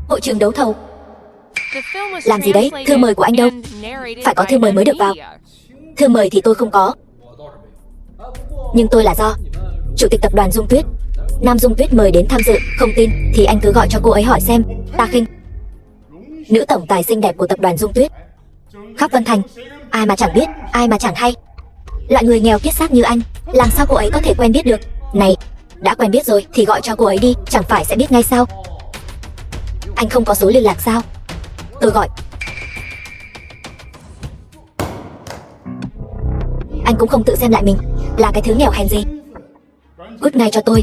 Hội trường đấu thầu. Làm gì đấy? Thư mời của anh đâu? Phải có thư mời mới được vào. Thư mời thì tôi không có. Nhưng tôi là do Chủ tịch tập đoàn Dung Tuyết, Nam Dung Tuyết mời đến tham dự. Không tin thì anh cứ gọi cho cô ấy hỏi xem. Ta khinh nữ tổng tài xinh đẹp của tập đoàn Dung Tuyết. Khắp Vân Thành, ai mà chẳng biết, ai mà chẳng hay. Loại người nghèo kiết xác như anh, làm sao cô ấy có thể quen biết được? Này, đã quen biết rồi thì gọi cho cô ấy đi, chẳng phải sẽ biết ngay sao? Anh không có số liên lạc sao? Tôi gọi. Anh cũng không tự xem lại mình là cái thứ nghèo hèn gì. Cút ngay cho tôi.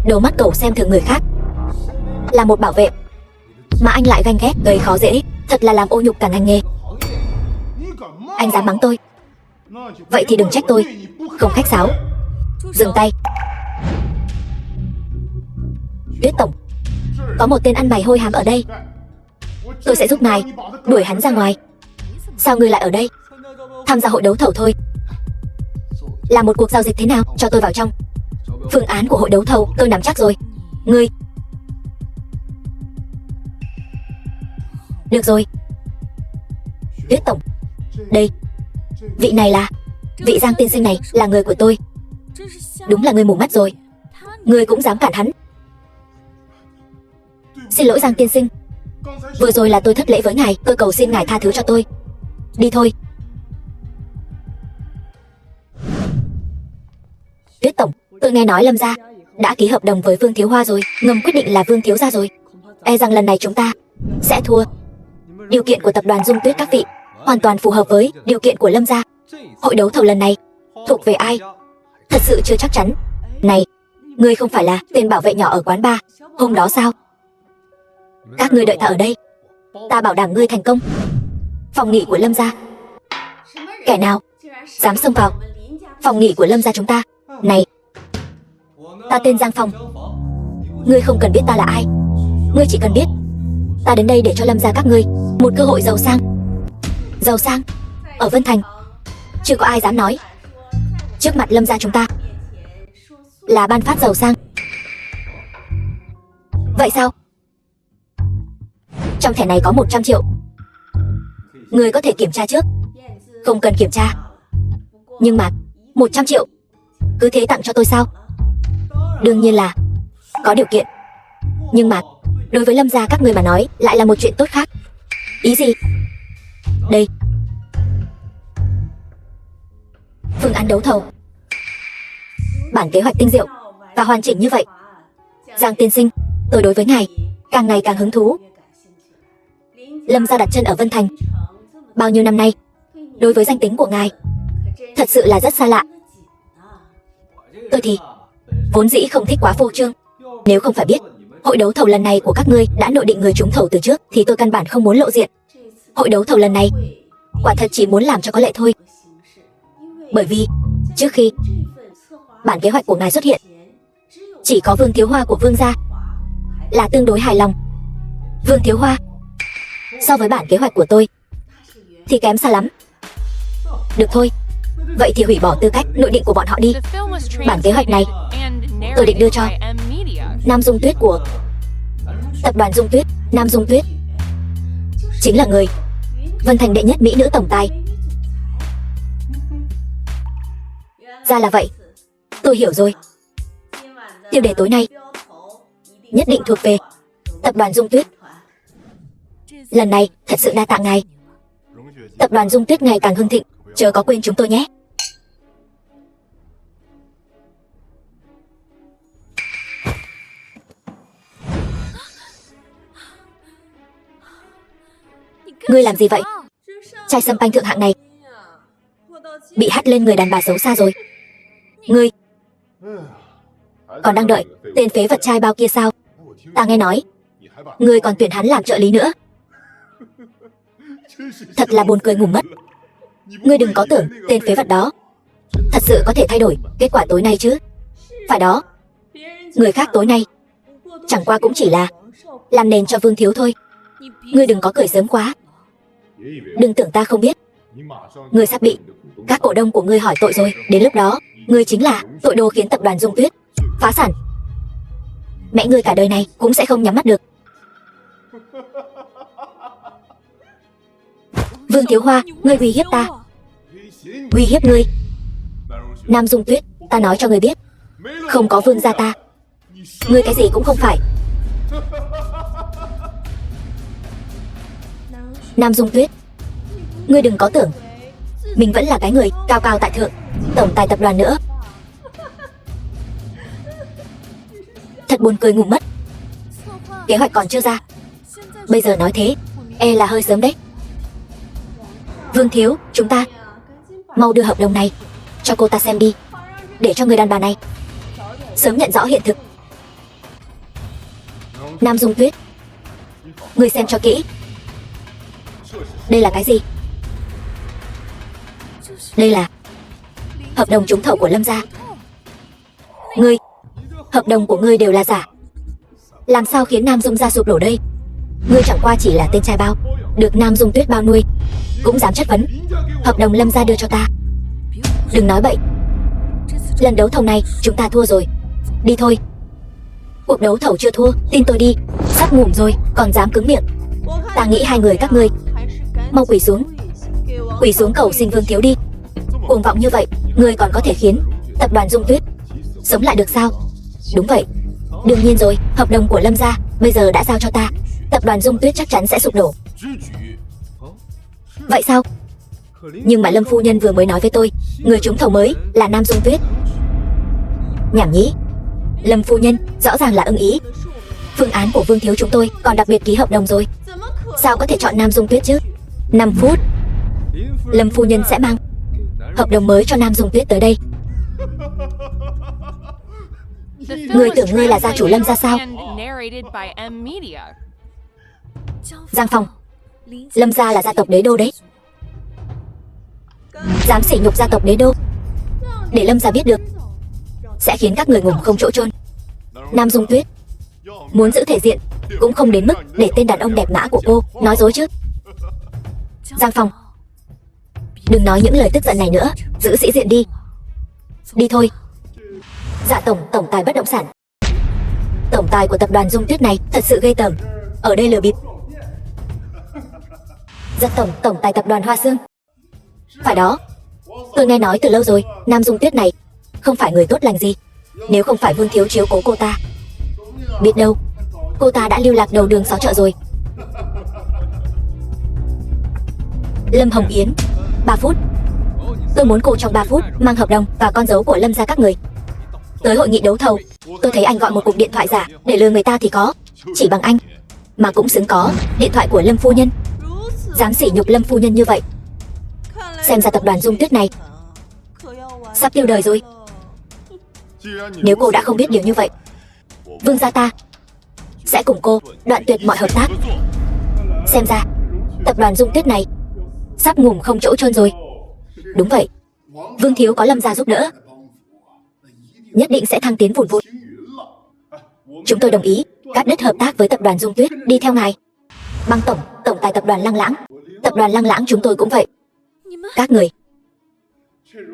Đầu mắt cẩu xem thường người khác. Là một bảo vệ mà anh lại ganh ghét, gây khó dễ, thật là làm ô nhục cả ngành nghề. Anh dám mắng tôi, vậy thì đừng trách tôi không khách sáo. Dừng tay. Tuyết tổng, có một tên ăn mày hôi hám ở đây. Tôi sẽ giúp ngài đuổi hắn ra ngoài. Sao ngươi lại ở đây? Tham gia hội đấu thầu thôi. Là một cuộc giao dịch thế nào? Cho tôi vào trong. Phương án của hội đấu thầu tôi nắm chắc rồi. Ngươi... Được rồi. Tuyết tổng, đây. Vị này là... Vị Giang tiên sinh này là người của tôi. Đúng là ngươi mù mắt rồi. Ngươi cũng dám cản hắn. Xin lỗi Giang tiên sinh, vừa rồi là tôi thất lễ với ngài. Tôi cầu xin ngài tha thứ cho tôi. Đi thôi. Tuyết tổng, tôi nghe nói Lâm gia đã ký hợp đồng với Vương Thiếu Hoa rồi. Ngầm quyết định là Vương Thiếu gia rồi. E rằng lần này chúng ta sẽ thua. Điều kiện của tập đoàn Dung Tuyết các vị hoàn toàn phù hợp với điều kiện của Lâm gia. Hội đấu thầu lần này thuộc về ai? Thật sự chưa chắc chắn. Này, ngươi không phải là tên bảo vệ nhỏ ở quán bar hôm đó sao? Các ngươi đợi ta ở đây, ta bảo đảm ngươi thành công. Phòng nghỉ của Lâm gia. Kẻ nào dám xông vào phòng nghỉ của Lâm gia chúng ta? Này, ta tên Giang Phong. Ngươi không cần biết ta là ai. Ngươi chỉ cần biết ta đến đây để cho Lâm gia các ngươi một cơ hội giàu sang. Giàu sang? Ở Vân Thành chưa có ai dám nói trước mặt Lâm gia chúng ta là ban phát giàu sang. Vậy sao? Trong thẻ này có 100 triệu. Ngươi có thể kiểm tra trước. Không cần kiểm tra. Nhưng mà 100 triệu cứ thế tặng cho tôi sao? Đương nhiên là có điều kiện. Nhưng mà đối với Lâm gia các ngươi mà nói lại là một chuyện tốt khác. Ý gì? Đây. Phương án đấu thầu. Bản kế hoạch tinh diệu và hoàn chỉnh như vậy. Giang tiên sinh, tôi đối với ngài càng ngày càng hứng thú. Lâm gia đặt chân ở Vân Thành bao nhiêu năm nay, đối với danh tính của ngài thật sự là rất xa lạ. Tôi thì vốn dĩ không thích quá phô trương. Nếu không phải biết hội đấu thầu lần này của các ngươi đã nội định người trúng thầu từ trước thì tôi căn bản không muốn lộ diện. Hội đấu thầu lần này quả thật chỉ muốn làm cho có lệ thôi. Bởi vì trước khi bản kế hoạch của ngài xuất hiện, chỉ có Vương Thiếu Hoa của Vương gia là tương đối hài lòng. Vương Thiếu Hoa so với bản kế hoạch của tôi thì kém xa lắm. Được thôi, vậy thì hủy bỏ tư cách nội định của bọn họ đi. Bản kế hoạch này tôi định đưa cho Nam Dung Tuyết của tập đoàn Dung Tuyết. Nam Dung Tuyết chính là người Vân Thành đệ nhất mỹ nữ tổng tài. Ra là vậy, tôi hiểu rồi. Tiêu đề tối nay nhất định thuộc về tập đoàn Dung Tuyết. Lần này thật sự đa tạ ngài. Tập đoàn Dung Tuyết ngày càng hưng thịnh, chớ có quên chúng tôi nhé. Ngươi làm gì vậy? Chai sâm panh thượng hạng này bị hắt lên người đàn bà xấu xa rồi. Ngươi còn đang đợi tên phế vật trai bao kia sao? Ta nghe nói ngươi còn tuyển hắn làm trợ lý nữa. Thật là buồn cười ngủ mất. Ngươi đừng có tưởng tên phế vật đó thật sự có thể thay đổi kết quả tối nay chứ. Phải đó, người khác tối nay chẳng qua cũng chỉ là làm nền cho Vương Thiếu thôi. Ngươi đừng có cười sớm quá. Đừng tưởng ta không biết. Ngươi sắp bị các cổ đông của ngươi hỏi tội rồi. Đến lúc đó ngươi chính là tội đồ khiến tập đoàn Dung Tuyết phá sản. Mẹ ngươi cả đời này cũng sẽ không nhắm mắt được. Vương Thiếu Hoa, ngươi uy hiếp ta. Uy hiếp ngươi? Nam Dung Tuyết, ta nói cho ngươi biết, không có vương gia ta, ngươi cái gì cũng không phải. Nam Dung Tuyết, ngươi đừng có tưởng mình vẫn là cái người cao cao tại thượng, tổng tài tập đoàn nữa. Thật buồn cười ngủ mất. Kế hoạch còn chưa ra, bây giờ nói thế e là hơi sớm đấy. Vương thiếu, chúng ta mau đưa hợp đồng này cho cô ta xem đi, để cho người đàn bà này sớm nhận rõ hiện thực. Nam Dung Tuyết, ngươi xem cho kỹ. Đây là cái gì? Đây là hợp đồng trúng thầu của Lâm gia. Ngươi, hợp đồng của ngươi đều là giả. Làm sao khiến Nam Dung gia sụp đổ đây? Ngươi chẳng qua chỉ là tên trai bao, được Nam Dung Tuyết bao nuôi, cũng dám chất vấn hợp đồng Lâm gia đưa cho ta. Đừng nói bậy. Lần đấu thầu này chúng ta thua rồi. Đi thôi. Cuộc đấu thầu chưa thua, tin tôi đi. Sắp ngủm rồi còn dám cứng miệng. Ta nghĩ hai người các ngươi mau quỳ xuống. Quỳ xuống cầu xin Vương thiếu đi. Cuồng vọng như vậy, ngươi còn có thể khiến tập đoàn Dung Tuyết sống lại được sao? Đúng vậy. Đương nhiên rồi, hợp đồng của Lâm gia bây giờ đã giao cho ta, tập đoàn Dung Tuyết chắc chắn sẽ sụp đổ. Vậy sao? Nhưng mà Lâm phu nhân vừa mới nói với tôi, người trúng thầu mới là Nam Dung Tuyết. Nhảm nhí. Lâm phu nhân rõ ràng là ưng ý. Phương án của Vương thiếu chúng tôi còn đặc biệt ký hợp đồng rồi, sao có thể chọn Nam Dung Tuyết chứ? 5 phút, Lâm phu nhân sẽ mang hợp đồng mới cho Nam Dung Tuyết tới đây. Ngươi tưởng ngươi là gia chủ Lâm gia sao? Giang Phong, Lâm gia là gia tộc đế đô đấy. Dám sỉ nhục gia tộc đế đô, để Lâm gia biết được sẽ khiến các người ngủm không chỗ chôn. Nam Dung Tuyết muốn giữ thể diện cũng không đến mức để tên đàn ông đẹp mã của cô nói dối chứ. Giang Phong, đừng nói những lời tức giận này nữa, giữ sĩ diện đi. Đi thôi. Dạ tổng tài bất động sản, tổng tài của tập đoàn Dung Tuyết này thật sự ghê tởm, ở đây lừa bịp. Dạ tổng tài tập đoàn Hoa Sương. Phải đó, tôi nghe nói từ lâu rồi, Nam Dung Tuyết này không phải người tốt lành gì. Nếu không phải Vương thiếu chiếu cố cô ta, biết đâu cô ta đã lưu lạc đầu đường xó chợ rồi. Lâm Hồng Yến, 3 phút. Tôi muốn cô trong 3 phút mang hợp đồng và con dấu của Lâm gia các người tới hội nghị đấu thầu. Tôi thấy anh gọi một cuộc điện thoại giả để lừa người ta thì có, chỉ bằng anh mà cũng xứng có điện thoại của Lâm phu nhân. Dám sỉ nhục Lâm phu nhân như vậy, xem ra tập đoàn Dung Tuyết này sắp tiêu đời rồi. Nếu cô đã không biết điều như vậy, Vương gia ta sẽ cùng cô đoạn tuyệt mọi hợp tác. Xem ra tập đoàn Dung Tuyết này sắp ngủm không chỗ chôn rồi. Đúng vậy, Vương thiếu có Lâm gia giúp đỡ, nhất định sẽ thăng tiến vùn vụt. Chúng tôi đồng ý cắt đứt hợp tác với tập đoàn Dung Tuyết, đi theo ngài. Băng tổng tài tập đoàn Lăng Lãng, tập đoàn Lăng Lãng chúng tôi cũng vậy. Các người,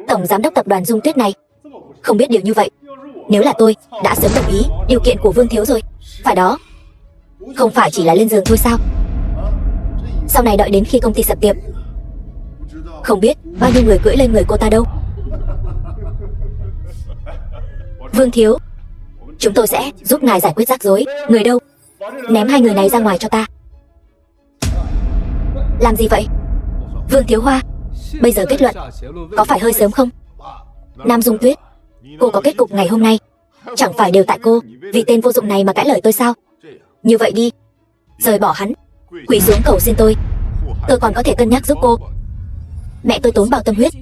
tổng giám đốc tập đoàn Dung Tuyết này không biết điều như vậy. Nếu là tôi đã sớm đồng ý điều kiện của Vương thiếu rồi. Phải đó, không phải chỉ là lên giường thôi sao? Sau này đợi đến khi công ty sập tiệm, không biết bao nhiêu người cưỡi lên người cô ta đâu. Vương thiếu, chúng tôi sẽ giúp ngài giải quyết rắc rối. Người đâu? Ném hai người này ra ngoài cho ta. Làm gì vậy? Vương thiếu Hoa, bây giờ kết luận có phải hơi sớm không? Nam Dung Tuyết, cô có kết cục ngày hôm nay chẳng phải đều tại cô, vì tên vô dụng này mà cãi lời tôi sao? Như vậy đi, rời bỏ hắn, quỳ xuống cầu xin tôi còn có thể cân nhắc giúp cô. Mẹ tôi tốn bao tâm huyết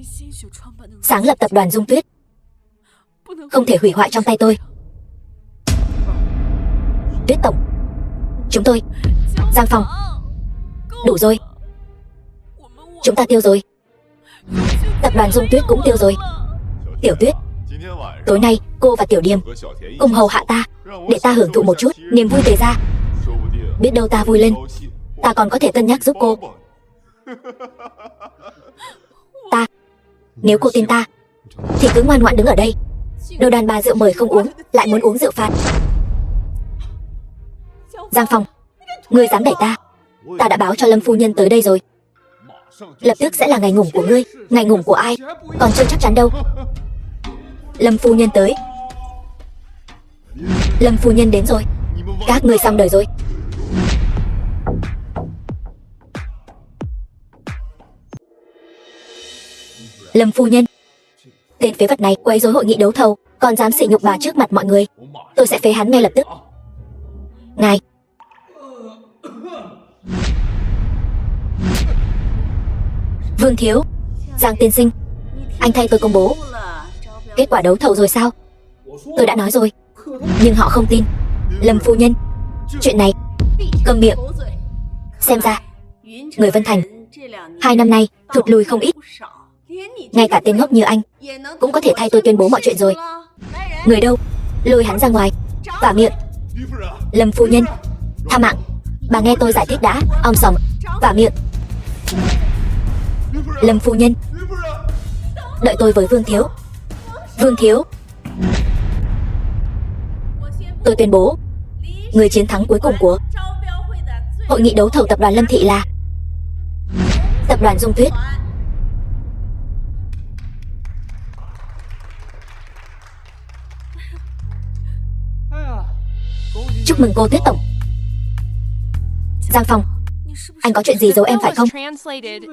sáng lập tập đoàn Dung Tuyết, không thể hủy hoại trong tay tôi. Tuyết tổng, chúng tôi. Giang Phong, đủ rồi, chúng ta tiêu rồi. Tập đoàn Dung Tuyết cũng tiêu rồi. Tiểu Tuyết, tối nay cô và Tiểu Điềm cùng hầu hạ ta, để ta hưởng thụ một chút niềm vui tề ra. Biết đâu ta vui lên, ta còn có thể cân nhắc giúp cô. Nếu cô tin ta thì cứ ngoan ngoãn đứng ở đây. Đồ đàn bà rượu mời không uống, lại muốn uống rượu phạt. Giang Phong, Ngươi dám đẩy ta? Ta đã báo cho Lâm phu nhân tới đây rồi. Lập tức sẽ là ngày ngủm của ngươi. Ngày ngủm của ai? Còn chưa chắc chắn đâu. Lâm phu nhân tới. Lâm phu nhân đến rồi. Các ngươi xong đời rồi. Lâm phu nhân, tên phế vật này quấy rối hội nghị đấu thầu, còn dám sỉ nhục bà trước mặt mọi người. Tôi sẽ phế hắn ngay lập tức. Ngài. Vương thiếu, Giang tiên sinh, anh thay tôi công bố kết quả đấu thầu rồi sao? Tôi đã nói rồi, nhưng họ không tin. Lâm phu nhân, chuyện này, câm miệng. Xem ra, người Vân Thành 2 năm nay thụt lùi không ít. Ngay cả tên ngốc như anh cũng có thể thay tôi tuyên bố mọi chuyện rồi. Người đâu? Lôi hắn ra ngoài. Vả miệng. Lâm phu nhân, tha mạng. Bà nghe tôi giải thích đã. Om sòm. Vả miệng. Lâm phu nhân, đợi tôi với Vương thiếu. Vương thiếu, tôi tuyên bố người chiến thắng cuối cùng của hội nghị đấu thầu tập đoàn Lâm Thị là tập đoàn Dung Tuyết. Chúc mừng cô Tuyết tổng. Giang Phong, anh có chuyện gì giấu em phải không?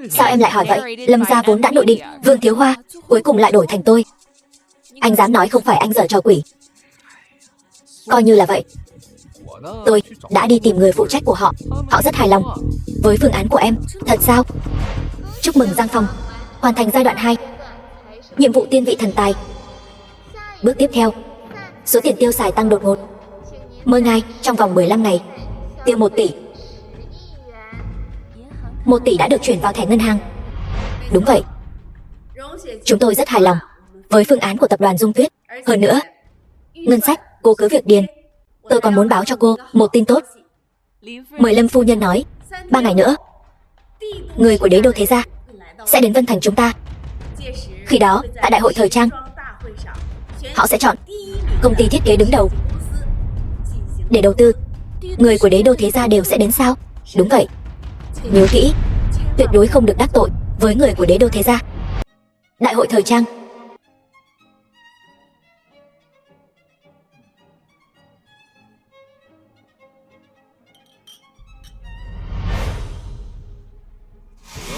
Sao em lại hỏi vậy? Lâm gia vốn đã nội định, Vương Thiếu Hoa cuối cùng lại đổi thành tôi. Anh dám nói không phải anh giở trò quỷ? Coi như là vậy. Tôi đã đi tìm người phụ trách của họ. Họ rất hài lòng với phương án của em. Thật sao? Chúc mừng Giang Phong, hoàn thành giai đoạn 2, nhiệm vụ tiên vị thần tài. Bước tiếp theo, số tiền tiêu xài tăng đột ngột. Mời ngài trong vòng 15 ngày tiêu 1 tỷ. 1 tỷ đã được chuyển vào thẻ ngân hàng. Đúng vậy. Chúng tôi rất hài lòng với phương án của tập đoàn Dung Tuyết. Hơn nữa, ngân sách cô cứ việc điền. Tôi còn muốn báo cho cô một tin tốt. Mời Lâm phu nhân nói, 3 ngày nữa người của Đế Đô Thế Gia sẽ đến Vân Thành chúng ta. Khi đó tại đại hội thời trang, họ sẽ chọn công ty thiết kế đứng đầu để đầu tư. Người của Đế Đô Thế Gia đều sẽ đến sao? Đúng vậy. Nhớ kỹ, tuyệt đối không được đắc tội với người của Đế Đô Thế Gia. Đại hội thời trang.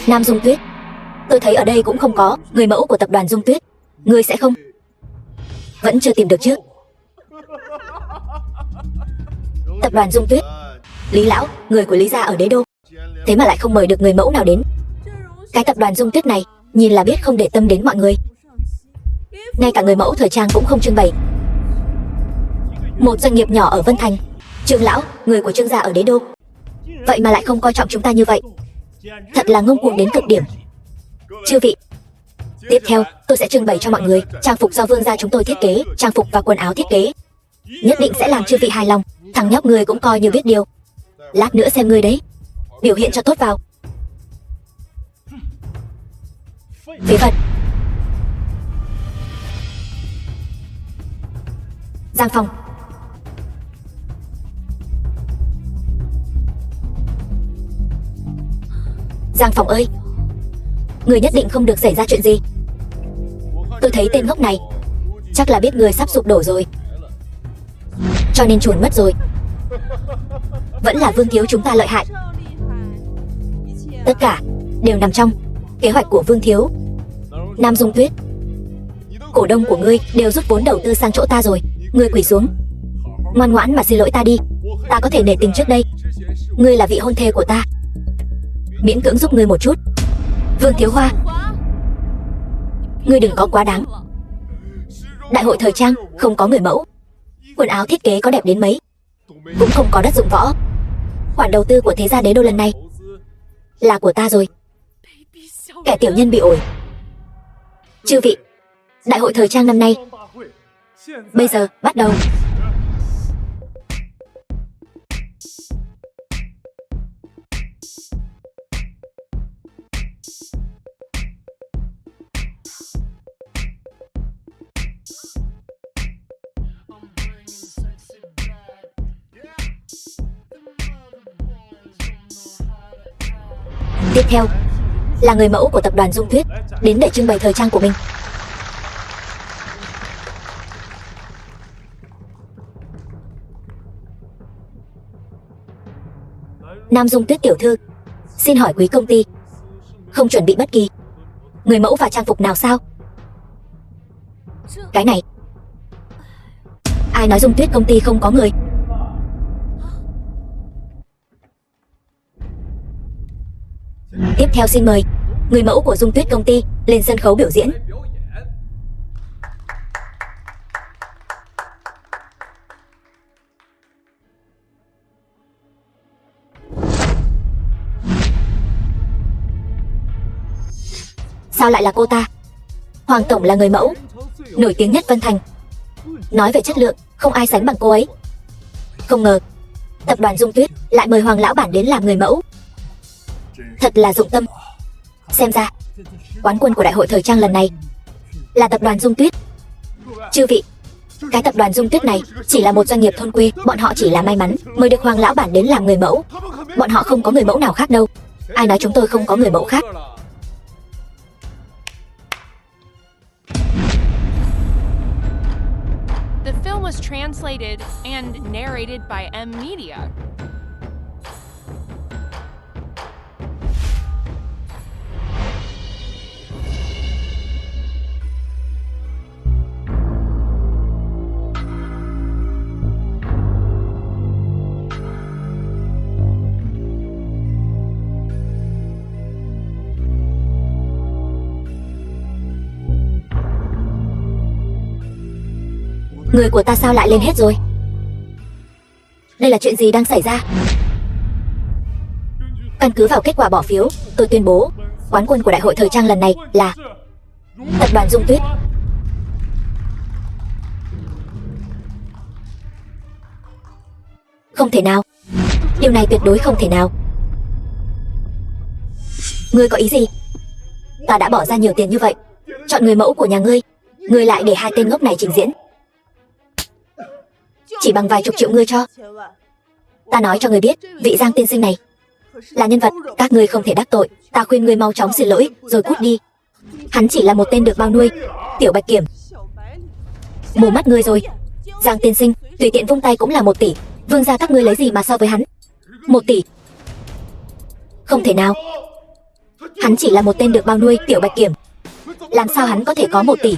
Nam Dung Tuyết, tôi thấy ở đây cũng không có người mẫu của tập đoàn Dung Tuyết. Ngươi sẽ không? Vẫn chưa tìm được chứ? Tập đoàn Dung Tuyết, Lý lão, người của Lý gia ở Đế Đô, thế mà lại không mời được người mẫu nào đến. Cái tập đoàn Dung Tuyết này nhìn là biết không để tâm đến mọi người. Ngay cả người mẫu thời trang cũng không trưng bày. Một doanh nghiệp nhỏ ở Vân Thành, Trương lão, người của Trương gia ở Đế Đô, vậy mà lại không coi trọng chúng ta như vậy. Thật là ngông cuồng đến cực điểm. Chư vị, tiếp theo tôi sẽ trưng bày cho mọi người trang phục do Vương gia chúng tôi thiết kế. Trang phục và quần áo thiết kế nhất định sẽ làm chư vị hài lòng. Thằng nhóc ngươi cũng coi như biết điều. Lát nữa xem ngươi đấy, biểu hiện cho tốt vào. Phế vật. Giang Phong, Giang Phong ơi, người nhất định không được xảy ra chuyện gì. Tôi thấy tên ngốc này chắc là biết người sắp sụp đổ rồi, cho nên chuồn mất rồi. Vẫn là Vương thiếu chúng ta lợi hại. Tất cả đều nằm trong kế hoạch của Vương thiếu. Nam Dung Tuyết, cổ đông của ngươi đều rút vốn đầu tư sang chỗ ta rồi. Ngươi quỳ xuống, ngoan ngoãn mà xin lỗi ta đi. Ta có thể nể tình trước đây. Ngươi là vị hôn thê của ta, miễn cưỡng giúp ngươi một chút. Vương Thiếu Hoa, ngươi đừng có quá đáng. Đại hội thời trang không có người mẫu, quần áo thiết kế có đẹp đến mấy cũng không có đất dụng võ. Khoản đầu tư của Thế gia Đế Đô lần này là của ta rồi. Kẻ tiểu nhân bị ổi. Chư vị, đại hội thời trang năm nay bây giờ bắt đầu. Tiếp theo là người mẫu của tập đoàn Dung Tuyết, đến để trưng bày thời trang của mình. Nam Dung Tuyết tiểu thư, xin hỏi quý công ty không chuẩn bị bất kỳ người mẫu và trang phục nào sao? Cái này, ai nói Dung Tuyết công ty không có người? Tiếp theo xin mời người mẫu của Dung Tuyết công ty lên sân khấu biểu diễn. Sao lại là cô ta? Hoàng tổng là người mẫu nổi tiếng nhất Vân Thành. Nói về chất lượng, không ai sánh bằng cô ấy. Không ngờ tập đoàn Dung Tuyết lại mời Hoàng lão bản đến làm người mẫu. Thật là dụng tâm. Xem ra quán quân của đại hội thời trang lần này là tập đoàn Dung Tuyết. Chư vị, cái tập đoàn Dung Tuyết này chỉ là một doanh nghiệp thôn quê. Bọn họ chỉ là may mắn mời được Hoàng lão bản đến làm người mẫu. Bọn họ không có người mẫu nào khác đâu. Ai nói chúng tôi không có người mẫu khác? The film was translated and narrated by M Media. Người của ta sao lại lên hết rồi? Đây là chuyện gì đang xảy ra? Căn cứ vào kết quả bỏ phiếu, tôi tuyên bố quán quân của đại hội thời trang lần này là tập đoàn Dung Tuyết. Không thể nào. Điều này tuyệt đối không thể nào. Ngươi có ý gì? Ta đã bỏ ra nhiều tiền như vậy, chọn người mẫu của nhà ngươi, ngươi lại để hai tên ngốc này trình diễn. Chỉ bằng vài chục triệu ngươi cho. Ta nói cho ngươi biết, vị Giang tiên sinh này là nhân vật các ngươi không thể đắc tội. Ta khuyên ngươi mau chóng xin lỗi rồi cút đi. Hắn chỉ là một tên được bao nuôi. Tiểu Bạch Kiểm, mù mắt ngươi rồi. Giang tiên sinh tùy tiện vung tay cũng là 1 tỷ. Vương gia các ngươi lấy gì mà so với hắn? 1 tỷ? Không thể nào. Hắn chỉ là một tên được bao nuôi. Tiểu Bạch Kiểm, làm sao hắn có thể có 1 tỷ?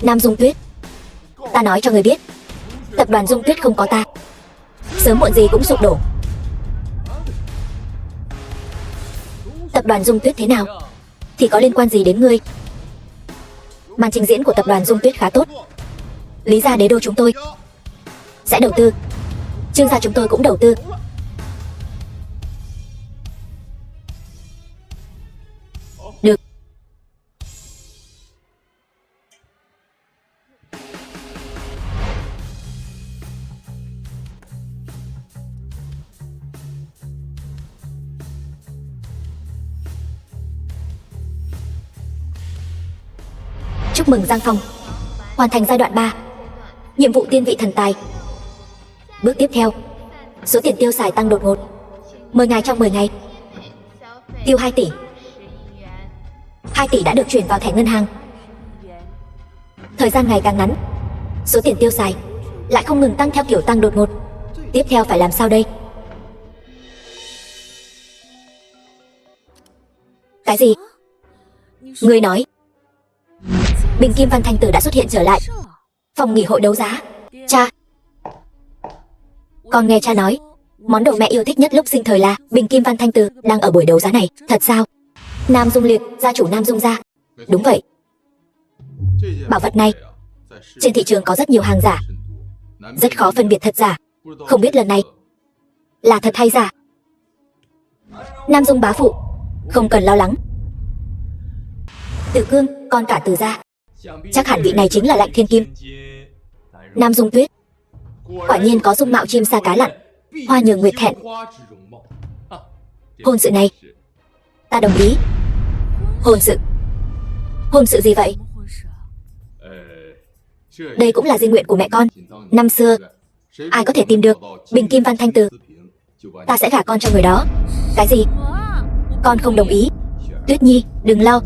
Nam Dung Tuyết, ta nói cho ngươi biết, tập đoàn Dung Tuyết không có ta, sớm muộn gì cũng sụp đổ. Tập đoàn Dung Tuyết thế nào thì có liên quan gì đến ngươi? Màn trình diễn của tập đoàn Dung Tuyết khá tốt. Lý gia đế đô chúng tôi sẽ đầu tư, Trương gia chúng tôi cũng đầu tư. Được. Chúc mừng Giang Phong hoàn thành giai đoạn 3, nhiệm vụ tiên vị thần tài. Bước tiếp theo, số tiền tiêu xài tăng đột ngột. Mời ngài trong 10 ngày tiêu 2 tỷ. 2 tỷ đã được chuyển vào thẻ ngân hàng. Thời gian ngày càng ngắn, số tiền tiêu xài lại không ngừng tăng theo kiểu tăng đột ngột. Tiếp theo phải làm sao đây? Cái gì? Ngươi nói Bình Kim Văn Thanh Tử đã xuất hiện trở lại phòng nghỉ hội đấu giá. Cha, con nghe cha nói, món đồ mẹ yêu thích nhất lúc sinh thời là Bình Kim Văn Thanh Tử đang ở buổi đấu giá này. Thật sao? Nam Dung Liệt, gia chủ Nam Dung gia. Đúng vậy. Bảo vật này trên thị trường có rất nhiều hàng giả, rất khó phân biệt thật giả. Không biết lần này là thật hay giả. Nam Dung bá phụ, không cần lo lắng. Tử Cương, con cả Từ gia, chắc hẳn vị này chính là Lạnh Thiên Kim. Nam Dung Tuyết, quả nhiên có dung mạo chim sa cá lặn, hoa nhường nguyệt thẹn. Hôn sự này ta đồng ý. Hôn sự? Hôn sự gì vậy? Đây cũng là di nguyện của mẹ con. Năm xưa ai có thể tìm được Bình Kim Văn Thanh Tử, ta sẽ gả con cho người đó. Cái gì? Con không đồng ý. Tuyết Nhi, đừng lo.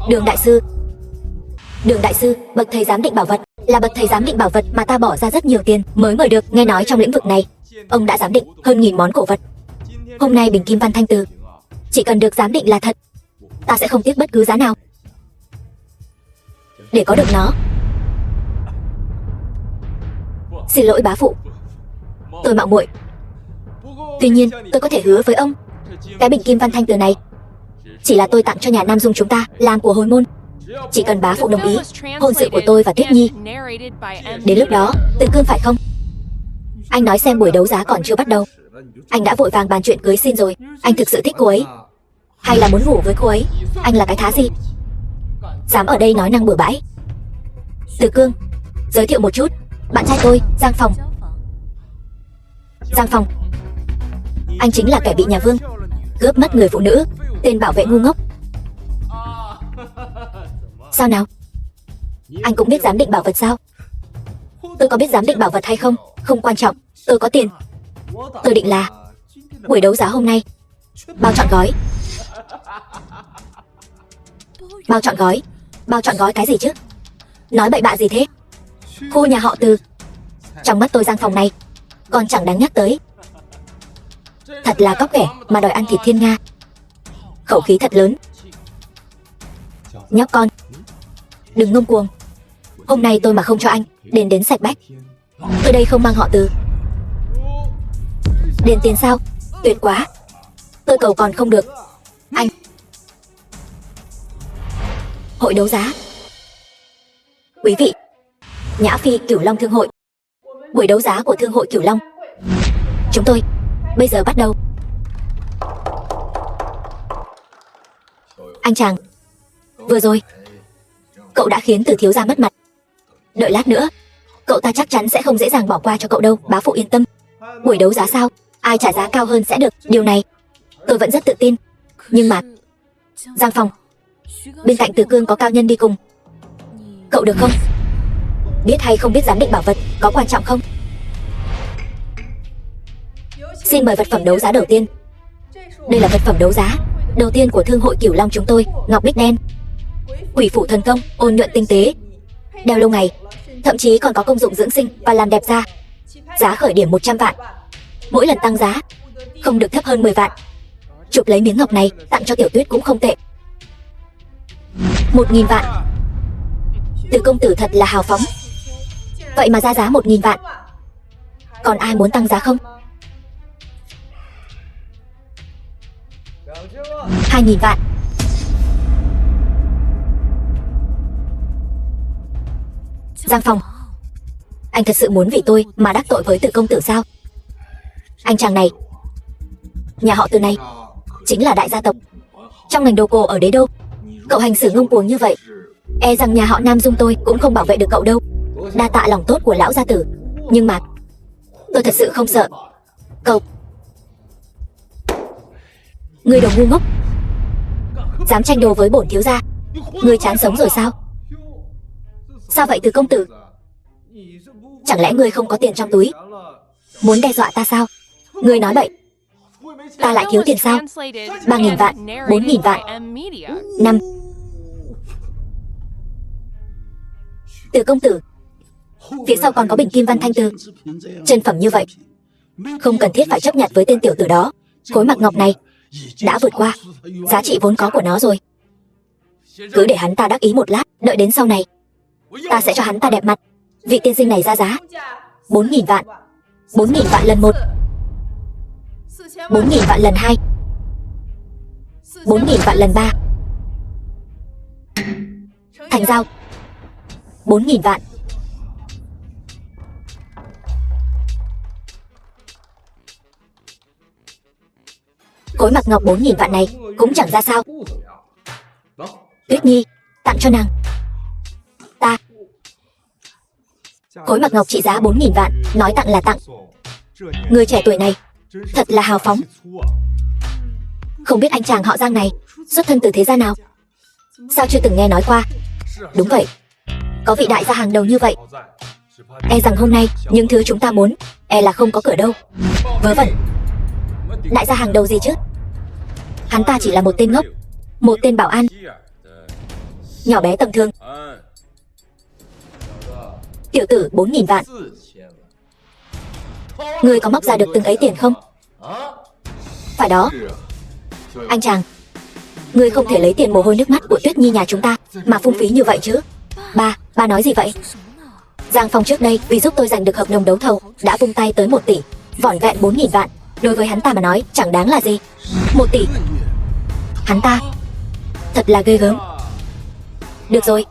Đường đại sư. Đường đại sư, bậc thầy giám định bảo vật, là bậc thầy giám định bảo vật mà ta bỏ ra rất nhiều tiền mới mời được. Nghe nói trong lĩnh vực này, ông đã giám định hơn 1000 món cổ vật. Hôm nay bình kim văn thanh từ, chỉ cần được giám định là thật, ta sẽ không tiếc bất cứ giá nào để có được nó. Xin lỗi bá phụ, tôi mạo muội. Tuy nhiên, tôi có thể hứa với ông, cái bình kim văn thanh từ này chỉ là tôi tặng cho nhà Nam Dung chúng ta làm của hồi môn. Chỉ cần bá phụ đồng ý hôn sự của tôi và Tuyết Nhi, đến lúc đó Từ Cương phải không? Anh nói xem buổi đấu giá còn chưa bắt đầu, anh đã vội vàng bàn chuyện cưới xin rồi. Anh thực sự thích cô ấy, hay là muốn ngủ với cô ấy? Anh là cái thá gì dám ở đây nói năng bừa bãi? Từ Cương, giới thiệu một chút, bạn trai tôi, Giang Phòng. Giang Phòng, anh chính là kẻ bị nhà Vương cướp mất người phụ nữ, tên bảo vệ ngu ngốc. Sao nào? Anh cũng biết giám định bảo vật sao? Tôi có biết giám định bảo vật hay không không quan trọng, tôi có tiền. Tôi định là buổi đấu giá hôm nay bao trọn gói. Bao trọn gói? Bao trọn gói cái gì chứ? Nói bậy bạ gì thế? Khu nhà họ Từ, trong mắt tôi Giang Phòng này còn chẳng đáng nhắc tới. Thật là cóc ghẻ mà đòi ăn thịt thiên nga. Khẩu khí thật lớn. Nhóc con, đừng ngông cuồng. Hôm nay tôi mà không cho anh đền đến sạch bách. Tôi đây không mang họ Từ. Đền tiền sao? Tuyệt quá. Tôi cầu còn không được. Anh. Hội đấu giá. Quý vị, Nhã Phi Cửu Long Thương hội. Buổi đấu giá của Thương hội Cửu Long, chúng tôi bây giờ bắt đầu. Anh chàng, vừa rồi cậu đã khiến Từ thiếu gia mất mặt. Đợi lát nữa, cậu ta chắc chắn sẽ không dễ dàng bỏ qua cho cậu đâu. Bá phụ yên tâm. Buổi đấu giá sao, ai trả giá cao hơn sẽ được. Điều này tôi vẫn rất tự tin. Nhưng mà Giang Phòng, bên cạnh Từ Cương có cao nhân đi cùng, cậu được không? Biết hay không biết giám định bảo vật có quan trọng không? Xin mời vật phẩm đấu giá đầu tiên. Đây là vật phẩm đấu giá đầu tiên của Thương hội Cửu Long chúng tôi. Ngọc bích đen, quỷ phụ thần công, ôn nhuận tinh tế, đeo lâu ngày, thậm chí còn có công dụng dưỡng sinh và làm đẹp da. Giá khởi điểm 100 vạn, mỗi lần tăng giá không được thấp hơn 10 vạn. Chụp lấy miếng ngọc này tặng cho Tiểu Tuyết cũng không tệ. 1000 vạn. Từ công tử thật là hào phóng, vậy mà ra giá 1000 vạn. Còn ai muốn tăng giá không? 2000 vạn. Giang Phòng, anh thật sự muốn vì tôi mà đắc tội với Từ công tử sao? Anh chàng này, nhà họ Từ này chính là đại gia tộc trong ngành đồ cổ ở Đế Đô. Cậu hành xử ngông cuồng như vậy, e rằng nhà họ Nam Dung tôi cũng không bảo vệ được cậu đâu. Đa tạ lòng tốt của lão gia tử, nhưng mà tôi thật sự không sợ cậu. Người đồ ngu ngốc, dám tranh đồ với bổn thiếu gia, người chán sống rồi sao? Sao vậy Từ công tử? Chẳng lẽ ngươi không có tiền trong túi, muốn đe dọa ta sao? Ngươi nói bậy. Ta lại thiếu tiền sao? 3000 vạn, 4000 vạn, 5. Từ công tử, phía sau còn có bình kim văn thanh từ, chân phẩm như vậy, không cần thiết phải chấp nhận với tên tiểu tử đó. Khối mặc ngọc này đã vượt qua giá trị vốn có của nó rồi. Cứ để hắn ta đắc ý một lát, đợi đến sau này ta sẽ cho hắn ta đẹp mặt. Vị tiên sinh này ra giá 4000 vạn. 4000 vạn lần 1, 4000 vạn lần 2, 4000 vạn lần 3. Thành giao. 4000 vạn. Khối mặc ngọc 4000 vạn này cũng chẳng ra sao. Tuyết Nhi, tặng cho nàng. Ta. Khối mặc ngọc trị giá 4000 vạn, nói tặng là tặng. Người trẻ tuổi này thật là hào phóng. Không biết anh chàng họ Giang này xuất thân từ thế gia nào? Sao chưa từng nghe nói qua? Đúng vậy, có vị đại gia hàng đầu như vậy, e rằng hôm nay những thứ chúng ta muốn e là không có cửa đâu. Vớ vẩn. Đại gia hàng đầu gì chứ? Hắn ta chỉ là một tên ngốc, một tên bảo an, nhỏ bé tầm thường. Tiểu tử 4.000 vạn. Ngươi có móc ra được từng ấy tiền không? Phải đó. Anh chàng, ngươi không thể lấy tiền mồ hôi nước mắt của Tuyết Nhi nhà chúng ta mà phung phí như vậy chứ. Ba nói gì vậy? Giang Phong trước đây vì giúp tôi giành được hợp đồng đấu thầu đã vung tay tới 1 tỷ, vỏn vẹn 4.000 vạn. Đối với hắn ta mà nói chẳng đáng là gì. 1 tỷ. Hắn ta thật là ghê gớm. Được rồi,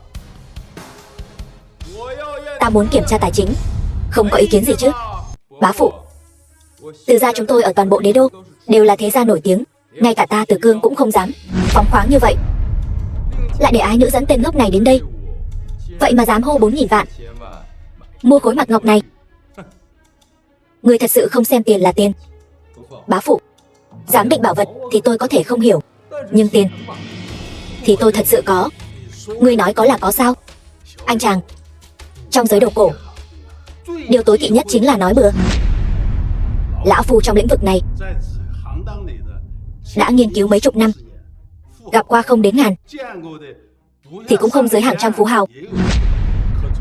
ta muốn kiểm tra tài chính. Không có ý kiến gì chứ? Bá phụ, Từ gia chúng tôi ở toàn bộ đế đô đều là thế gia nổi tiếng, ngay cả ta Từ Cương cũng không dám phóng khoáng như vậy. Lại để ái nữ dẫn tên ngốc này đến đây, vậy mà dám hô 4.000 vạn mua khối mặt ngọc này. Người thật sự không xem tiền là tiền. Bá phụ, giám định bảo vật thì tôi có thể không hiểu, nhưng tiền thì tôi thật sự có. Ngươi nói có là có sao? Anh chàng, trong giới đồ cổ, điều tối kỵ nhất chính là nói bừa. Lão phu trong lĩnh vực này đã nghiên cứu mấy chục năm, gặp qua không đến ngàn thì cũng không dưới hàng trăm phú hào,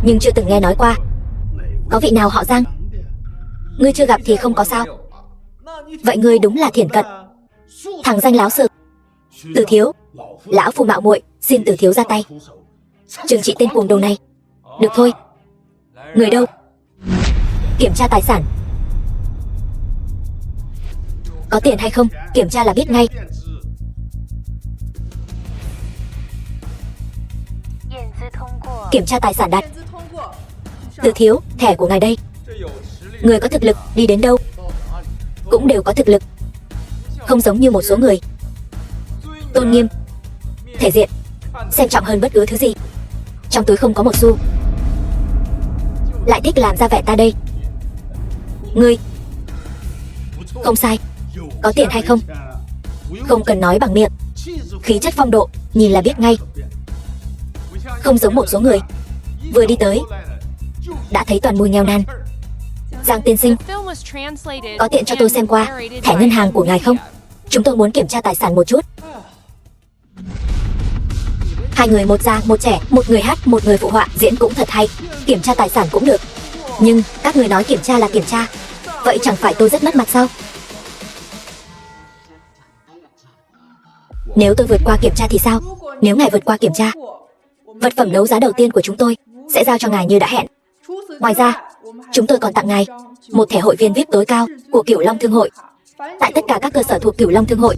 nhưng chưa từng nghe nói qua có vị nào họ Giang. Ngươi chưa gặp thì không có sao. Vậy ngươi đúng là thiển cận, thằng danh láo sự. Từ thiếu, lão phu mạo muội xin từ thiếu ra tay trừng trị tên cuồng đồ này. Được thôi. Người đâu? Kiểm tra tài sản. Có tiền hay không kiểm tra là biết ngay. Kiểm tra tài sản đạt. Từ thiếu, thẻ của ngài đây. Người có thực lực đi đến đâu cũng đều có thực lực, không giống như một số người tôn nghiêm, thể diện xem trọng hơn bất cứ thứ gì. Trong túi không có một xu, lại thích làm ra vẻ ta đây. Ngươi không sai. Có tiền hay không không cần nói bằng miệng, khí chất phong độ nhìn là biết ngay. Không giống một số người vừa đi tới đã thấy toàn mùi nghèo nàn. Giang tiên sinh, có tiện cho tôi xem qua thẻ ngân hàng của ngài không? Chúng tôi muốn kiểm tra tài sản một chút. Hai người, một già một trẻ, một người hát một người phụ họa, diễn cũng thật hay. Kiểm tra tài sản cũng được, nhưng các người nói kiểm tra là kiểm tra, vậy chẳng phải tôi rất mất mặt sao? Nếu tôi vượt qua kiểm tra thì sao? Nếu ngài vượt qua kiểm tra, vật phẩm đấu giá đầu tiên của chúng tôi sẽ giao cho ngài như đã hẹn. Ngoài ra, chúng tôi còn tặng ngài một thẻ hội viên VIP tối cao của Cửu Long Thương hội tại tất cả các cơ sở thuộc Cửu Long Thương hội.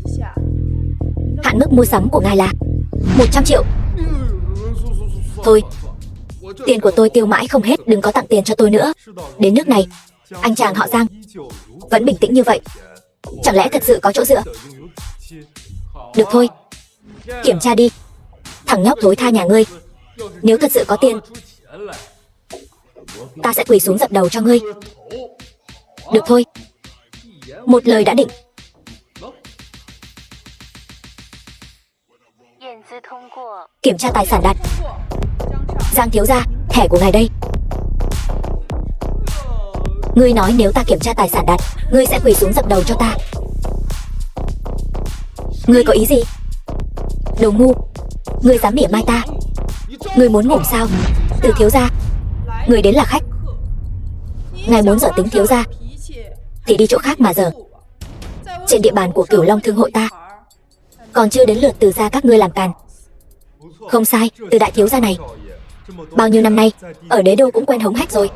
Hạn mức mua sắm của ngài là 100 triệu. Thôi, tiền của tôi tiêu mãi không hết, đừng có tặng tiền cho tôi nữa. Đến nước này, anh chàng họ Giang vẫn bình tĩnh như vậy, chẳng lẽ thật sự có chỗ dựa? Được thôi, kiểm tra đi. Thằng nhóc thối tha nhà ngươi, nếu thật sự có tiền, ta sẽ quỳ xuống dập đầu cho ngươi. Được thôi, một lời đã định. Kiểm tra tài sản đạt. Giang thiếu gia, thẻ của ngài đây. Ngươi nói nếu ta kiểm tra tài sản đạt, ngươi sẽ quỳ xuống dập đầu cho ta. Ngươi có ý gì? Đồ ngu, ngươi dám mỉa mai ta? Ngươi muốn ngủ sao? Từ thiếu gia, người đến là khách. Ngài muốn dở tính thiếu gia thì đi chỗ khác mà dở. Trên địa bàn của Cửu Long Thương hội ta còn chưa đến lượt Từ gia các ngươi làm càn. Không sai, Từ đại thiếu gia này bao nhiêu năm nay ở đế đô cũng quen hống hách rồi.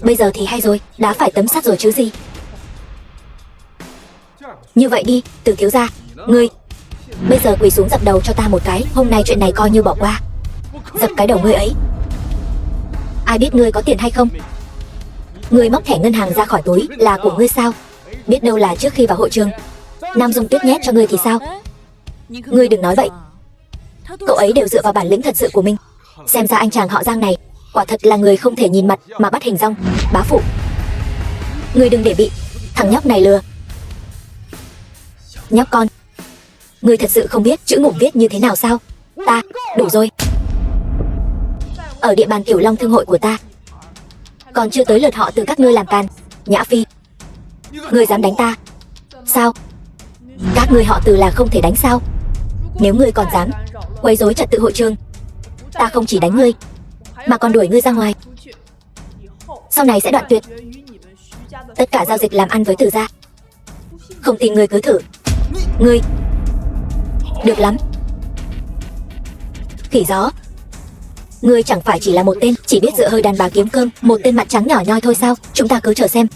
Bây giờ thì hay rồi, đã phải tấm sắt rồi chứ gì. Như vậy đi, Từ thiếu gia, ngươi bây giờ quỳ xuống dập đầu cho ta một cái. Hôm nay chuyện này coi như bỏ qua. Dập cái đầu ngươi ấy. Ai biết ngươi có tiền hay không? Ngươi móc thẻ ngân hàng ra khỏi túi là của ngươi sao? Biết đâu là trước khi vào hội trường Nam Dung Tuyết nhét cho ngươi thì sao? Ngươi đừng nói vậy. Cậu ấy đều dựa vào bản lĩnh thật sự của mình. Xem ra anh chàng họ Giang này quả thật là người không thể nhìn mặt mà bắt hình dong. Bá phụ, ngươi đừng để bị thằng nhóc này lừa. Nhóc con, ngươi thật sự không biết chữ ngủ viết như thế nào sao? Ta, đủ rồi. Ở địa bàn Cửu Long Thương hội của ta còn chưa tới lượt họ Từ các ngươi làm càn. Nhã Phi, ngươi dám đánh ta sao? Các ngươi họ Từ là không thể đánh sao? Nếu ngươi còn dám quấy rối trật tự hội trường, ta không chỉ đánh ngươi mà còn đuổi ngươi ra ngoài. Sau này sẽ đoạn tuyệt tất cả giao dịch làm ăn với Từ gia. Không tin ngươi cứ thử. Ngươi được lắm. Khỉ gió, ngươi chẳng phải chỉ là một tên chỉ biết dựa hơi đàn bà kiếm cơm, một tên mặt trắng nhỏ nhoi thôi sao? Chúng ta cứ chờ xem.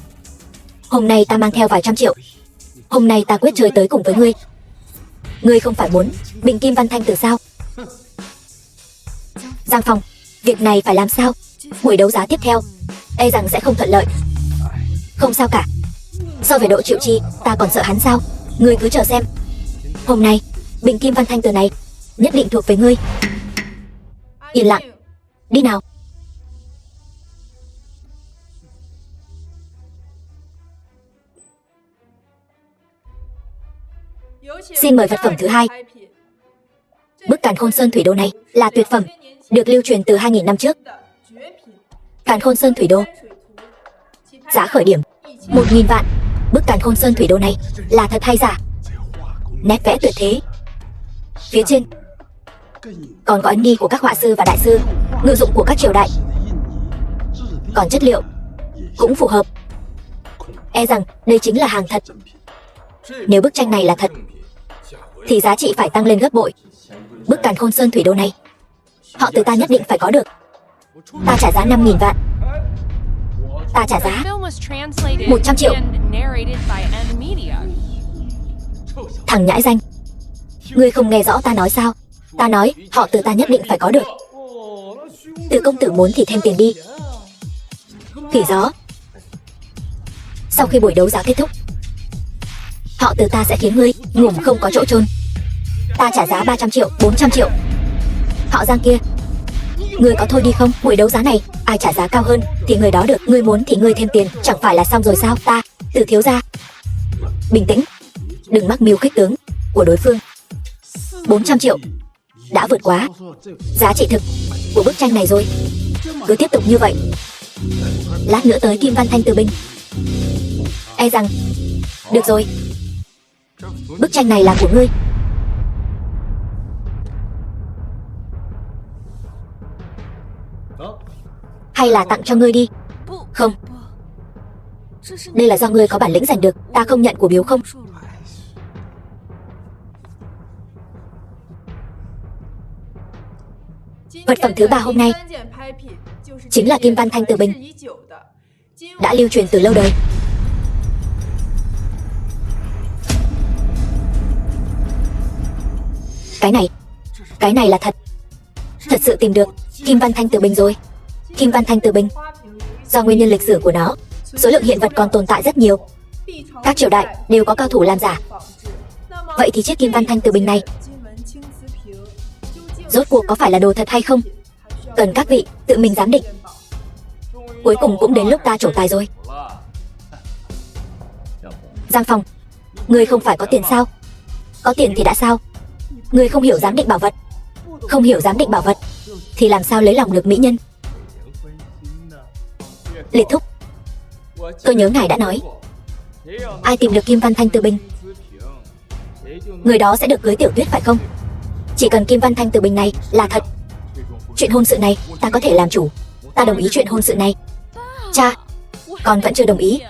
Hôm nay ta mang theo vài trăm triệu. Hôm nay ta quyết chơi tới cùng với ngươi. Ngươi không phải muốn bình Kim Văn Thanh Từ sao? Giang Phong, việc này phải làm sao? Buổi đấu giá tiếp theo e rằng sẽ không thuận lợi. Không sao cả. So về độ chịu chi, ta còn sợ hắn sao? Ngươi cứ chờ xem. Hôm nay bình Kim Văn Thanh Từ này nhất định thuộc về ngươi. Yên lặng. Đi nào. Xin mời vật phẩm thứ hai. Bức Càn Khôn Sơn Thủy Đô này là tuyệt phẩm, được lưu truyền từ 2000 năm trước. Càn Khôn Sơn Thủy Đô, giá khởi điểm 1000 vạn. Bức Càn Khôn Sơn Thủy Đô này là thật hay giả? Nét vẽ tuyệt thế. Phía trên còn có ấn ghi của các họa sư và đại sư, ngự dụng của các triều đại. Còn chất liệu cũng phù hợp. E rằng đây chính là hàng thật. Nếu bức tranh này là thật thì giá trị phải tăng lên gấp bội. Bức Càn Khôn Sơn Thủy Đô này họ Từ ta nhất định phải có được. Ta trả giá 5000 vạn. Ta trả giá 100 triệu. Thằng nhãi danh, ngươi không nghe rõ ta nói sao? Ta nói họ Từ ta nhất định phải có được. Từ công tử muốn thì thêm tiền đi. Khỉ gió, sau khi buổi đấu giá kết thúc, họ Từ ta sẽ khiến ngươi ngủm không có chỗ chôn. Ta trả giá 300 triệu, 400 triệu. Họ Giang kia, ngươi có thôi đi không? Buổi đấu giá này ai trả giá cao hơn thì người đó được. Ngươi muốn thì ngươi thêm tiền, chẳng phải là xong rồi sao? Ta, Từ thiếu gia, bình tĩnh, đừng mắc mưu khích tướng của đối phương. 400 triệu đã vượt quá giá trị thực của bức tranh này rồi. Cứ tiếp tục như vậy, lát nữa tới Kim Văn Thanh Từ binh. E rằng được rồi. Bức tranh này là của ngươi. Hay là tặng cho ngươi đi. Không, đây là do ngươi có bản lĩnh giành được. Ta không nhận của biếu không. Vật phẩm thứ ba hôm nay chính là Kim Văn Thanh Từ binh, đã lưu truyền từ lâu đời. Cái này là thật. Thật sự tìm được Kim Văn Thanh Từ binh rồi. Kim Văn Thanh Từ binh, do nguyên nhân lịch sử của nó, số lượng hiện vật còn tồn tại rất nhiều. Các triều đại đều có cao thủ làm giả. Vậy thì chiếc Kim Văn Thanh Từ binh này rốt cuộc có phải là đồ thật hay không? Cần các vị tự mình giám định. Cuối cùng cũng đến lúc ta trổ tài rồi. Giang Phong, ngươi không phải có tiền sao? Có tiền thì đã sao? Ngươi không hiểu giám định bảo vật. Không hiểu giám định bảo vật thì làm sao lấy lòng được mỹ nhân? Liệt thúc, tôi nhớ ngài đã nói, ai tìm được Kim Văn Thanh Từ binh, người đó sẽ được cưới Tiểu Tuyết phải không? Chỉ cần Kim Văn Thanh Từ binh này là thật, chuyện hôn sự này ta có thể làm chủ. Ta đồng ý chuyện hôn sự này. Cha, con vẫn chưa đồng ý.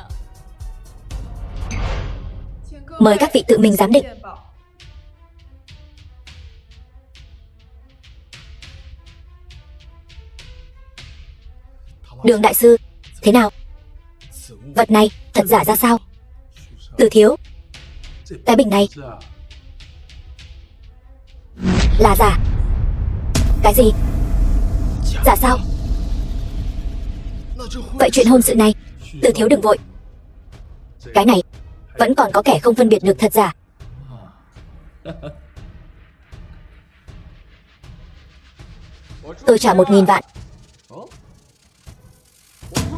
Mời các vị tự mình giám định. Đường đại sư, thế nào? Vật này thật giả ra sao? Từ thiếu, cái bình này là giả. Cái gì? Giả sao? Vậy chuyện hôn sự này, Từ thiếu đừng vội. Cái này vẫn còn có kẻ không phân biệt được thật giả. Tôi trả 1000 vạn.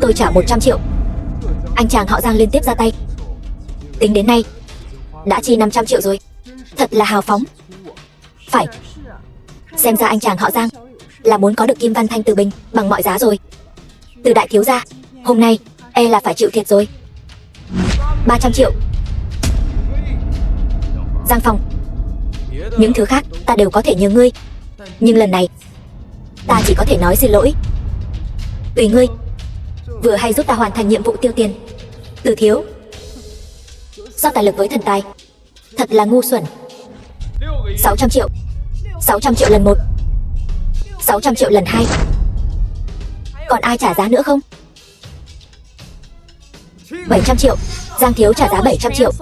Tôi trả 100 triệu. Anh chàng họ Giang liên tiếp ra tay. Tính đến nay đã chi 500 triệu rồi. Thật là hào phóng. Phải, xem ra anh chàng họ Giang là muốn có được Kim Văn Thanh Từ binh bằng mọi giá rồi. Từ đại thiếu gia, hôm nay e là phải chịu thiệt rồi. 300 triệu. Giang Phong, những thứ khác ta đều có thể nhờ ngươi, nhưng lần này ta chỉ có thể nói xin lỗi. Tùy ngươi. Vừa hay giúp ta hoàn thành nhiệm vụ tiêu tiền. Từ Thiếu, so tài lực với thần tài thật là ngu xuẩn. 600 triệu. 600 triệu lần 1, 600 triệu lần 2. Còn ai trả giá nữa không? 700 triệu. Giang Thiếu trả giá 700 triệu.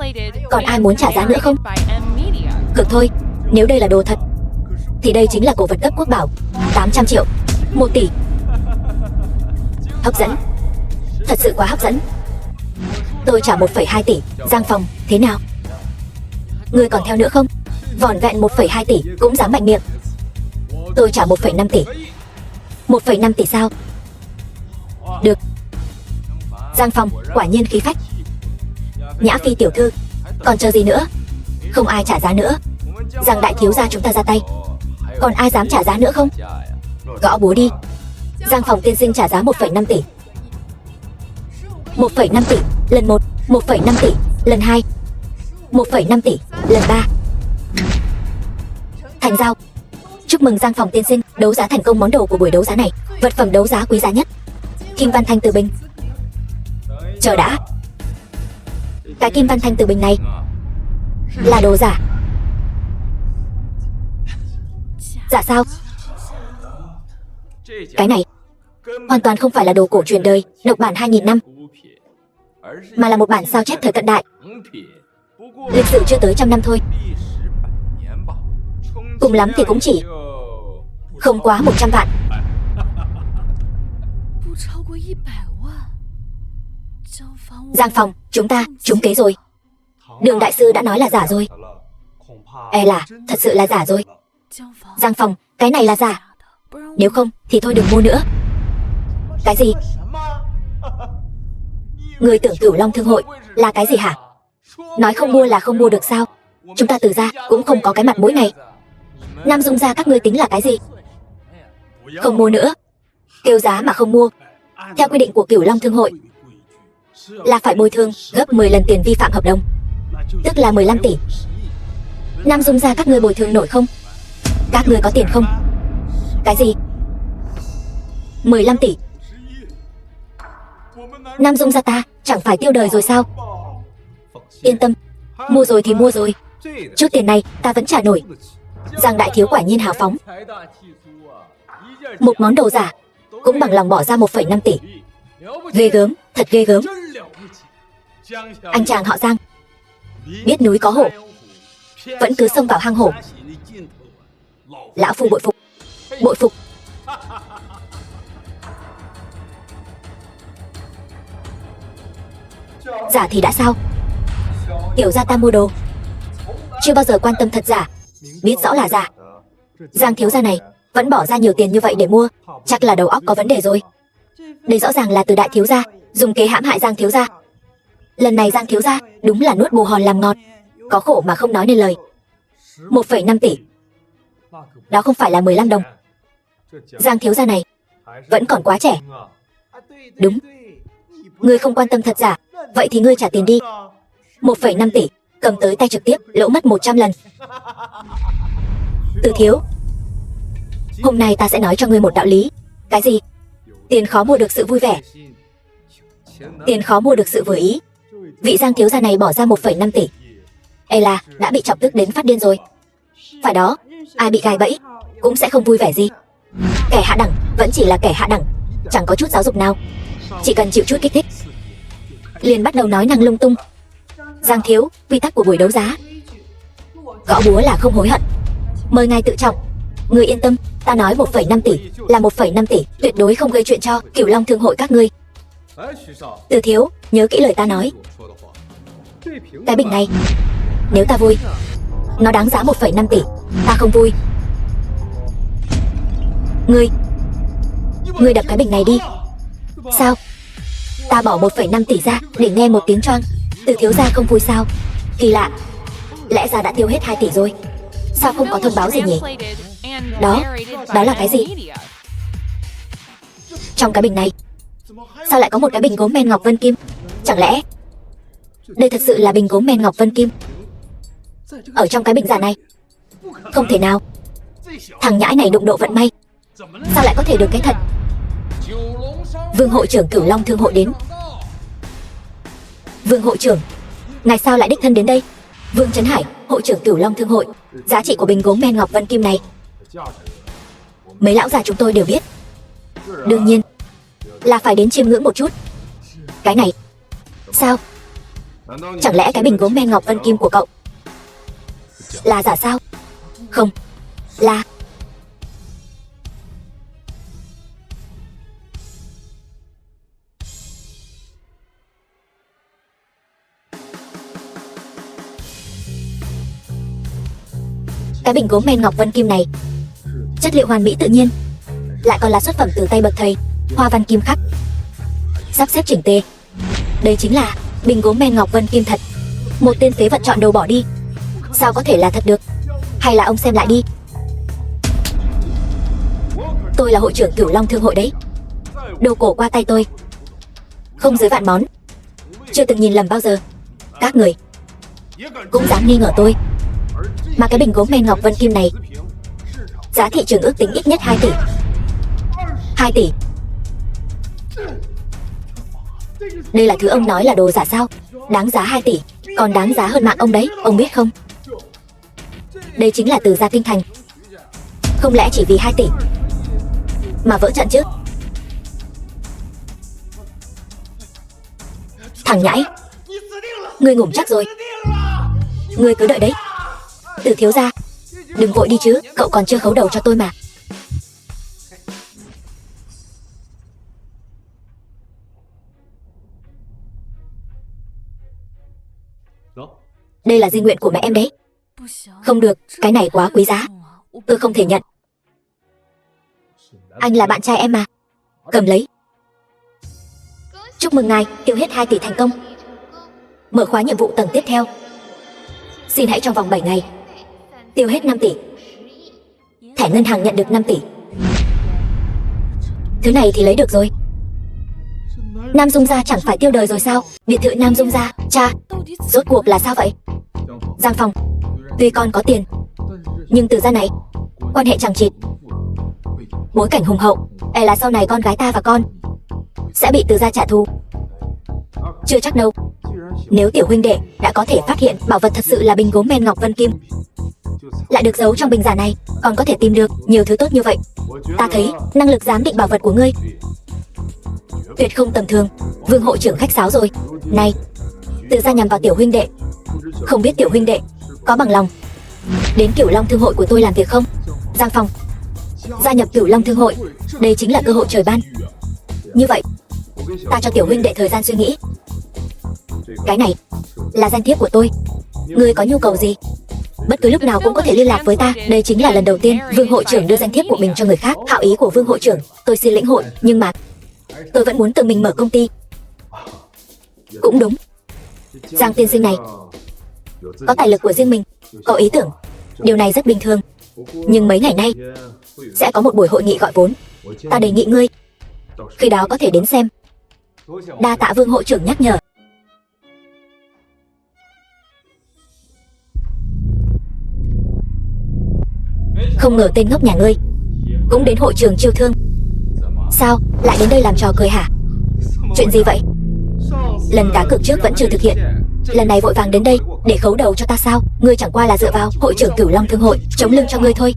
Còn ai muốn trả giá nữa không? Cực thôi. Nếu đây là đồ thật thì đây chính là cổ vật cấp quốc bảo. 800 triệu. 1 tỷ. Hấp dẫn. Thật sự quá hấp dẫn. Tôi trả 1,2 tỷ. Giang Phong, thế nào? Ngươi còn theo nữa không? Vỏn vẹn 1,2 tỷ cũng dám mạnh miệng. Tôi trả 1,5 tỷ. 1,5 tỷ sao? Được. Giang Phong quả nhiên khí phách. Nhã Phi tiểu thư, còn chờ gì nữa? Không ai trả giá nữa. Giang đại thiếu gia chúng ta ra tay. Còn ai dám trả giá nữa không? Gõ búa đi. Giang Phong tiên sinh trả giá 1,5 tỷ. 1,5 tỷ lần 1, 1,5 tỷ lần 2, 1,5 tỷ lần 3. Thành giao. Chúc mừng Giang Phong tiên sinh đấu giá thành công món đồ của buổi đấu giá này. Vật phẩm đấu giá quý giá nhất, Kim Văn Thanh Từ Bình. Chờ đã. Cái Kim Văn Thanh Từ Bình này là đồ giả. Giả sao? Cái này hoàn toàn không phải là đồ cổ truyền đời độc bản 2000 năm, mà là một bản sao chép thời cận đại. Lịch sử chưa tới 100 năm thôi. Cùng lắm thì cũng chỉ không quá 100 vạn. Giang Phong, chúng ta trúng kế rồi. Đường đại sư đã nói là giả rồi. E là thật sự là giả rồi. Giang Phong, cái này là giả. Nếu không thì thôi đừng mua nữa. Cái gì? Người tưởng Cửu Long Thương hội là cái gì hả? Nói không mua là không mua được sao? Chúng ta Từ gia cũng không có cái mặt mũi này. Nam Dung gia các ngươi tính là cái gì? Không mua nữa. Kêu giá mà không mua. Theo quy định của Cửu Long Thương hội là phải bồi thường gấp 10 lần tiền vi phạm hợp đồng, tức là 15 tỷ. Nam Dung gia các ngươi bồi thường nổi không? Các ngươi có tiền không? Cái gì? 15 tỷ? Nam Dung gia ta chẳng phải tiêu đời rồi sao? Yên tâm, mua rồi thì mua rồi. Chút tiền này ta vẫn trả nổi. Giang đại thiếu quả nhiên hào phóng. Một món đồ giả cũng bằng lòng bỏ ra 1,5 tỷ. Ghê gớm, thật ghê gớm. Anh chàng họ Giang biết núi có hổ, vẫn cứ xông vào hang hổ. Lão phu bội phục. Bội phục. Giả thì đã sao? Tiểu gia ta mua đồ chưa bao giờ quan tâm thật giả, biết rõ là giả. Giang thiếu gia này vẫn bỏ ra nhiều tiền như vậy để mua, chắc là đầu óc có vấn đề rồi. Đây rõ ràng là Từ đại thiếu gia dùng kế hãm hại Giang thiếu gia. Lần này Giang thiếu gia đúng là nuốt bồ hòn làm ngọt, có khổ mà không nói nên lời. 1,5 tỷ, đó không phải là 15 đồng. Giang thiếu gia này vẫn còn quá trẻ. Đúng, ngươi không quan tâm thật giả, vậy thì ngươi trả tiền đi. 1,5 tỷ cầm tới tay trực tiếp lỗ mất 100 lần. Từ thiếu, hôm nay ta sẽ nói cho ngươi một đạo lý. Cái gì? Tiền khó mua được sự vui vẻ, tiền khó mua được sự vừa ý. Vị Giang thiếu gia này bỏ ra 1,5 tỷ, e là đã bị chọc tức đến phát điên rồi. Phải đó, ai bị gài bẫy cũng sẽ không vui vẻ gì. Kẻ hạ đẳng vẫn chỉ là kẻ hạ đẳng, chẳng có chút giáo dục nào. Chỉ cần chịu chút kích thích liền bắt đầu nói năng lung tung. Giang thiếu, quy tắc của buổi đấu giá, gõ búa là không hối hận. Mời ngài tự trọng. Ngươi yên tâm, ta nói 1,5 tỷ là 1,5 tỷ, tuyệt đối không gây chuyện cho Cửu Long Thương hội các ngươi. Từ thiếu, nhớ kỹ lời ta nói. Cái bình này, nếu ta vui, nó đáng giá 1,5 tỷ. Ta không vui. Ngươi đập cái bình này đi. Sao? Ta bỏ 1,5 tỷ ra để nghe một tiếng choang. Từ thiếu gia không vui sao? Kỳ lạ, lẽ ra đã tiêu hết 2 tỷ rồi. Sao không có thông báo gì nhỉ? Đó là cái gì? Trong cái bình này sao lại có một cái bình gốm men ngọc vân kim? Chẳng lẽ đây thật sự là bình gốm men ngọc vân kim? ở trong cái bình giả này. Không thể nào. Thằng nhãi này đụng độ vận may, sao lại có thể được cái thật? Vương hội trưởng Cửu Long Thương hội đến. Vương hội trưởng, ngài sao lại đích thân đến đây? Vương Trấn Hải, hội trưởng Cửu Long Thương hội. Giá trị của bình gốm men ngọc vân kim này mấy lão già chúng tôi đều biết. Đương nhiên là phải đến chiêm ngưỡng một chút. Cái này sao? Chẳng lẽ cái bình gốm men ngọc vân kim của cậu là giả sao? Không, là... Cái bình gốm men ngọc vân kim này chất liệu hoàn mỹ tự nhiên, lại còn là xuất phẩm từ tay bậc thầy, hoa văn kim khắc, sắp xếp chỉnh tề. Đây chính là bình gốm men ngọc vân kim thật. Một tên phế vật chọn đồ bỏ đi, sao có thể là thật được? Hay là ông xem lại đi. Tôi là hội trưởng Cửu Long Thương hội đấy. Đồ cổ qua tay tôi không dưới vạn món, chưa từng nhìn lầm bao giờ. Các người cũng dám nghi ngờ tôi. Mà cái bình gốm men ngọc vân kim này giá thị trường ước tính ít nhất 2 tỷ. 2 tỷ. Đây là thứ ông nói là đồ giả sao? Đáng giá 2 tỷ, còn đáng giá hơn mạng ông đấy, ông biết không? Đây chính là từ gia kinh thành. Không lẽ chỉ vì 2 tỷ mà vỡ trận chứ? Thằng nhãi, ngươi ngủm chắc rồi. Ngươi cứ đợi đấy. Từ thiếu gia, đừng vội đi chứ, cậu còn chưa khấu đầu cho tôi mà. Đây là di nguyện của mẹ em đấy. Không được, cái này quá quý giá, tôi không thể nhận. Anh là bạn trai em mà. Cầm lấy. Chúc mừng ngài tiêu hết 2 tỷ thành công. Mở khóa nhiệm vụ tầng tiếp theo. Xin hãy trong vòng 7 ngày tiêu hết 5 tỷ. Thẻ ngân hàng nhận được 5 tỷ. Thứ này thì lấy được rồi. Nam Dung gia chẳng phải tiêu đời rồi sao? Biệt thự Nam Dung gia, cha, rốt cuộc là sao vậy? Giang Phong, tuy con có tiền, nhưng từ gia này quan hệ chẳng chịt, bối cảnh hùng hậu, e là sau này con gái ta và con sẽ bị từ gia trả thù. Chưa chắc đâu. Nếu tiểu huynh đệ đã có thể phát hiện bảo vật thật sự là bình gốm men ngọc vân kim, lại được giấu trong bình giả này, còn có thể tìm được nhiều thứ tốt như vậy, ta thấy năng lực giám định bảo vật của ngươi tuyệt không tầm thường. Vương hội trưởng khách sáo rồi. Này, từ gia nhằm vào tiểu huynh đệ, không biết tiểu huynh đệ có bằng lòng đến Cửu Long Thương hội của tôi làm việc không? Giang Phong, gia nhập Cửu Long Thương hội, đây chính là cơ hội trời ban. Như vậy, ta cho tiểu huynh đệ thời gian suy nghĩ. Cái này là danh thiếp của tôi, ngươi có nhu cầu gì bất cứ lúc nào cũng có thể liên lạc với ta. Đây chính là lần đầu tiên Vương hội trưởng đưa danh thiếp của mình cho người khác. Hảo ý của Vương hội trưởng tôi xin lĩnh hội, nhưng mà tôi vẫn muốn tự mình mở công ty. Cũng đúng, Giang tiên sinh này có tài lực của riêng mình, có ý tưởng, điều này rất bình thường. Nhưng mấy ngày nay sẽ có một buổi hội nghị gọi vốn, ta đề nghị ngươi khi đó có thể đến xem. Đa tạ Vương hội trưởng nhắc nhở. Không ngờ tên ngốc nhà ngươi cũng đến hội trường chiêu thương. Sao lại đến đây làm trò cười hả? Chuyện gì vậy? Lần cá cược trước vẫn chưa thực hiện, lần này vội vàng đến đây để khấu đầu cho ta sao? Ngươi chẳng qua là dựa vào hội trưởng Cửu Long Thương hội chống lưng cho ngươi thôi.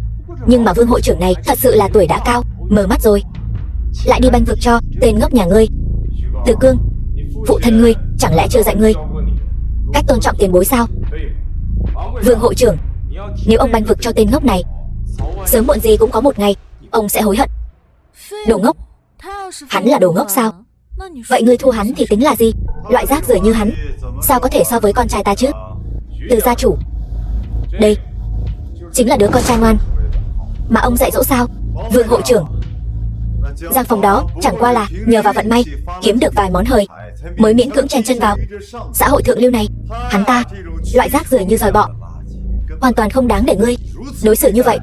Nhưng mà Vương hội trưởng này thật sự là tuổi đã cao, mờ mắt rồi, lại đi banh vực cho tên ngốc nhà ngươi. Từ Cương, phụ thân ngươi chẳng lẽ chưa dạy ngươi cách tôn trọng tiền bối sao? Vương hội trưởng, nếu ông banh vực cho tên ngốc này, sớm muộn gì cũng có một ngày ông sẽ hối hận. Đồ ngốc. Hắn là đồ ngốc sao? Vậy ngươi thua hắn thì tính là gì? Loại rác rưởi như hắn sao có thể so với con trai ta chứ? Từ gia chủ, đây chính là đứa con trai ngoan mà ông dạy dỗ sao? Vương hội trưởng, Giang Phong đó chẳng qua là nhờ vào vận may kiếm được vài món hời mới miễn cưỡng chen chân vào xã hội thượng lưu này. Hắn ta loại rác rưởi như giòi bọ, hoàn toàn không đáng để ngươi đối xử như vậy.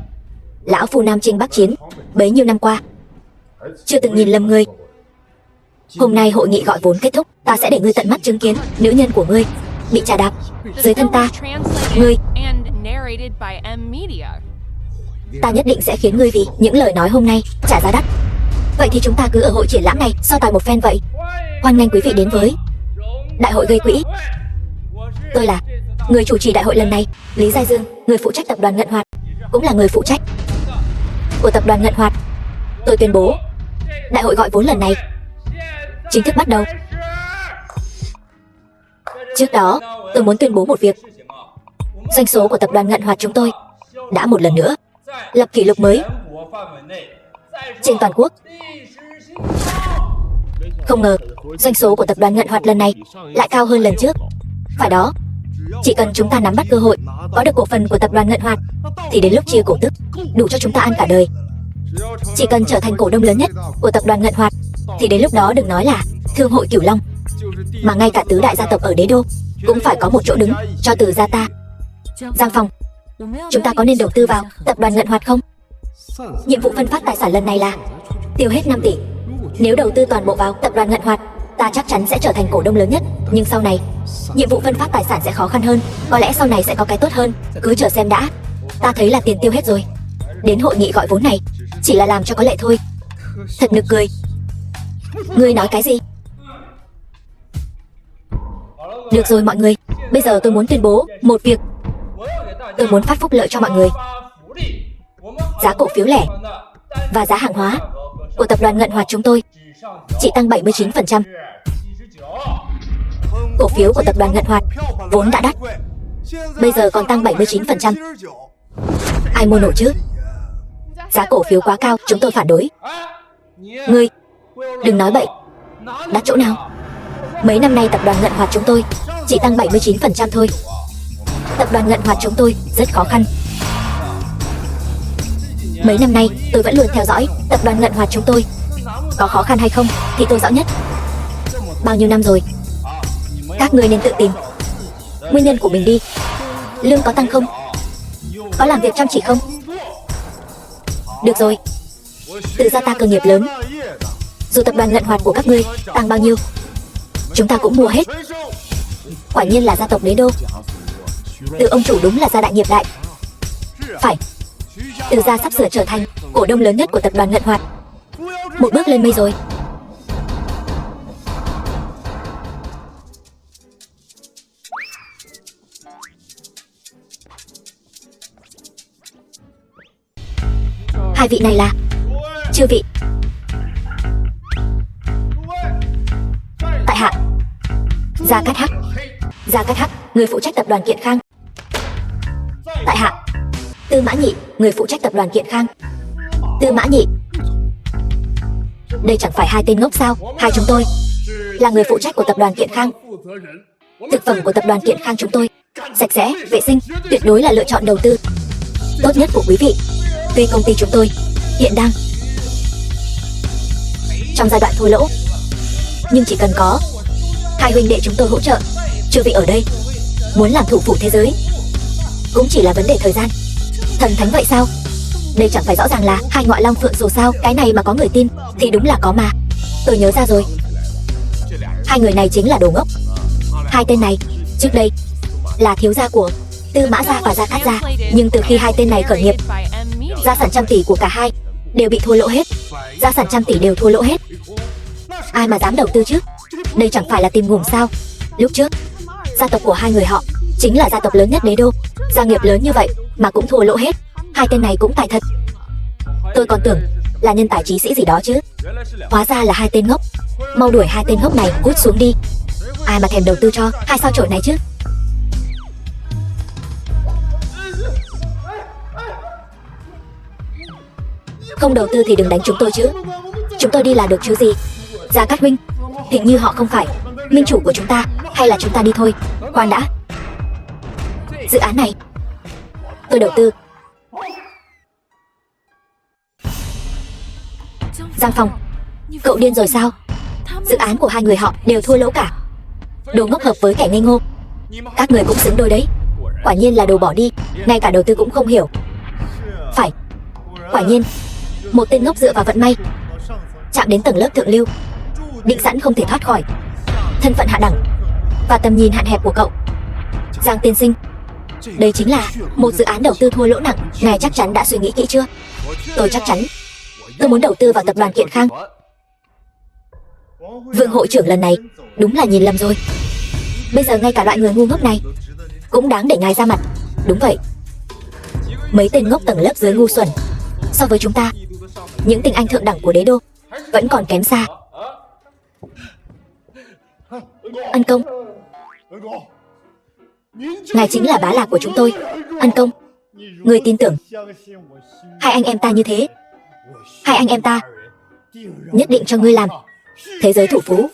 Lão phu Nam Chinh Bắc Chiến bấy nhiêu năm qua chưa từng nhìn lầm ngươi. Hôm nay hội nghị gọi vốn kết thúc, ta sẽ để ngươi tận mắt chứng kiến nữ nhân của ngươi bị chà đạp dưới thân ta. Ngươi narrated by M Media. Ta nhất định sẽ khiến ngươi vì những lời nói hôm nay trả giá đắt. Vậy thì chúng ta cứ ở hội triển lãm này so tài một phen vậy. Hoan nghênh quý vị đến với đại hội gây quỹ. Tôi là người chủ trì đại hội lần này, Lý Giai Dương, người phụ trách tập đoàn Ngân Hoạt, cũng là người phụ trách của tập đoàn Ngân Hoạt. Tôi tuyên bố đại hội gọi vốn lần này chính thức bắt đầu. Trước đó, tôi muốn tuyên bố một việc. Doanh số của tập đoàn Ngân Hoạt chúng tôi đã một lần nữa lập kỷ lục mới trên toàn quốc. Không ngờ, doanh số của tập đoàn Ngân Hoạt lần này lại cao hơn lần trước. Phải đó, chỉ cần chúng ta nắm bắt cơ hội có được cổ phần của tập đoàn Ngân Hoạt thì đến lúc chia cổ tức đủ cho chúng ta ăn cả đời. Chỉ cần trở thành cổ đông lớn nhất của tập đoàn Ngân Hoạt thì đến lúc đó đừng nói là Thương hội Cửu Long, mà ngay cả tứ đại gia tộc ở đế đô cũng phải có một chỗ đứng cho từ gia ta. Giang Phong, chúng ta có nên đầu tư vào tập đoàn Ngân Hoạt không? Nhiệm vụ phân phát tài sản lần này là tiêu hết 5 tỷ. Nếu đầu tư toàn bộ vào tập đoàn Ngân Hoạt, ta chắc chắn sẽ trở thành cổ đông lớn nhất. Nhưng sau này, nhiệm vụ phân phát tài sản sẽ khó khăn hơn. Có lẽ sau này sẽ có cái tốt hơn. Cứ chờ xem đã. Ta thấy là tiền tiêu hết rồi. Đến hội nghị gọi vốn này chỉ là làm cho có lệ thôi. Thật nực cười. Ngươi nói cái gì? Được rồi mọi người, bây giờ tôi muốn tuyên bố một việc. Tôi muốn phát phúc lợi cho mọi người. Giá cổ phiếu lẻ và giá hàng hóa của tập đoàn Ngân Hoạt chúng tôi chỉ tăng 79%. Cổ phiếu của tập đoàn Ngân Hoạt vốn đã đắt, bây giờ còn tăng 79%. Ai mua nổi chứ? Giá cổ phiếu quá cao, chúng tôi phản đối. Ngươi đừng nói bậy. Đắt chỗ nào? Mấy năm nay tập đoàn Ngân Hoạt chúng tôi chỉ tăng 79% thôi. Tập đoàn Ngân Hoạt chúng tôi rất khó khăn. Mấy năm nay tôi vẫn luôn theo dõi tập đoàn Ngân Hoạt chúng tôi. Có khó khăn hay không thì tôi rõ nhất. Bao nhiêu năm rồi? Các ngươi nên tự tìm nguyên nhân của mình đi. Lương có tăng không? Có làm việc chăm chỉ không? Được rồi, tự gia ta cơ nghiệp lớn. Dù tập đoàn Ngân Hoạt của các ngươi tăng bao nhiêu, chúng ta cũng mua hết. Quả nhiên là gia tộc đế đô. Từ ông chủ đúng là gia đại nghiệp đại. Phải, từ gia sắp sửa trở thành cổ đông lớn nhất của tập đoàn Ngân Hoạt. Một bước lên mây rồi. Hai vị này là chư vị. Tại hạ Gia Cát Hắc. Gia Cát Hắc, người phụ trách tập đoàn Kiện Khang. Tại hạ Tư Mã Nhị, người phụ trách tập đoàn Kiện Khang. Tư Mã Nhị. Đây chẳng phải hai tên ngốc sao? Hai chúng tôi là người phụ trách của tập đoàn Kiện Khang. Thực phẩm của tập đoàn Kiện Khang chúng tôi sạch sẽ, vệ sinh, tuyệt đối là lựa chọn đầu tư tốt nhất của quý vị. Tuy công ty chúng tôi hiện đang trong giai đoạn thua lỗ, nhưng chỉ cần có hai huynh đệ chúng tôi hỗ trợ, chư vị ở đây muốn làm thủ phủ thế giới cũng chỉ là vấn đề thời gian. Thần thánh vậy sao? Đây chẳng phải rõ ràng là hai ngọa long phượng dù sao? Cái này mà có người tin thì đúng là có mà. Tôi nhớ ra rồi, hai người này chính là đồ ngốc. Hai tên này trước đây là thiếu gia của Tư Mã gia và Gia Cát gia, nhưng từ khi hai tên này khởi nghiệp, gia sản trăm tỷ của cả hai đều bị thua lỗ hết. Gia sản trăm tỷ đều thua lỗ hết. Ai mà dám đầu tư chứ? Đây chẳng phải là tìm ngủm sao? Lúc trước, gia tộc của hai người họ chính là gia tộc lớn nhất đế đô. Gia nghiệp lớn như vậy mà cũng thua lỗ hết. Hai tên này cũng tài thật. Tôi còn tưởng là nhân tài trí sĩ gì đó chứ. Hóa ra là hai tên ngốc. Mau đuổi hai tên ngốc này cút xuống đi. Ai mà thèm đầu tư cho hai sao chổi này chứ? Không đầu tư thì đừng đánh chúng tôi chứ. Chúng tôi đi là được chứ gì. Gia Cát huynh, hình như họ không phải minh chủ của chúng ta. Hay là chúng ta đi thôi? Khoan đã. Dự án này tôi đầu tư. Giang Phong, cậu điên rồi sao? Dự án của hai người họ đều thua lỗ cả. Đồ ngốc hợp với kẻ ngây ngô. Các người cũng xứng đôi đấy. Quả nhiên là đồ bỏ đi, ngay cả đầu tư cũng không hiểu. Phải, quả nhiên một tên ngốc dựa vào vận may chạm đến tầng lớp thượng lưu, định sẵn không thể thoát khỏi thân phận hạ đẳng và tầm nhìn hạn hẹp của cậu. Giang tiên sinh, Đây chính là một dự án đầu tư thua lỗ nặng. Ngài chắc chắn đã suy nghĩ kỹ chưa? Tôi chắc chắn. Tôi muốn đầu tư vào tập đoàn Kiện Khang. Vương hội trưởng lần này đúng là nhìn lầm rồi. Bây giờ ngay cả loại người ngu ngốc này cũng đáng để ngài ra mặt. Đúng vậy. Mấy tên ngốc tầng lớp dưới ngu xuẩn so với chúng ta, những tinh anh thượng đẳng của đế đô, vẫn còn kém xa. Ân công, ngài chính là bá lạc của chúng tôi. Ân công, người tin tưởng hai anh em ta như thế, hai anh em ta nhất định cho ngươi làm thế giới thủ phú.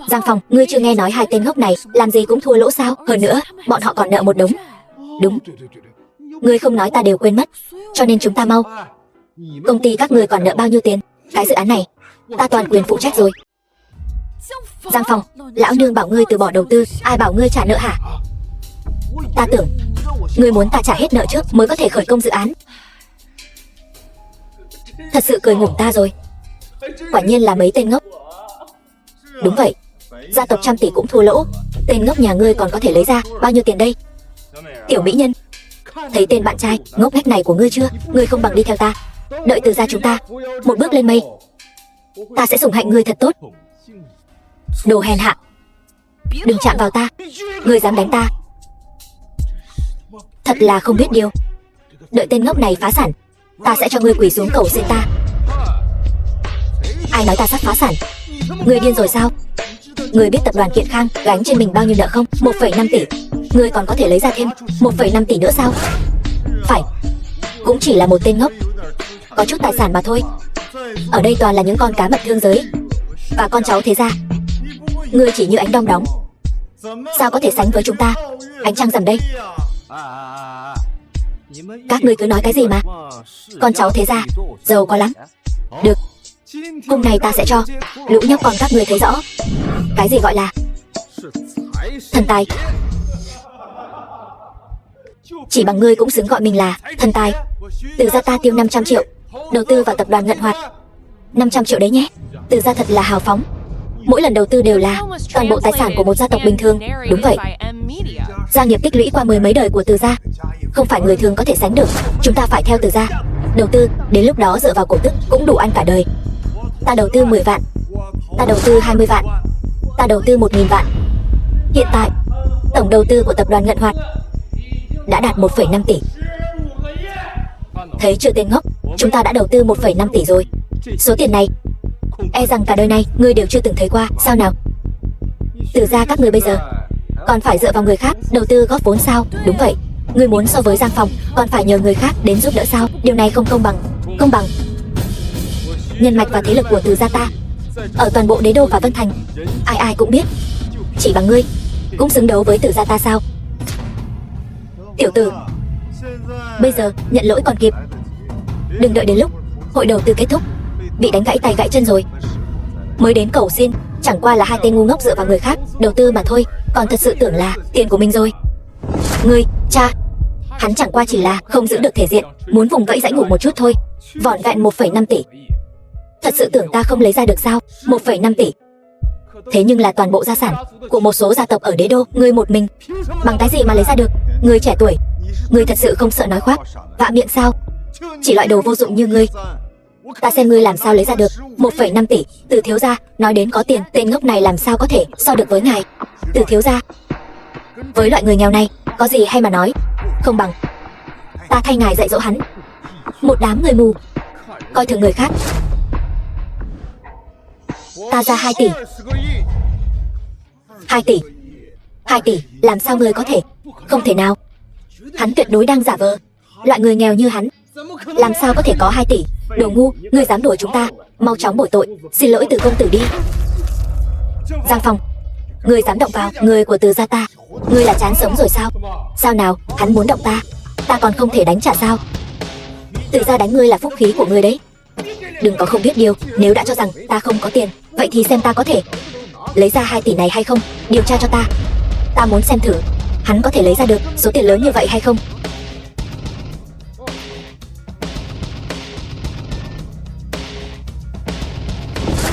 Giang Phong, ngươi chưa nghe nói hai tên ngốc này làm gì cũng thua lỗ sao? Hơn nữa, bọn họ còn nợ một đống. Đúng, ngươi không nói ta đều quên mất. Cho nên chúng ta mau. Công ty các ngươi còn nợ bao nhiêu tiền? Cái dự án này ta toàn quyền phụ trách rồi. Giang Phong, lão nương bảo ngươi từ bỏ đầu tư, ai bảo ngươi trả nợ hả? Ta tưởng ngươi muốn ta trả hết nợ trước mới có thể khởi công dự án. Thật sự cười ngủng ta rồi. Quả nhiên là mấy tên ngốc. Đúng vậy, gia tộc trăm tỷ cũng thua lỗ. Tên ngốc nhà ngươi còn có thể lấy ra bao nhiêu tiền đây? Tiểu mỹ nhân, thấy tên bạn trai ngốc nghếch này của ngươi chưa? Ngươi không bằng đi theo ta, đợi Từ gia chúng ta một bước lên mây, ta sẽ sủng hạnh ngươi thật tốt. Đồ hèn hạ, đừng chạm vào ta. Ngươi dám đánh ta, thật là không biết điều. Đợi tên ngốc này phá sản, ta sẽ cho ngươi quỳ xuống cầu xin ta. Ai nói ta sắp phá sản? Ngươi điên rồi sao? Ngươi biết tập đoàn Kiện Khang gánh trên mình bao nhiêu nợ không? 1,5 tỷ. Ngươi còn có thể lấy ra thêm 1,5 tỷ nữa sao? Phải, cũng chỉ là một tên ngốc, có chút tài sản mà thôi. Ở đây toàn là những con cá mập thương giới và con cháu thế gia. Ngươi chỉ như ánh đom đóm, sao có thể sánh với chúng ta? Ánh trăng rằm đây. Các ngươi cứ nói cái gì mà con cháu thế gia giàu có lắm. Được, hôm nay ta sẽ cho lũ nhóc con các ngươi thấy rõ cái gì gọi là thần tài. Chỉ bằng ngươi cũng xứng gọi mình là thần tài. Từ gia ta tiêu 500 triệu đầu tư vào tập đoàn Ngận Hoạt. 500 triệu đấy nhé. Từ gia thật là hào phóng. Mỗi lần đầu tư đều là toàn bộ tài sản của một gia tộc bình thường. Đúng vậy, gia nghiệp tích lũy qua mười mấy đời của Từ gia, không phải người thường có thể sánh được. Chúng ta phải theo Từ gia đầu tư, đến lúc đó dựa vào cổ tức cũng đủ ăn cả đời. Ta đầu tư 10 vạn, ta đầu tư 20 vạn, ta đầu tư 1.000 vạn. Hiện tại tổng đầu tư của tập đoàn Ngận Hoạt đã đạt 1,5 tỷ. Thấy chưa tên ngốc, chúng ta đã đầu tư 1,5 tỷ rồi. Số tiền này e rằng cả đời này ngươi đều chưa từng thấy qua. Sao nào? Từ gia các ngươi bây giờ còn phải dựa vào người khác đầu tư góp vốn sao? Đúng vậy, ngươi muốn so với Giang Phong còn phải nhờ người khác đến giúp đỡ sao? Điều này không công bằng. Công bằng. Nhân mạch và thế lực của Từ gia ta ở toàn bộ đế đô và Vân Thành, ai ai cũng biết. Chỉ bằng ngươi cũng xứng đấu với Từ gia ta sao? Tiểu tử, bây giờ nhận lỗi còn kịp. Đừng đợi đến lúc hội đầu tư kết thúc bị đánh gãy tay gãy chân rồi mới đến cầu xin. Chẳng qua là hai tên ngu ngốc dựa vào người khác đầu tư mà thôi, còn thật sự tưởng là tiền của mình rồi. Ngươi, cha, hắn chẳng qua chỉ là không giữ được thể diện, muốn vùng vẫy dãy ngủ một chút thôi. Vỏn vẹn 1,5 tỷ, thật sự tưởng ta không lấy ra được sao? 1,5 tỷ, thế nhưng là toàn bộ gia sản của một số gia tộc ở đế đô. Ngươi một mình bằng cái gì mà lấy ra được? Ngươi trẻ tuổi, ngươi thật sự không sợ nói khoác vạ miệng sao? Chỉ loại đồ vô dụng như ngươi, ta xem ngươi làm sao lấy ra được 1,5 tỷ. Từ thiếu gia nói đến có tiền, tên ngốc này làm sao có thể so được với ngài? Từ thiếu gia, với loại người nghèo này có gì hay mà nói? Không bằng ta thay ngài dạy dỗ hắn. Một đám người mù coi thường người khác. Ta ra 2 tỷ. 2 tỷ, 2 tỷ, làm sao ngươi có thể? Không thể nào, hắn tuyệt đối đang giả vờ. Loại người nghèo như hắn làm sao có thể có 2 tỷ? Đồ ngu, ngươi dám đuổi chúng ta, mau chóng bồi tội, xin lỗi Từ công tử đi. Giang Phong, ngươi dám động vào người của Từ gia ta, ngươi là chán sống rồi sao? Sao nào, hắn muốn động ta, ta còn không thể đánh trả sao? Từ gia đánh ngươi là phúc khí của ngươi đấy. Đừng có không biết điều, nếu đã cho rằng ta không có tiền, vậy thì xem ta có thể lấy ra 2 tỷ này hay không. Điều tra cho ta, ta muốn xem thử hắn có thể lấy ra được số tiền lớn như vậy hay không.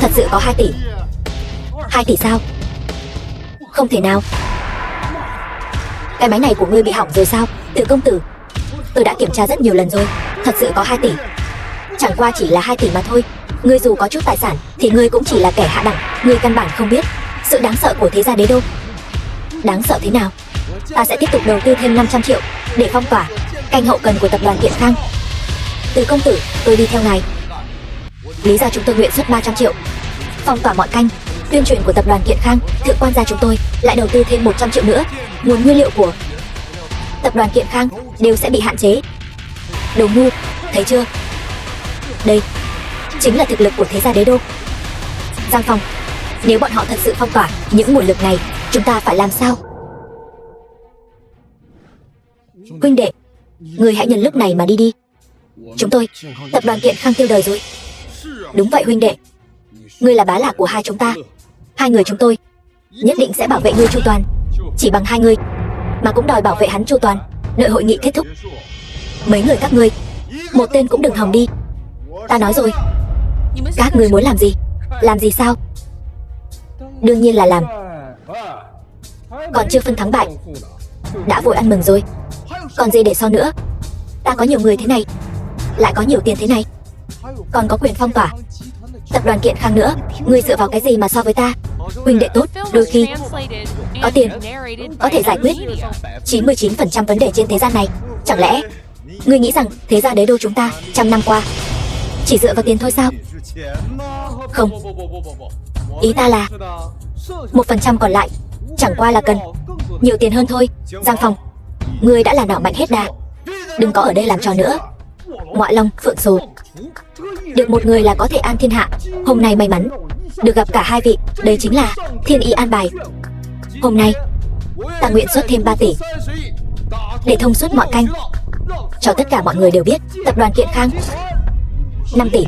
Thật sự có 2 tỷ. 2 tỷ sao? Không thể nào. Cái máy này của ngươi bị hỏng rồi sao? Từ công tử, tôi đã kiểm tra rất nhiều lần rồi, thật sự có 2 tỷ. Chẳng qua chỉ là 2 tỷ mà thôi. Ngươi dù có chút tài sản thì ngươi cũng chỉ là kẻ hạ đẳng. Ngươi căn bản không biết sự đáng sợ của thế gia đế đô. Đáng sợ thế nào? Ta sẽ tiếp tục đầu tư thêm 500 triệu để phong tỏa canh hậu cần của tập đoàn Kiện Khang. Từ công tử, tôi đi theo ngài. Lý gia chúng tôi nguyện xuất 300 triệu phong tỏa mọi kênh tuyên truyền của tập đoàn Kiện Khang. Thượng quan gia chúng tôi lại đầu tư thêm 100 triệu nữa. Nguồn nguyên liệu của tập đoàn Kiện Khang đều sẽ bị hạn chế. Đồ ngu, thấy chưa? Đây chính là thực lực của thế gia đế đô. Giang Phong, nếu bọn họ thật sự phong tỏa những nguồn lực này, chúng ta phải làm sao? Huynh đệ, người hãy nhân lúc này mà đi đi. Chúng tôi, tập đoàn Kiện Khang tiêu đời rồi. Đúng vậy huynh đệ, ngươi là bá lạc của hai chúng ta. Hai người chúng tôi nhất định sẽ bảo vệ ngươi chu toàn. Chỉ bằng hai người mà cũng đòi bảo vệ hắn chu toàn. Đợi hội nghị kết thúc, mấy người các ngươi một tên cũng đừng hòng đi. Ta nói rồi, các ngươi muốn làm gì? Làm gì sao? Đương nhiên là làm. Còn chưa phân thắng bại đã vội ăn mừng rồi. Còn gì để so nữa? Ta có nhiều người thế này, lại có nhiều tiền thế này, còn có quyền phong tỏa tập đoàn Kiện Khang nữa. Ngươi dựa vào cái gì mà so với ta? Huynh đệ tốt, đôi khi có tiền có thể giải quyết 99% vấn đề trên thế gian này. Chẳng lẽ ngươi nghĩ rằng thế gia đế đô chúng ta trăm năm qua chỉ dựa vào tiền thôi sao? Không, ý ta là 1% còn lại chẳng qua là cần nhiều tiền hơn thôi. Giang Phong, ngươi đã là nọ mạnh hết đà, đừng có ở đây làm trò nữa. Ngoại Long, Phượng Sồ, được một người là có thể an thiên hạ. Hôm nay may mắn được gặp cả hai vị, đây chính là thiên ý an bài. Hôm nay ta nguyện xuất thêm 3 tỷ để thông suốt mọi kênh, cho tất cả mọi người đều biết tập đoàn Kiện Khang. 5 tỷ,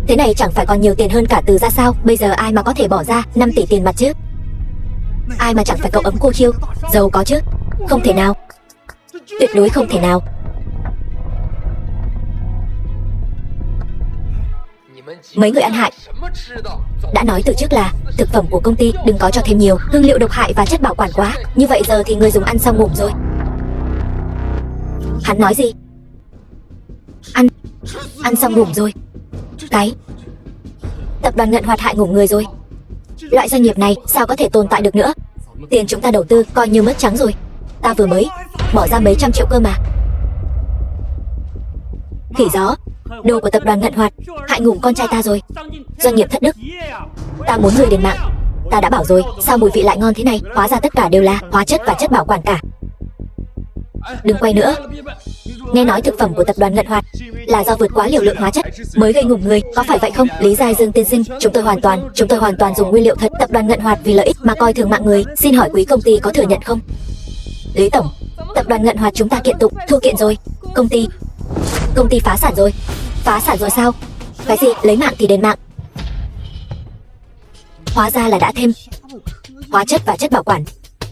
thế này chẳng phải còn nhiều tiền hơn cả Từ gia sao? Bây giờ ai mà có thể bỏ ra 5 tỷ tiền mặt chứ? Ai mà chẳng phải cậu ấm cô Chiêu giàu có chứ? Không thể nào, tuyệt đối không thể nào. Mấy người ăn hại, đã nói từ trước là thực phẩm của công ty đừng có cho thêm nhiều hương liệu độc hại và chất bảo quản quá. Như vậy giờ thì người dùng ăn xong ngủm rồi. Hắn nói gì? Ăn xong ngủm rồi. Cái tập đoàn Ngận Hoạt hại ngủm người rồi. Loại doanh nghiệp này sao có thể tồn tại được nữa? Tiền chúng ta đầu tư coi như mất trắng rồi. Ta vừa mới bỏ ra mấy trăm triệu cơ mà. Khỉ gió, đồ của tập đoàn Ngận Hoạt hại ngủm con trai ta rồi. Doanh nghiệp thất đức, ta muốn người đền mạng. Ta đã bảo rồi, sao mùi vị lại ngon thế này? Hóa ra tất cả đều là hóa chất và chất bảo quản cả. Đừng quay nữa. Nghe nói thực phẩm của tập đoàn Ngận Hoạt là do vượt quá liều lượng hóa chất mới gây ngủm người, có phải vậy không? Lý Giai Dương tiên sinh, chúng tôi hoàn toàn dùng nguyên liệu thật. Tập đoàn Ngận Hoạt vì lợi ích mà coi thường mạng người. Xin hỏi quý công ty có thừa nhận không? Lý tổng, tập đoàn Ngận Hoạt chúng ta kiện tụng, thua kiện rồi. Công ty phá sản rồi. Phá sản rồi sao? Cái gì lấy mạng thì đền mạng? Hóa ra là đã thêm hóa chất và chất bảo quản.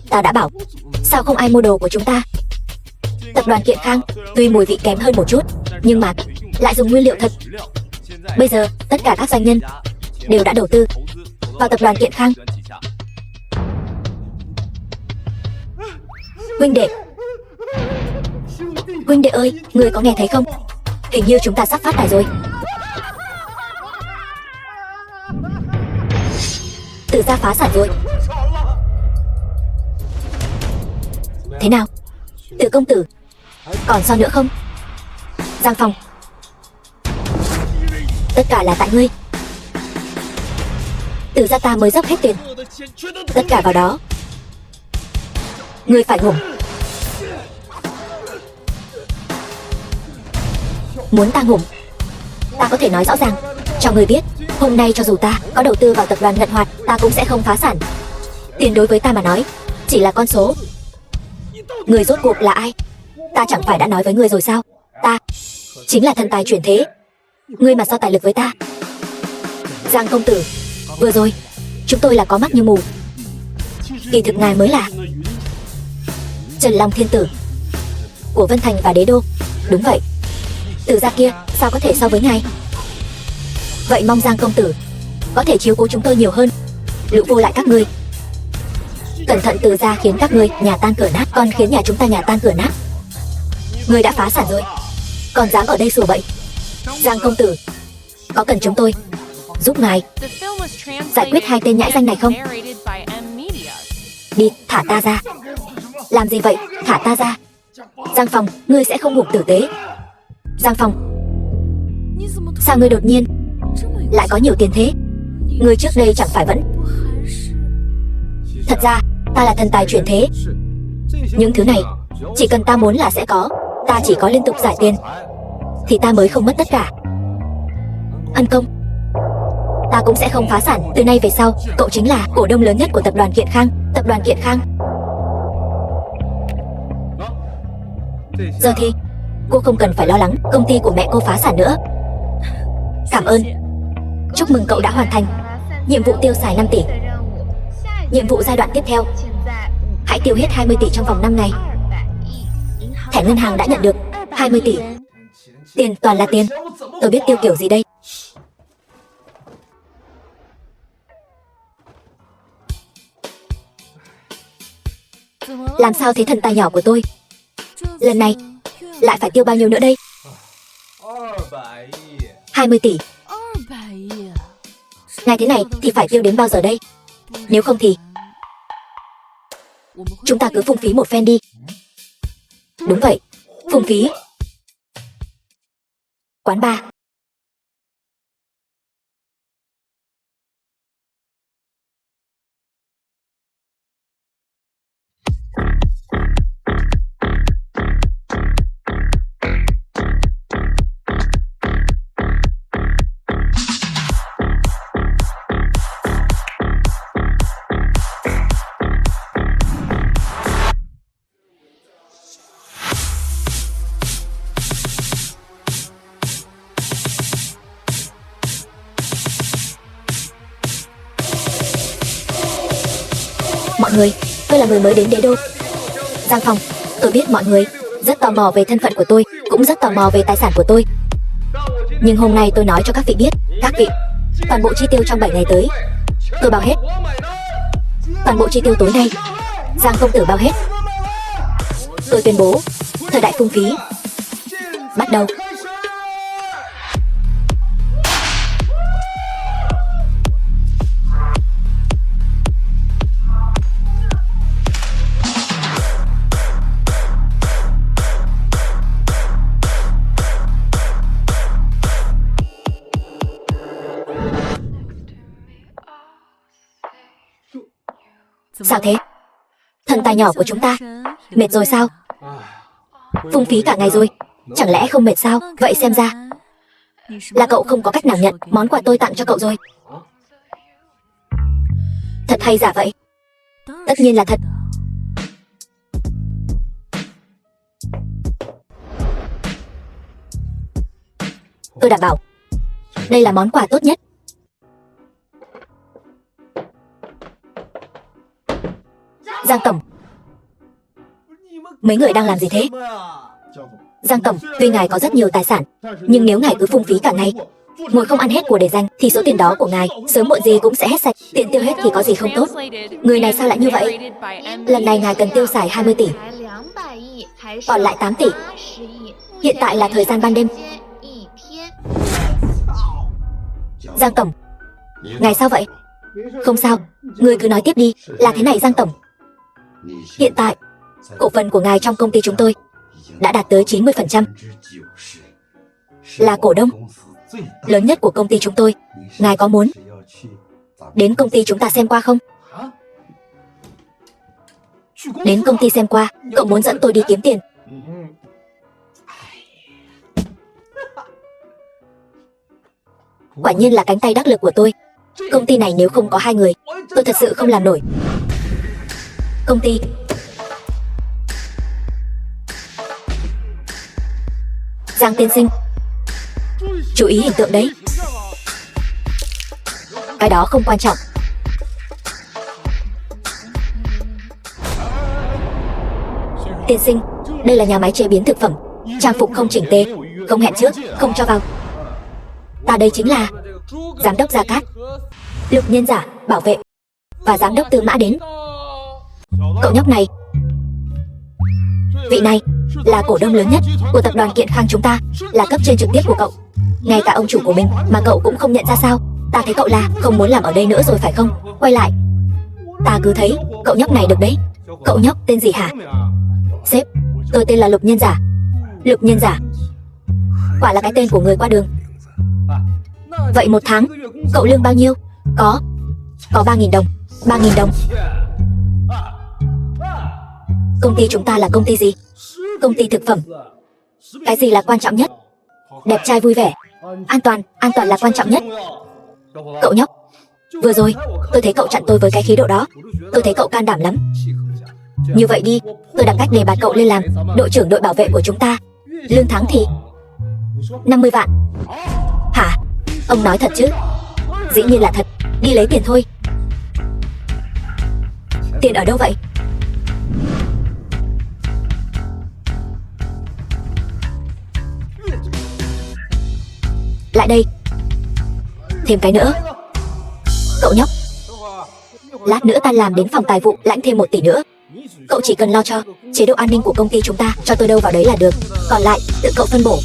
Ta đã bảo, sao không ai mua đồ của chúng ta? Tập đoàn Kiện Khang tuy mùi vị kém hơn một chút, nhưng mà lại dùng nguyên liệu thật. Bây giờ tất cả các doanh nhân đều đã đầu tư vào tập đoàn Kiện Khang. Huynh đệ ơi, người có nghe thấy không? Hình như chúng ta sắp phát tài rồi. Từ gia phá sản rồi. Thế nào? Từ công tử, còn sao nữa không? Giang Phong, tất cả là tại ngươi. Từ gia ta mới dốc hết tiền tất cả vào đó. Ngươi phải ngủm. Muốn ta ngủm, ta có thể nói rõ ràng cho ngươi biết. Hôm nay cho dù ta có đầu tư vào tập đoàn Ngận Hoạt, ta cũng sẽ không phá sản. Tiền đối với ta mà nói chỉ là con số. Người rốt cuộc là ai? Ta chẳng phải đã nói với ngươi rồi sao? Ta chính là thần tài chuyển thế. Ngươi mà so tài lực với ta. Giang công tử, vừa rồi chúng tôi là có mắt như mù. Kỳ thực ngài mới là Trần Long Thiên Tử của Vân Thành và Đế Đô. Đúng vậy, Từ gia kia sao có thể so với ngài? Vậy mong Giang công tử có thể chiếu cố chúng tôi nhiều hơn. Lũ vô lại các ngươi Cẩn thận từ gia khiến các ngươi nhà tan cửa nát, còn khiến nhà chúng ta nhà tan cửa nát. Ngươi đã phá sản rồi, còn dám ở đây sủa bậy. Giang công tử, có cần chúng tôi giúp ngài The film was giải quyết hai tên nhãi danh này không? narrated by M Media. Đi, thả ta ra. Làm gì vậy? Thả ta ra. Giang Phong, ngươi sẽ không ngủ tử tế. Giang Phong, sao ngươi đột nhiên lại có nhiều tiền thế? Ngươi trước đây chẳng phải vẫn... Thật ra, ta là thần tài chuyển thế. Những thứ này, chỉ cần ta muốn là sẽ có. Ta chỉ có liên tục giải tiền thì ta mới không mất tất cả. Ân công, ta cũng sẽ không phá sản. Từ nay về sau, cậu chính là cổ đông lớn nhất của tập đoàn Kiện Khang. Tập đoàn Kiện Khang. Giờ thì cô không cần phải lo lắng công ty của mẹ cô phá sản nữa. Cảm ơn. Chúc mừng cậu đã hoàn thành nhiệm vụ tiêu xài 5 tỷ. Nhiệm vụ giai đoạn tiếp theo, hãy tiêu hết 20 tỷ trong vòng 5 ngày. Thẻ ngân hàng đã nhận được 20 tỷ. Tiền toàn là tiền. Tôi biết tiêu kiểu gì đây. Làm sao thế thần tài nhỏ của tôi? Lần này lại phải tiêu bao nhiêu nữa đây? 20 tỷ. Ngày thế này thì phải tiêu đến bao giờ đây? Nếu không thì chúng ta cứ phung phí một phen đi. Đúng vậy, phung phí. Quán bar. Mọi người, tôi là người mới đến đế đô. Giang Phong, tôi biết mọi người rất tò mò về thân phận của tôi, cũng rất tò mò về tài sản của tôi. Nhưng hôm nay tôi nói cho các vị biết, các vị, toàn bộ chi tiêu trong 7 ngày tới tôi bao hết. Toàn bộ chi tiêu tối nay Giang công tử bao hết. Tôi tuyên bố thời đại phung phí bắt đầu. Sao thế? Thần tài nhỏ của chúng ta mệt rồi sao? Phung phí cả ngày rồi, chẳng lẽ không mệt sao? Vậy xem ra là cậu không có cách nào nhận món quà tôi tặng cho cậu rồi. Thật hay giả vậy? Tất nhiên là thật. Tôi đảm bảo đây là món quà tốt nhất. Giang tổng, mấy người đang làm gì thế? Giang tổng, tuy ngài có rất nhiều tài sản, nhưng nếu ngài cứ phung phí cả ngày, ngồi không ăn hết của để dành, thì số tiền đó của ngài sớm muộn gì cũng sẽ hết sạch. Tiền tiêu hết thì có gì không tốt. Người này sao lại như vậy? Lần này ngài cần tiêu xài 20 tỷ, còn lại 8 tỷ. Hiện tại là thời gian ban đêm. Giang tổng, ngài sao vậy? Không sao, người cứ nói tiếp đi. Là thế này Giang tổng, hiện tại cổ phần của ngài trong công ty chúng tôi đã đạt tới 90%. Là cổ đông lớn nhất của công ty chúng tôi. Ngài có muốn đến công ty chúng ta xem qua không? Đến công ty xem qua, cậu muốn dẫn tôi đi kiếm tiền? Quả nhiên là cánh tay đắc lực của tôi. Công ty này nếu không có 2 người, tôi thật sự không làm nổi. Công ty Giang tiên sinh, chú ý hình tượng đấy. Cái đó không quan trọng. Tiên sinh, đây là nhà máy chế biến thực phẩm. Trang phục không chỉnh tề, không hẹn trước, không cho vào. Ta đây chính là giám đốc Gia Cát, Lục Nhân Giả, bảo vệ và giám đốc Tư Mã đến. Cậu nhóc này, vị này là cổ đông lớn nhất của tập đoàn Kiện Khang chúng ta, là cấp trên trực tiếp của cậu. Ngay cả ông chủ của mình mà cậu cũng không nhận ra sao? Ta thấy cậu là không muốn làm ở đây nữa rồi phải không? Quay lại. Ta cứ thấy cậu nhóc này được đấy. Cậu nhóc tên gì hả? Sếp, tôi tên là Lục Nhân Giả. Lục Nhân Giả, quả là cái tên của người qua đường. Vậy một tháng cậu lương bao nhiêu? Có 3.000 đồng. 3.000 đồng. Công ty chúng ta là công ty gì? Công ty thực phẩm. Cái gì là quan trọng nhất? Đẹp trai vui vẻ. An toàn là quan trọng nhất. Cậu nhóc, vừa rồi tôi thấy cậu chặn tôi với cái khí độ đó. Tôi thấy cậu can đảm lắm. Như vậy đi, tôi đặt cách đề bạt cậu lên làm đội trưởng đội bảo vệ của chúng ta. Lương tháng thì 50 vạn. Hả? Ông nói thật chứ? Dĩ nhiên là thật. Đi lấy tiền thôi. Tiền ở đâu vậy? Lại đây. Thêm cái nữa. Cậu nhóc, lát nữa ta làm đến phòng tài vụ lãnh thêm 1 tỷ nữa. Cậu chỉ cần lo cho chế độ an ninh của công ty chúng ta, cho tôi đâu vào đấy là được. Còn lại tự cậu phân bổ.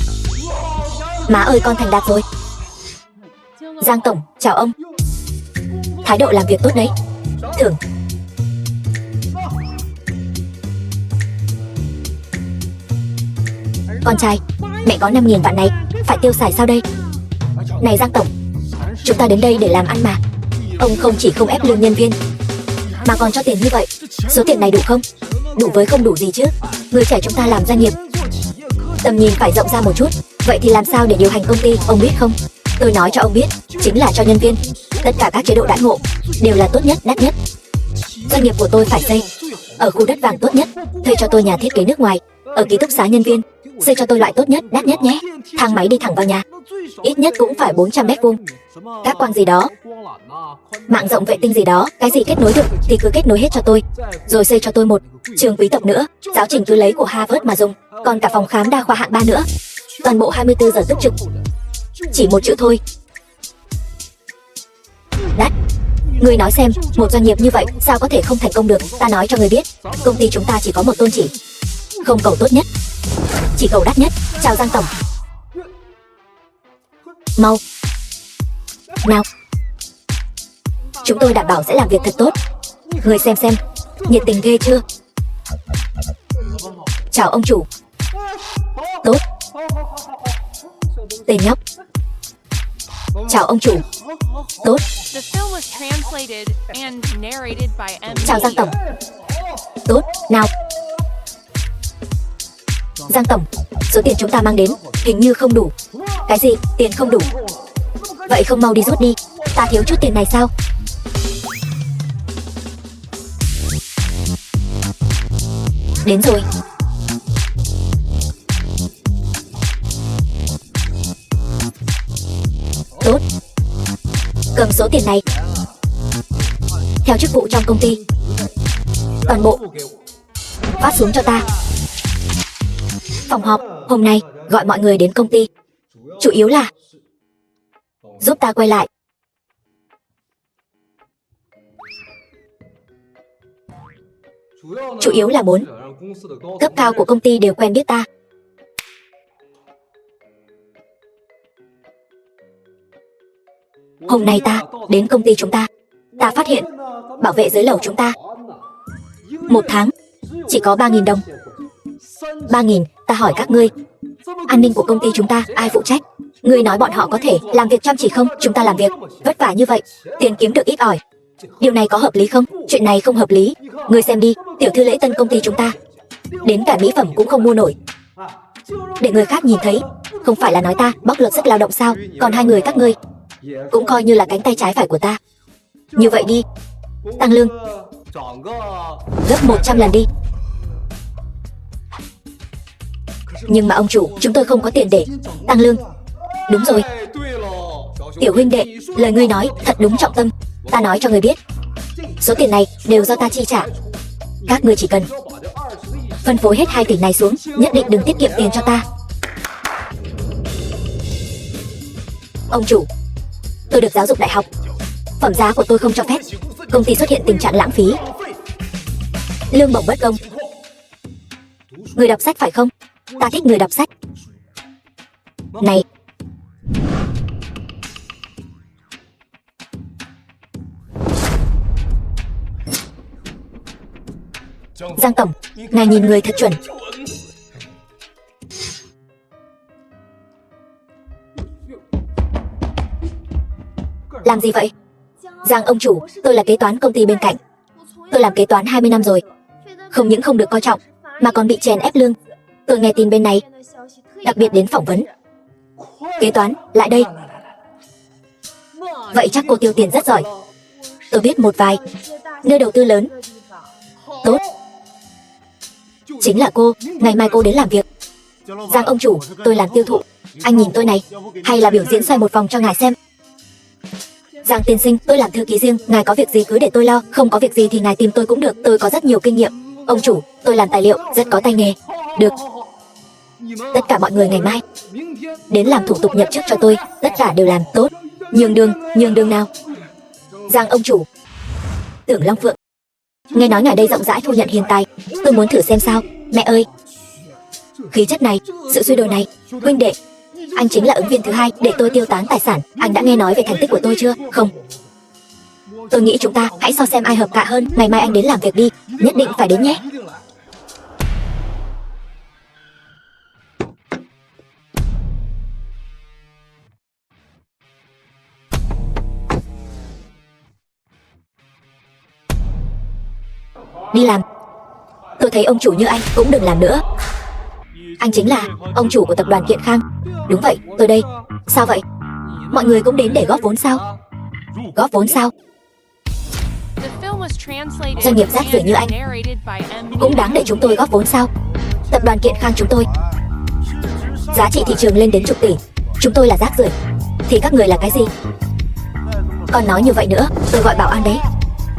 Má ơi, con thành đạt rồi. Giang tổng, chào ông. Thái độ làm việc tốt đấy. Thưởng. Con trai, mẹ có 5.000 vạn này, phải tiêu xài sao đây? Này Giang tổng, chúng ta đến đây để làm ăn mà. Ông không chỉ không ép lương nhân viên mà còn cho tiền như vậy. Số tiền này đủ không? Đủ với không đủ gì chứ. Người trẻ chúng ta làm doanh nghiệp, tầm nhìn phải rộng ra một chút. Vậy thì làm sao để điều hành công ty, ông biết không? Tôi nói cho ông biết, chính là cho nhân viên tất cả các chế độ đãi ngộ đều là tốt nhất, đắt nhất. Doanh nghiệp của tôi phải xây ở khu đất vàng tốt nhất, thuê cho tôi nhà thiết kế nước ngoài, ở ký túc xá nhân viên xây cho tôi loại tốt nhất, đắt nhất nhé. Thang máy đi thẳng vào nhà, ít nhất cũng phải 400 mét vuông. Các quang gì đó, mạng rộng vệ tinh gì đó, cái gì kết nối được thì cứ kết nối hết cho tôi. Rồi xây cho tôi một trường quý tộc nữa, giáo trình cứ lấy của Harvard mà dùng. Còn cả phòng khám đa khoa hạng 3 nữa. Toàn bộ 24 giờ túc trực. Chỉ một chữ thôi: đắt. Ngươi nói xem, một doanh nghiệp như vậy sao có thể không thành công được? Ta nói cho ngươi biết, công ty chúng ta chỉ có một tôn chỉ: không cầu tốt nhất, chỉ cầu đắt nhất. Chào Giang tổng. Mau nào, chúng tôi đảm bảo sẽ làm việc thật tốt. Người xem, nhiệt tình ghê chưa? Chào ông chủ. Tốt. Tên nhóc. Chào ông chủ. Tốt. The film was translated and narrated by M. Chào Giang tổng. Tốt. Nào Giang tổng, số tiền chúng ta mang đến hình như không đủ. Cái gì? Tiền không đủ? Vậy không mau đi rút đi, ta thiếu chút tiền này sao? Đến rồi. Tốt. Cầm số tiền này theo chức vụ trong công ty, toàn bộ phát xuống cho ta. Phòng họp hôm nay gọi mọi người đến công ty, chủ yếu là giúp ta quay lại. Chủ yếu là muốn cấp cao của công ty đều quen biết ta. Hôm nay ta đến công ty chúng ta, ta phát hiện bảo vệ dưới lầu chúng ta một tháng chỉ có 3.000 đồng. 3.000, ta hỏi các ngươi, an ninh của công ty chúng ta ai phụ trách? Ngươi nói bọn họ có thể làm việc chăm chỉ không? Chúng ta làm việc vất vả như vậy, tiền kiếm được ít ỏi. Điều này có hợp lý không? Chuyện này không hợp lý. Ngươi xem đi, tiểu thư lễ tân công ty chúng ta đến cả mỹ phẩm cũng không mua nổi, để người khác nhìn thấy. Không phải là nói ta bóc lột sức lao động sao? Còn hai người các ngươi cũng coi như là cánh tay trái phải của ta. Như vậy đi, tăng lương gấp 100 lần đi. Nhưng mà ông chủ, chúng tôi không có tiền để tăng lương. Đúng rồi, tiểu huynh đệ, lời ngươi nói thật đúng trọng tâm. Ta nói cho ngươi biết, số tiền này đều do ta chi trả. Các ngươi chỉ cần phân phối hết 2 tỷ này xuống, nhất định đừng tiết kiệm tiền cho ta. Ông chủ, tôi được giáo dục đại học, phẩm giá của tôi không cho phép công ty xuất hiện tình trạng lãng phí. lương bổng bất công. Người đọc sách phải không? Ta thích người đọc sách. Này, Giang tổng, ngài nhìn người thật chuẩn. Làm gì vậy? Giang ông chủ, tôi là kế toán công ty bên cạnh. Tôi làm kế toán 20 năm rồi. Không những không được coi trọng, mà còn bị chèn ép lương. Tôi nghe tin bên này, đặc biệt đến phỏng vấn. Kế toán, lại đây. Vậy chắc cô tiêu tiền rất giỏi. Tôi biết một vài nơi đầu tư lớn. Tốt. Chính là cô, ngày mai cô đến làm việc. Giang ông chủ, tôi làm tiêu thụ. Anh nhìn tôi này, hay là biểu diễn xoay một vòng cho ngài xem. Giang tiên sinh, tôi làm thư ký riêng, ngài có việc gì cứ để tôi lo, không có việc gì thì ngài tìm tôi cũng được, tôi có rất nhiều kinh nghiệm. Ông chủ, tôi làm tài liệu, rất có tay nghề. Được. Tất cả mọi người ngày mai đến làm thủ tục nhập chức cho tôi, tất cả đều làm tốt. Nhường đường nào? Giang ông chủ. Tưởng Long Phượng. Nghe nói ngài đây rộng rãi thu nhận hiền tài, tôi muốn thử xem sao. Mẹ ơi, khí chất này, sự suy đồi này, huynh đệ, anh chính là ứng viên thứ hai để tôi tiêu tán tài sản. Anh đã nghe nói về thành tích của tôi chưa? Không. Tôi nghĩ chúng ta hãy so xem ai hợp cạ hơn. Ngày mai anh đến làm việc đi, nhất định phải đến nhé. Đi làm. Tôi thấy ông chủ như anh cũng đừng làm nữa. Anh chính là ông chủ của tập đoàn Kiện Khang. Đúng vậy, tôi đây. Sao vậy? Mọi người cũng đến để góp vốn sao? Góp vốn sao? Doanh nghiệp rác rưởi như anh cũng đáng để chúng tôi góp vốn sao? Tập đoàn Kiện Khang chúng tôi giá trị thị trường lên đến chục tỷ. Chúng tôi là rác rưởi thì các người là cái gì? Còn nói như vậy nữa, tôi gọi bảo an đấy.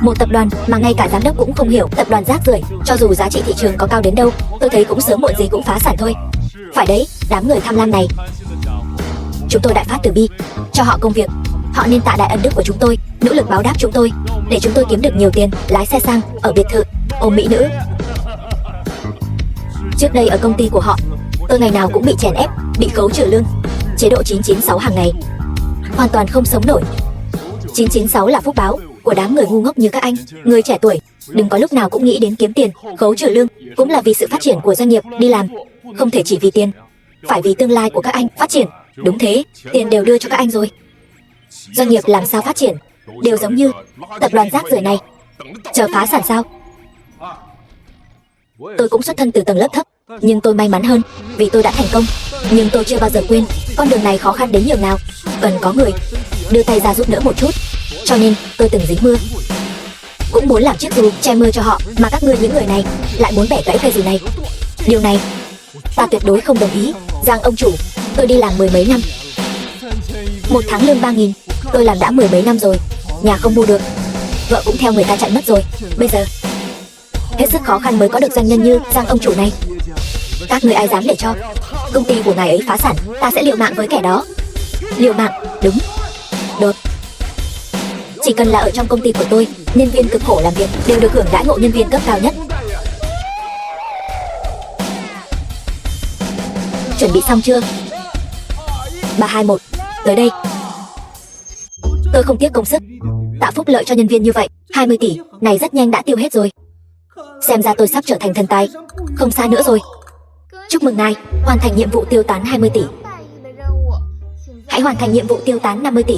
Một tập đoàn mà ngay cả giám đốc cũng không hiểu tập đoàn rác rưởi, cho dù giá trị thị trường có cao đến đâu, tôi thấy cũng sớm muộn gì cũng phá sản thôi. Phải đấy, đám người tham lam này. Chúng tôi đại phát từ bi, cho họ công việc. Họ nên tạ đại ân đức của chúng tôi, nỗ lực báo đáp chúng tôi, để chúng tôi kiếm được nhiều tiền, lái xe sang, ở biệt thự, ôm mỹ nữ. Trước đây ở công ty của họ, tôi ngày nào cũng bị chèn ép, bị khấu trừ lương, chế độ 996 hàng ngày, hoàn toàn không sống nổi. 996 là phúc báo của đám người ngu ngốc như các anh. Người trẻ tuổi, đừng có lúc nào cũng nghĩ đến kiếm tiền. Khấu trừ lương cũng là vì sự phát triển của doanh nghiệp. Đi làm không thể chỉ vì tiền, phải vì tương lai của các anh phát triển. Đúng thế, tiền đều đưa cho các anh rồi, doanh nghiệp làm sao phát triển? Đều giống như tập đoàn rác rưởi này, chờ phá sản sao? Tôi cũng xuất thân từ tầng lớp thấp, nhưng tôi may mắn hơn vì tôi đã thành công. Nhưng tôi chưa bao giờ quên con đường này khó khăn đến nhường nào, cần có người đưa tay ra giúp đỡ một chút. Cho nên tôi từng dính mưa, cũng muốn làm chiếc dù che mưa cho họ. Mà các ngươi những người này lại muốn bẻ gãy cây dù này. Điều này ta tuyệt đối không đồng ý. Giang ông chủ, tôi đi làm mười mấy năm, một tháng lương 3.000. Tôi làm đã mười mấy năm rồi, nhà không mua được, vợ cũng theo người ta chạy mất rồi. Bây giờ hết sức khó khăn mới có được doanh nhân như Giang ông chủ này. Các người ai dám để cho công ty của ngài ấy phá sản? Ta sẽ liều mạng với kẻ đó. Liều mạng? Đúng. Được. Chỉ cần là ở trong công ty của tôi, nhân viên cực khổ làm việc đều được hưởng đãi ngộ nhân viên cấp cao nhất. Chuẩn bị xong chưa? 3, 2, 1, tới đây. Tôi không tiếc công sức tạo phúc lợi cho nhân viên như vậy. 20 tỷ này rất nhanh đã tiêu hết rồi. Xem ra tôi sắp trở thành thần tài, không xa nữa rồi. Chúc mừng ngài hoàn thành nhiệm vụ tiêu tán 20 tỷ. Hãy hoàn thành nhiệm vụ tiêu tán 50 tỷ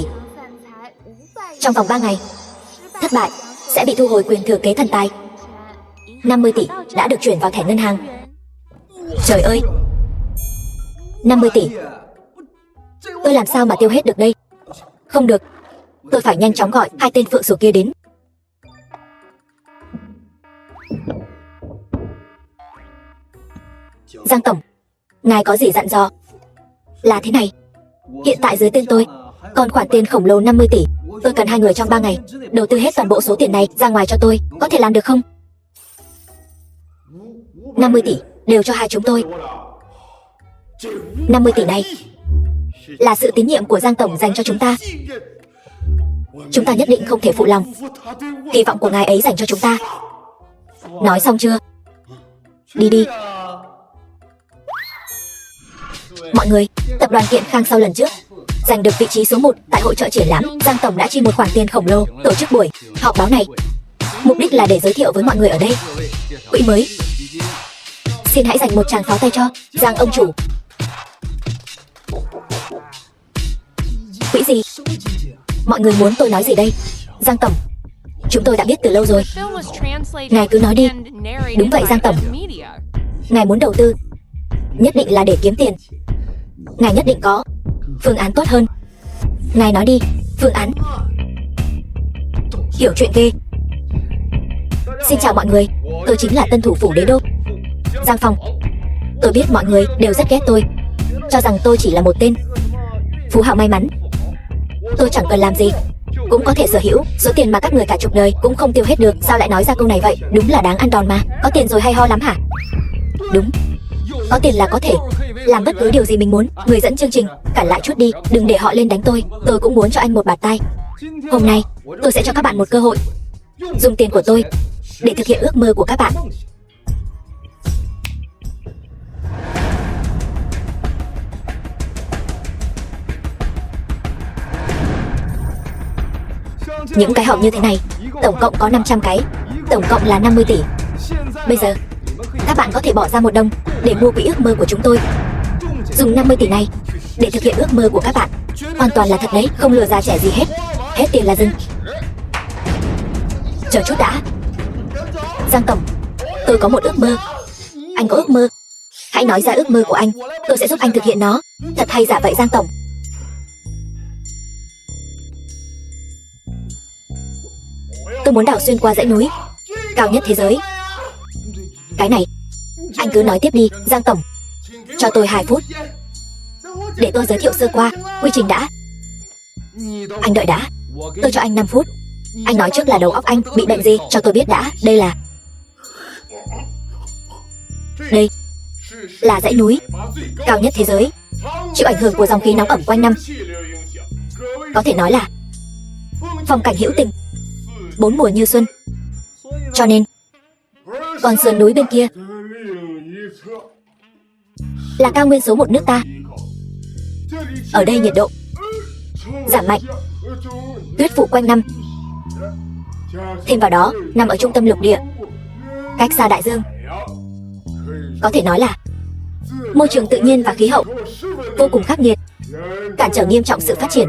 trong vòng 3 ngày. Thất bại sẽ bị thu hồi quyền thừa kế thần tài. 50 tỷ đã được chuyển vào thẻ ngân hàng. Trời ơi, 50 tỷ. Tôi làm sao mà tiêu hết được đây? Không được, tôi phải nhanh chóng gọi hai tên phượng sổ kia đến. Giang tổng, ngài có gì dặn dò? Là thế này, hiện tại dưới tên tôi còn khoản tiền khổng lồ 50 tỷ. Tôi cần hai người trong 3 ngày đầu tư hết toàn bộ số tiền này ra ngoài cho tôi. Có thể làm được không? 50 tỷ đều cho hai chúng tôi. 50 tỷ này là sự tín nhiệm của Giang tổng dành cho chúng ta. Chúng ta nhất định không thể phụ lòng kỳ vọng của ngài ấy dành cho chúng ta. Nói xong chưa? Đi đi. Mọi người, tập đoàn Kiện Khang sau lần trước giành được vị trí số 1 tại hội chợ triển lãm, Giang tổng đã chi một khoản tiền khổng lồ tổ chức buổi họp báo này. Mục đích là để giới thiệu với mọi người ở đây quỹ mới. Xin hãy dành một tràng pháo tay cho Giang ông chủ. Quỹ gì? Mọi người muốn tôi nói gì đây? Giang tổng, chúng tôi đã biết từ lâu rồi. Ngài cứ nói đi. Đúng vậy Giang tổng. Ngài muốn đầu tư, nhất định là để kiếm tiền. Ngài nhất định có phương án tốt hơn. Ngài nói đi, phương án. Hiểu chuyện ghê. Xin chào mọi người, tôi chính là tân thủ phủ đế đô Giang Phong. Tôi biết mọi người đều rất ghét tôi, cho rằng tôi chỉ là một tên phú hào may mắn. Tôi chẳng cần làm gì cũng có thể sở hữu số tiền mà các người cả chục đời cũng không tiêu hết được. Sao lại nói ra câu này vậy? Đúng là đáng ăn đòn mà. Có tiền rồi hay ho lắm hả? Đúng, có tiền là có thể làm bất cứ điều gì mình muốn. Người dẫn chương trình, cản lại chút đi, đừng để họ lên đánh tôi. Tôi cũng muốn cho anh một bạt tai. Hôm nay tôi sẽ cho các bạn một cơ hội dùng tiền của tôi để thực hiện ước mơ của các bạn. Những cái hộp như thế này tổng cộng có 500 cái, tổng cộng là 50 tỷ. Bây giờ các bạn có thể bỏ ra 1 đồng để mua quỹ ước mơ của chúng tôi. Dùng 50 tỷ này để thực hiện ước mơ của các bạn. Hoàn toàn là thật đấy, không lừa già trẻ gì hết. Hết tiền là dừng. Chờ chút đã. Giang tổng, tôi có một ước mơ. Anh có ước mơ? Hãy nói ra ước mơ của anh, tôi sẽ giúp anh thực hiện nó. Thật hay giả vậy Giang tổng? Tôi muốn đào xuyên qua dãy núi cao nhất thế giới. Cái này anh cứ nói tiếp đi Giang tổng. Cho tôi 2 phút để tôi giới thiệu sơ qua quy trình đã. Anh đợi đã, tôi cho anh 5 phút. Anh nói trước là đầu óc anh bị bệnh gì, cho tôi biết đã. Đây là dãy núi cao nhất thế giới, chịu ảnh hưởng của dòng khí nóng ẩm quanh năm. Có thể nói là phong cảnh hữu tình, 4 mùa như xuân. Cho nên còn sườn núi bên kia là cao nguyên số 1 nước ta. Ở đây nhiệt độ giảm mạnh, tuyết phủ quanh năm. Thêm vào đó, nằm ở trung tâm lục địa, cách xa đại dương. Có thể nói là môi trường tự nhiên và khí hậu vô cùng khắc nghiệt, cản trở nghiêm trọng sự phát triển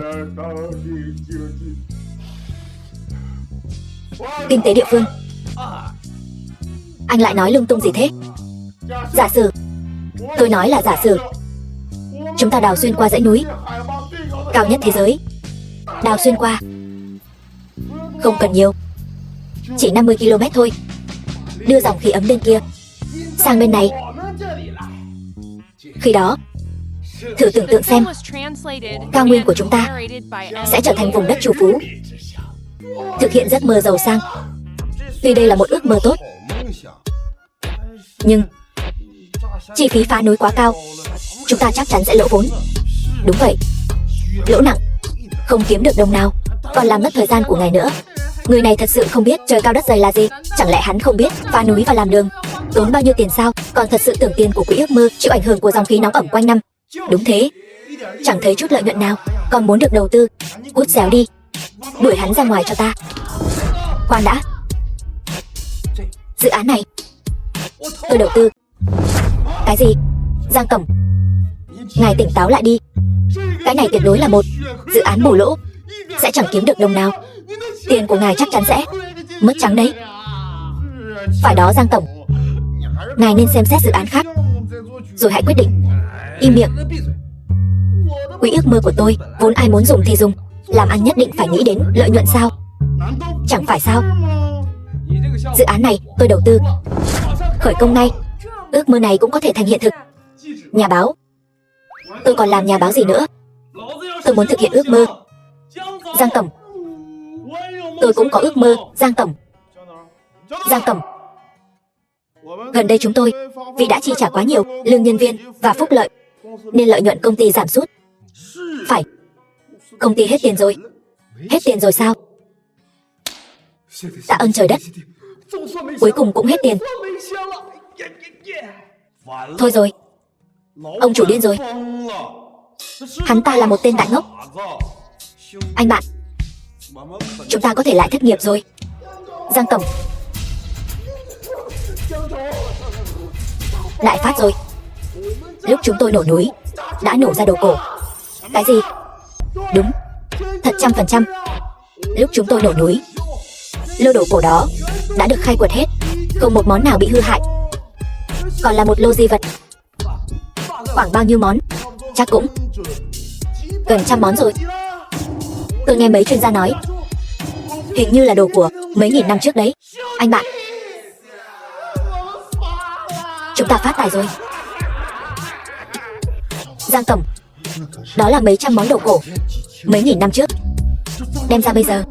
kinh tế địa phương. Anh lại nói lung tung gì thế? Giả sử, tôi nói là giả sử chúng ta đào xuyên qua dãy núi cao nhất thế giới. Đào xuyên qua không cần nhiều, chỉ 50 km thôi. Đưa dòng khí ấm bên kia sang bên này. Khi đó, thử tưởng tượng xem, cao nguyên của chúng ta sẽ trở thành vùng đất trù phú, thực hiện giấc mơ giàu sang. Tuy đây là một ước mơ tốt, nhưng chi phí phá núi quá cao, chúng ta chắc chắn sẽ lỗ vốn. Đúng vậy, lỗ nặng, không kiếm được đồng nào, còn làm mất thời gian của ngài nữa. Người này thật sự không biết trời cao đất dày là gì. Chẳng lẽ hắn không biết phá núi và làm đường tốn bao nhiêu tiền sao? Còn thật sự tưởng tiền của quỹ ước mơ chịu ảnh hưởng của dòng khí nóng ẩm quanh năm. Đúng thế, chẳng thấy chút lợi nhuận nào, còn muốn được đầu tư. Cút xéo đi, đuổi hắn ra ngoài cho ta. Khoan đã, dự án này tôi đầu tư. Cái gì? Giang tổng, ngài tỉnh táo lại đi. Cái này tuyệt đối là một dự án bổ lỗ, sẽ chẳng kiếm được đồng nào. Tiền của ngài chắc chắn sẽ mất trắng đấy. Phải đó Giang tổng, ngài nên xem xét dự án khác rồi hãy quyết định. Im miệng. Quỹ ước mơ của tôi vốn ai muốn dùng thì dùng, làm ăn nhất định phải nghĩ đến lợi nhuận sao? Chẳng phải sao? Dự án này tôi đầu tư, khởi công ngay. Ước mơ này cũng có thể thành hiện thực. Nhà báo, tôi còn làm nhà báo gì nữa? Tôi muốn thực hiện ước mơ. Giang tổng, tôi cũng có ước mơ. Giang tổng, Giang tổng, gần đây chúng tôi vì đã chi trả quá nhiều lương nhân viên và phúc lợi nên lợi nhuận công ty giảm sút. Phải, công ty hết tiền rồi. Hết tiền rồi sao? Tạ ơn trời đất, Cuối cùng cũng hết tiền. Thôi rồi, ông chủ điên rồi. Hắn ta là một tên đại ngốc. Anh bạn, chúng ta có thể lại thất nghiệp rồi. Giang tổng, đại phát rồi. Lúc chúng tôi nổ núi đã nổ ra đồ cổ. Cái gì? Đúng, thật 100%. Lúc chúng tôi nổ núi, lô đồ cổ đó đã được khai quật hết, không một món nào bị hư hại. Còn là một lô di vật. Khoảng bao nhiêu món? Chắc cũng gần 100 món rồi. Tôi nghe mấy chuyên gia nói, hình như là đồ của mấy nghìn năm trước đấy. Anh bạn, chúng ta phát tài rồi. Giang tổng, đó là mấy trăm món đồ cổ mấy nghìn năm trước, đem ra bây giờ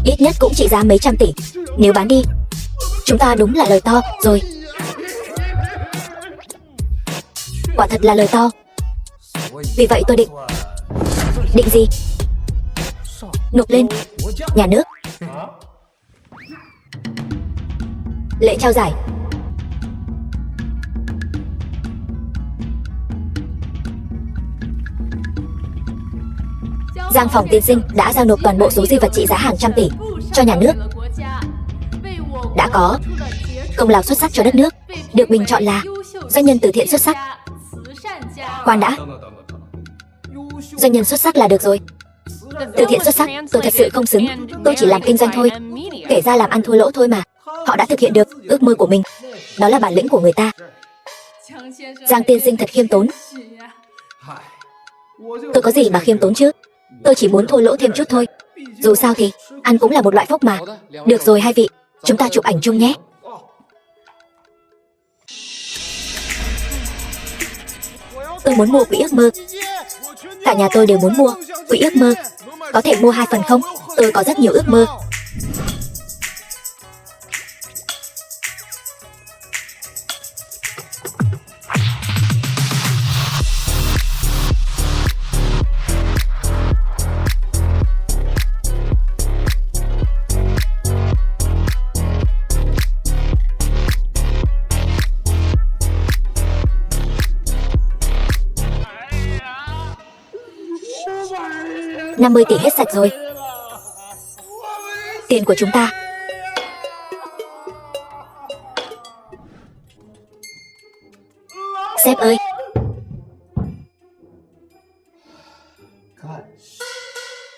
ít nhất cũng trị giá mấy trăm tỷ. Nếu bán đi, chúng ta đúng là lời to rồi. Quả thật là lời to. Vì vậy tôi định gì? Nộp lên nhà nước. Lễ trao giải. Giang phòng tiên sinh đã giao nộp toàn bộ số di vật trị giá hàng trăm tỷ cho nhà nước. Đã có công lao xuất sắc cho đất nước, được bình chọn là doanh nhân từ thiện xuất sắc. Khoan đã, doanh nhân xuất sắc là được rồi. Từ thiện xuất sắc, tôi thật sự không xứng. Tôi chỉ làm kinh doanh thôi, kể ra làm ăn thua lỗ thôi mà. Họ đã thực hiện được ước mơ của mình. Đó là bản lĩnh của người ta. Giang tiên sinh thật khiêm tốn. Tôi có gì mà khiêm tốn chứ? Tôi chỉ muốn thua lỗ thêm chút thôi. Dù sao thì ăn cũng là một loại phúc mà. Được rồi hai vị, chúng ta chụp ảnh chung nhé. Tôi muốn mua quỹ ước mơ. Cả nhà tôi đều muốn mua quỹ ước mơ. Có thể mua 2 phần không? Tôi có rất nhiều ước mơ. $50 tỷ hết sạch rồi. Tiền của chúng ta. Sếp ơi,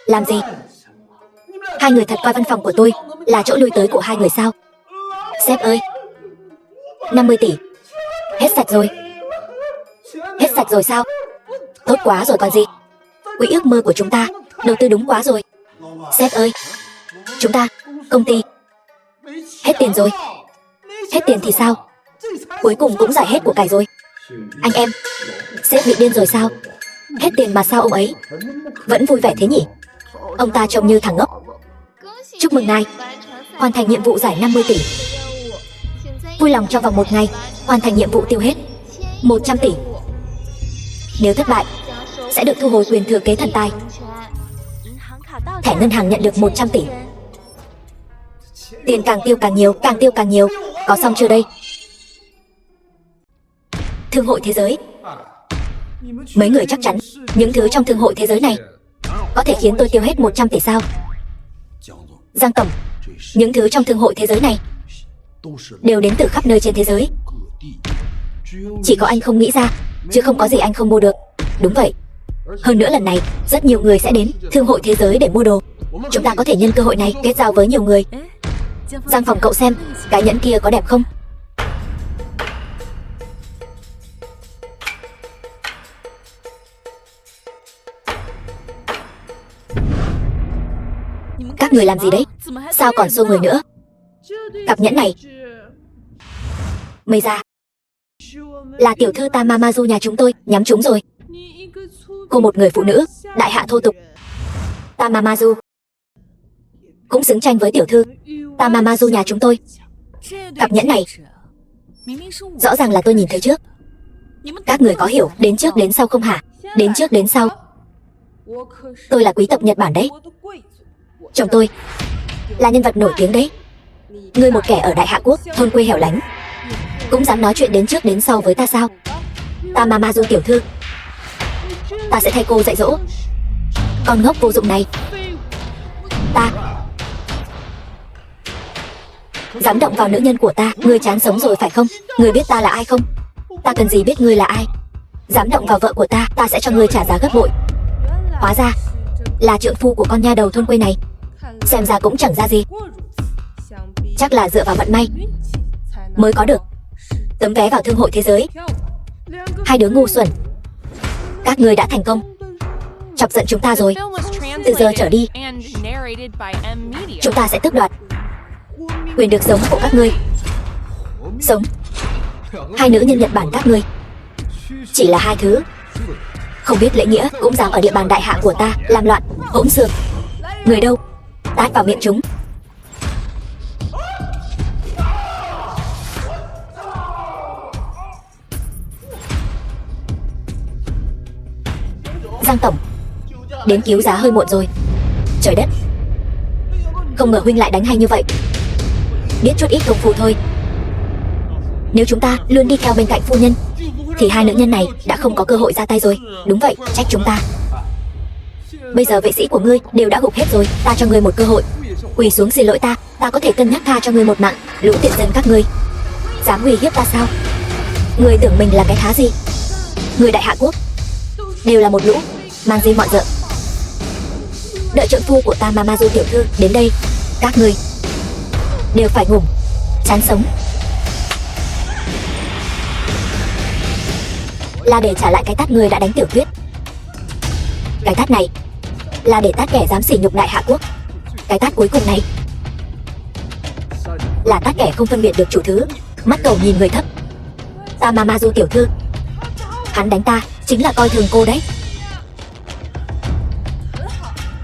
làm gì? Hai người thật coi văn phòng của tôi là chỗ lui tới của hai người sao? Sếp ơi, 50 tỷ hết sạch rồi. Hết sạch rồi sao? Tốt quá rồi còn gì. Quỹ ước mơ của chúng ta đầu tư đúng quá rồi. Sếp ơi, chúng ta, công ty, hết tiền rồi. Hết tiền thì sao? Cuối cùng cũng giải hết của cải rồi. Anh em, sếp bị điên rồi sao? Hết tiền mà sao ông ấy vẫn vui vẻ thế nhỉ? Ông ta trông như thằng ngốc. Chúc mừng ngài, hoàn thành nhiệm vụ giải 50 tỷ. Vui lòng trong vòng 1 ngày hoàn thành nhiệm vụ tiêu hết 100 tỷ. Nếu thất bại, sẽ được thu hồi quyền thừa kế thần tài. Thẻ ngân hàng nhận được 100 tỷ. Tiền càng tiêu càng nhiều, càng tiêu càng nhiều. Có xong chưa đây? Thương hội thế giới. Mấy người chắc chắn những thứ trong thương hội thế giới này có thể khiến tôi tiêu hết 100 tỷ sao? Giang tổng, những thứ trong thương hội thế giới này đều đến từ khắp nơi trên thế giới. Chỉ có anh không nghĩ ra, chứ không có gì anh không mua được. Đúng vậy. Hơn nữa lần này, rất nhiều người sẽ đến thương hội thế giới để mua đồ. Chúng ta có thể nhân cơ hội này kết giao với nhiều người. Giang phòng cậu xem, cái nhẫn kia có đẹp không? Các người làm gì đấy? Sao còn xô người nữa? Cặp nhẫn này mới ra là tiểu thư Tamamazu nhà chúng tôi nhắm trúng rồi. Cô một người phụ nữ đại hạ thô tục, Tamamazu cũng xứng tranh với tiểu thư Tamamazu nhà chúng tôi. Cặp nhẫn này rõ ràng là tôi nhìn thấy trước. Các người có hiểu đến trước đến sau không hả? Đến trước đến sau. Tôi là quý tộc Nhật Bản đấy. Chồng tôi là nhân vật nổi tiếng đấy. Ngươi một kẻ ở Đại Hạ Quốc, thôn quê hẻo lánh, cũng dám nói chuyện đến trước đến sau với ta sao? Ta Mamazu tiểu thư, ta sẽ thay cô dạy dỗ con ngốc vô dụng này. Ta dám động vào nữ nhân của ta, ngươi chán sống rồi phải không? Ngươi biết ta là ai không? Ta cần gì biết ngươi là ai? Dám động vào vợ của ta, ta sẽ cho ngươi trả giá gấp bội. Hóa ra là trượng phu của con nha đầu thôn quê này. Xem ra cũng chẳng ra gì. Chắc là dựa vào vận may mới có được tấm vé vào thương hội thế giới. Hai đứa ngu xuẩn, các ngươi đã thành công chọc giận chúng ta rồi. Từ giờ trở đi, chúng ta sẽ tước đoạt quyền được sống của các ngươi. Sống. Hai nữ nhân Nhật Bản các ngươi chỉ là hai thứ không biết lễ nghĩa, cũng dám ở địa bàn Đại Hạ của ta làm loạn, hỗn xược. Người đâu? Tát vào miệng chúng. Giang tổng, đến cứu giá hơi muộn rồi. Trời đất, không ngờ huynh lại đánh hay như vậy. Biết chút ít công phu thôi. Nếu chúng ta luôn đi theo bên cạnh phu nhân thì hai nữ nhân này đã không có cơ hội ra tay rồi. Đúng vậy, trách chúng ta. Bây giờ vệ sĩ của ngươi đều đã gục hết rồi, ta cho ngươi một cơ hội. Quỳ xuống xin lỗi ta, ta có thể cân nhắc tha cho ngươi một mạng. Lũ tiện dân các ngươi dám uy hiếp ta sao? Ngươi tưởng mình là cái thá gì? Người Đại Hạ Quốc đều là một lũ mang di mọi dợ. Đợi trượng phu của ta Mamazu tiểu thư đến đây, các ngươi đều phải ngủm chán sống. Là để trả lại cái tát ngươi đã đánh Tiểu Tuyết. Cái tát này là để tát kẻ dám sỉ nhục Đại Hạ Quốc. Cái tát cuối cùng này là tát kẻ không phân biệt được chủ thứ, mắt cầu nhìn người thấp. Ta Mamazu tiểu thư, hắn đánh ta chính là coi thường cô đấy.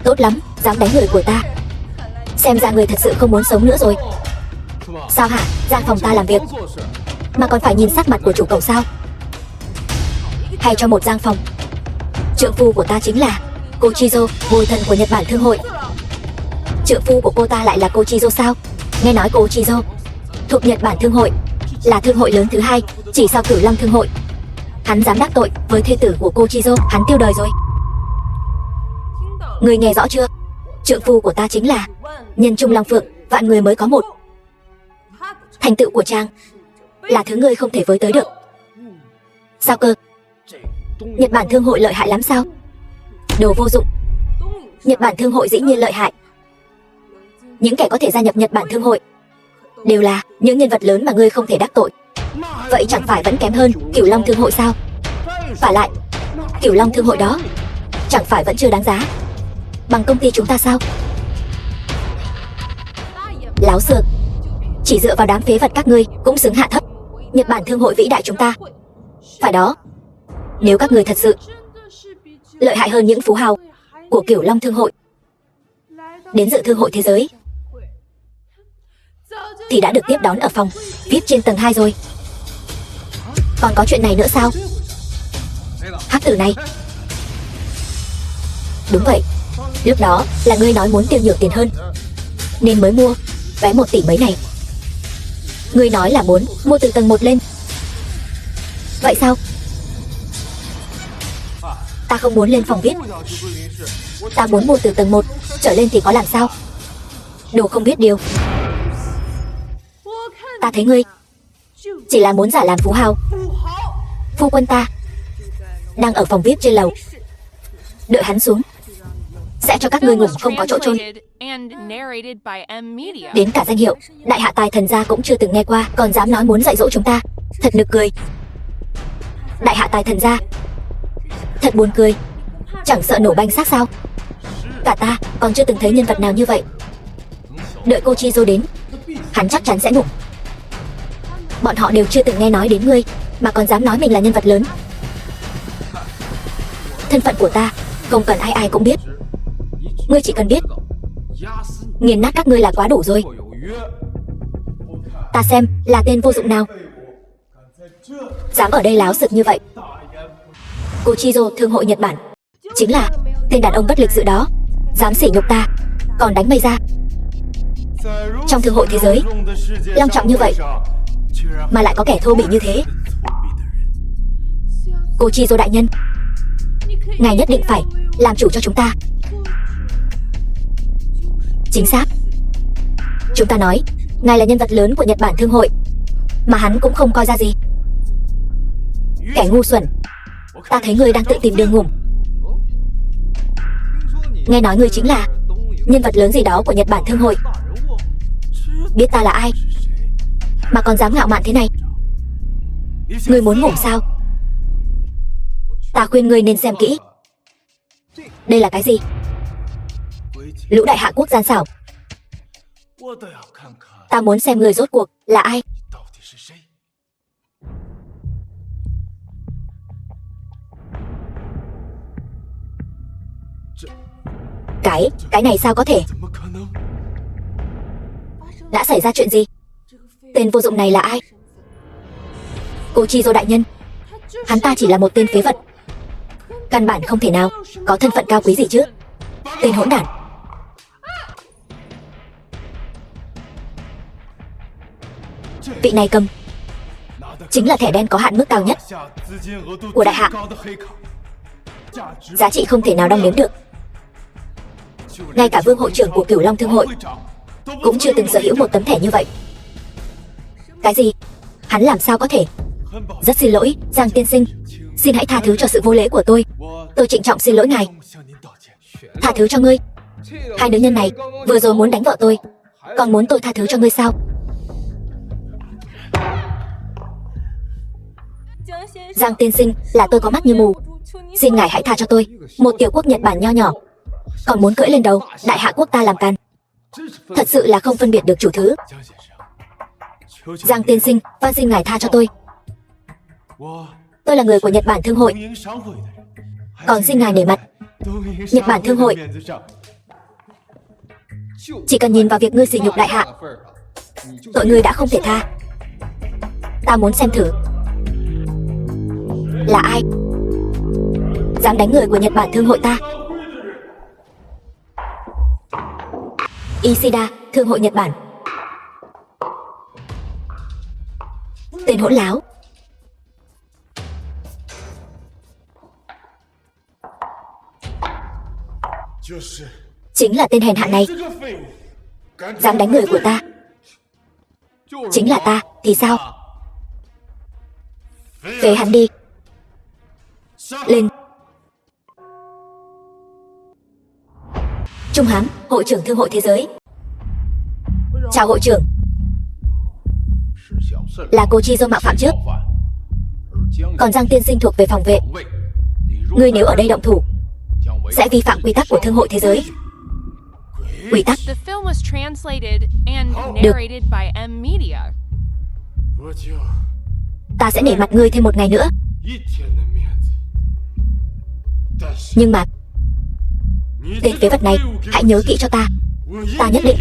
Tốt lắm, dám đánh người của ta. Xem ra người thật sự không muốn sống nữa rồi. Sao hả? Ra phòng ta làm việc mà còn phải nhìn sắc mặt của chủ cậu sao? Hay cho một gian phòng. Trượng phu của ta chính là Kochizo, bồi thần của Nhật Bản Thương hội. Trượng phu của cô ta lại là Kochizo sao? Nghe nói Kochizo thuộc Nhật Bản Thương hội, là thương hội lớn thứ hai chỉ sau Cửu Long Thương hội. Hắn dám đắc tội với thê tử của Kochizo, hắn tiêu đời rồi. Người nghe rõ chưa? Trượng phu của ta chính là nhân trung long phượng, vạn người mới có một. Thành tựu của chàng là thứ ngươi không thể với tới được. Sao cơ? Nhật Bản Thương hội lợi hại lắm sao? Đồ vô dụng. Nhật Bản Thương hội dĩ nhiên lợi hại. Những kẻ có thể gia nhập Nhật Bản Thương hội đều là những nhân vật lớn mà ngươi không thể đắc tội. Vậy chẳng phải vẫn kém hơn Cửu Long Thương hội sao? Và lại, Cửu Long Thương hội đó chẳng phải vẫn chưa đáng giá bằng công ty chúng ta sao? Láo xược. Chỉ dựa vào đám phế vật các ngươi cũng xứng hạ thấp Nhật Bản Thương hội vĩ đại chúng ta. Phải đó. Nếu các người thật sự lợi hại hơn những phú hào của Cửu Long Thương hội đến dự Thương hội thế giới thì đã được tiếp đón ở phòng VIP trên tầng 2 rồi. Còn có chuyện này nữa sao? Hắc tử này. Đúng vậy, lúc đó là ngươi nói muốn tiêu nhiều tiền hơn nên mới mua vé 1 tỷ mấy này. Ngươi nói là muốn mua từ tầng 1 lên. Vậy sao? Ta không muốn lên phòng VIP. Ta muốn mua từ tầng 1 trở lên thì có làm sao? Đồ không biết điều. Ta thấy ngươi chỉ là muốn giả làm phú hào. Phu quân ta đang ở phòng VIP trên lầu, đợi hắn xuống sẽ cho các ngươi ngủ không có chỗ chôn. Đến cả danh hiệu Đại Hạ Tài Thần gia cũng chưa từng nghe qua, còn dám nói muốn dạy dỗ chúng ta. Thật nực cười. Đại Hạ Tài Thần gia thật buồn cười. Chẳng sợ nổ banh xác sao? Cả ta còn chưa từng thấy nhân vật nào như vậy. Đợi Kochizo đến, hắn chắc chắn sẽ ngủ. Bọn họ đều chưa từng nghe nói đến ngươi mà còn dám nói mình là nhân vật lớn. Thân phận của ta không cần ai ai cũng biết. Ngươi chỉ cần biết nghiền nát các ngươi là quá đủ rồi. Ta xem là tên vô dụng nào dám ở đây láo xực như vậy. Kochizo Thương hội Nhật Bản chính là tên đàn ông bất lực dự đó, dám sỉ nhục ta còn đánh mây ra. Trong thương hội thế giới, long trọng như vậy, mà lại có kẻ thô bỉ như thế. Cô Chizo đại nhân, ngài nhất định phải làm chủ cho chúng ta. Chính xác. Chúng ta nói, ngài là nhân vật lớn của Nhật Bản Thương hội, mà hắn cũng không coi ra gì. Kẻ ngu xuẩn, ta thấy ngươi đang tự tìm đường ngủm. Nghe nói ngươi chính là nhân vật lớn gì đó của Nhật Bản Thương hội. Biết ta là ai mà còn dám ngạo mạn thế này? Ngươi muốn ngủm sao? Ta khuyên ngươi nên xem kỹ. Đây là cái gì? Lũ đại hạ quốc gian xảo. Ta muốn xem người rốt cuộc là ai. Cái này sao có thể? Đã xảy ra chuyện gì? Tên vô dụng này là ai? Cô Chizo đại nhân, hắn ta chỉ là một tên phế vật, căn bản không thể nào có thân phận cao quý gì chứ. Tên hỗn đản. Vị này cầm chính là thẻ đen có hạn mức cao nhất của đại hạ, giá trị không thể nào đong đếm được. Ngay cả vương hội trưởng của Cửu Long Thương hội cũng chưa từng sở hữu một tấm thẻ như vậy. Cái gì? Hắn làm sao có thể? Rất xin lỗi, Giang tiên sinh, xin hãy tha thứ cho sự vô lễ của tôi. Tôi trịnh trọng xin lỗi ngài. Tha thứ cho ngươi? Hai nữ nhân này vừa rồi muốn đánh vợ tôi, còn muốn tôi tha thứ cho ngươi sao? Giang tiên sinh, là tôi có mắt như mù, xin ngài hãy tha cho tôi, một tiểu quốc Nhật Bản nho nhỏ, còn muốn cưỡi lên đầu đại hạ quốc ta làm càn. Thật sự là không phân biệt được chủ thứ. Giang tiên sinh, van xin ngài tha cho tôi. Tôi là người của Nhật Bản Thương hội, còn xin ngài nể mặt. Nhật Bản Thương hội chỉ cần nhìn vào việc ngươi sỉ nhục đại hạ, tội ngươi đã không thể tha. Ta muốn xem thử là ai dám đánh người của Nhật Bản Thương hội ta. Ishida, Thương hội Nhật Bản. Tên hỗn láo. Chính là tên hèn hạ này dám đánh người của ta. Chính là ta thì sao? Phế hắn đi. Lên. Trung Hám, hội trưởng Thương hội Thế giới. Chào hội trưởng. Là cô Chizo mạo phạm trước, còn Giang tiên sinh thuộc về phòng vệ. Ngươi nếu ở đây động thủ sẽ vi phạm quy tắc của Thương hội Thế giới. Quy tắc. The film was translated and narrated by M Media. Ta sẽ nể mặt ngươi thêm một ngày nữa. Nhưng mà tên phế vật này, hãy nhớ kỹ cho ta. Ta nhất định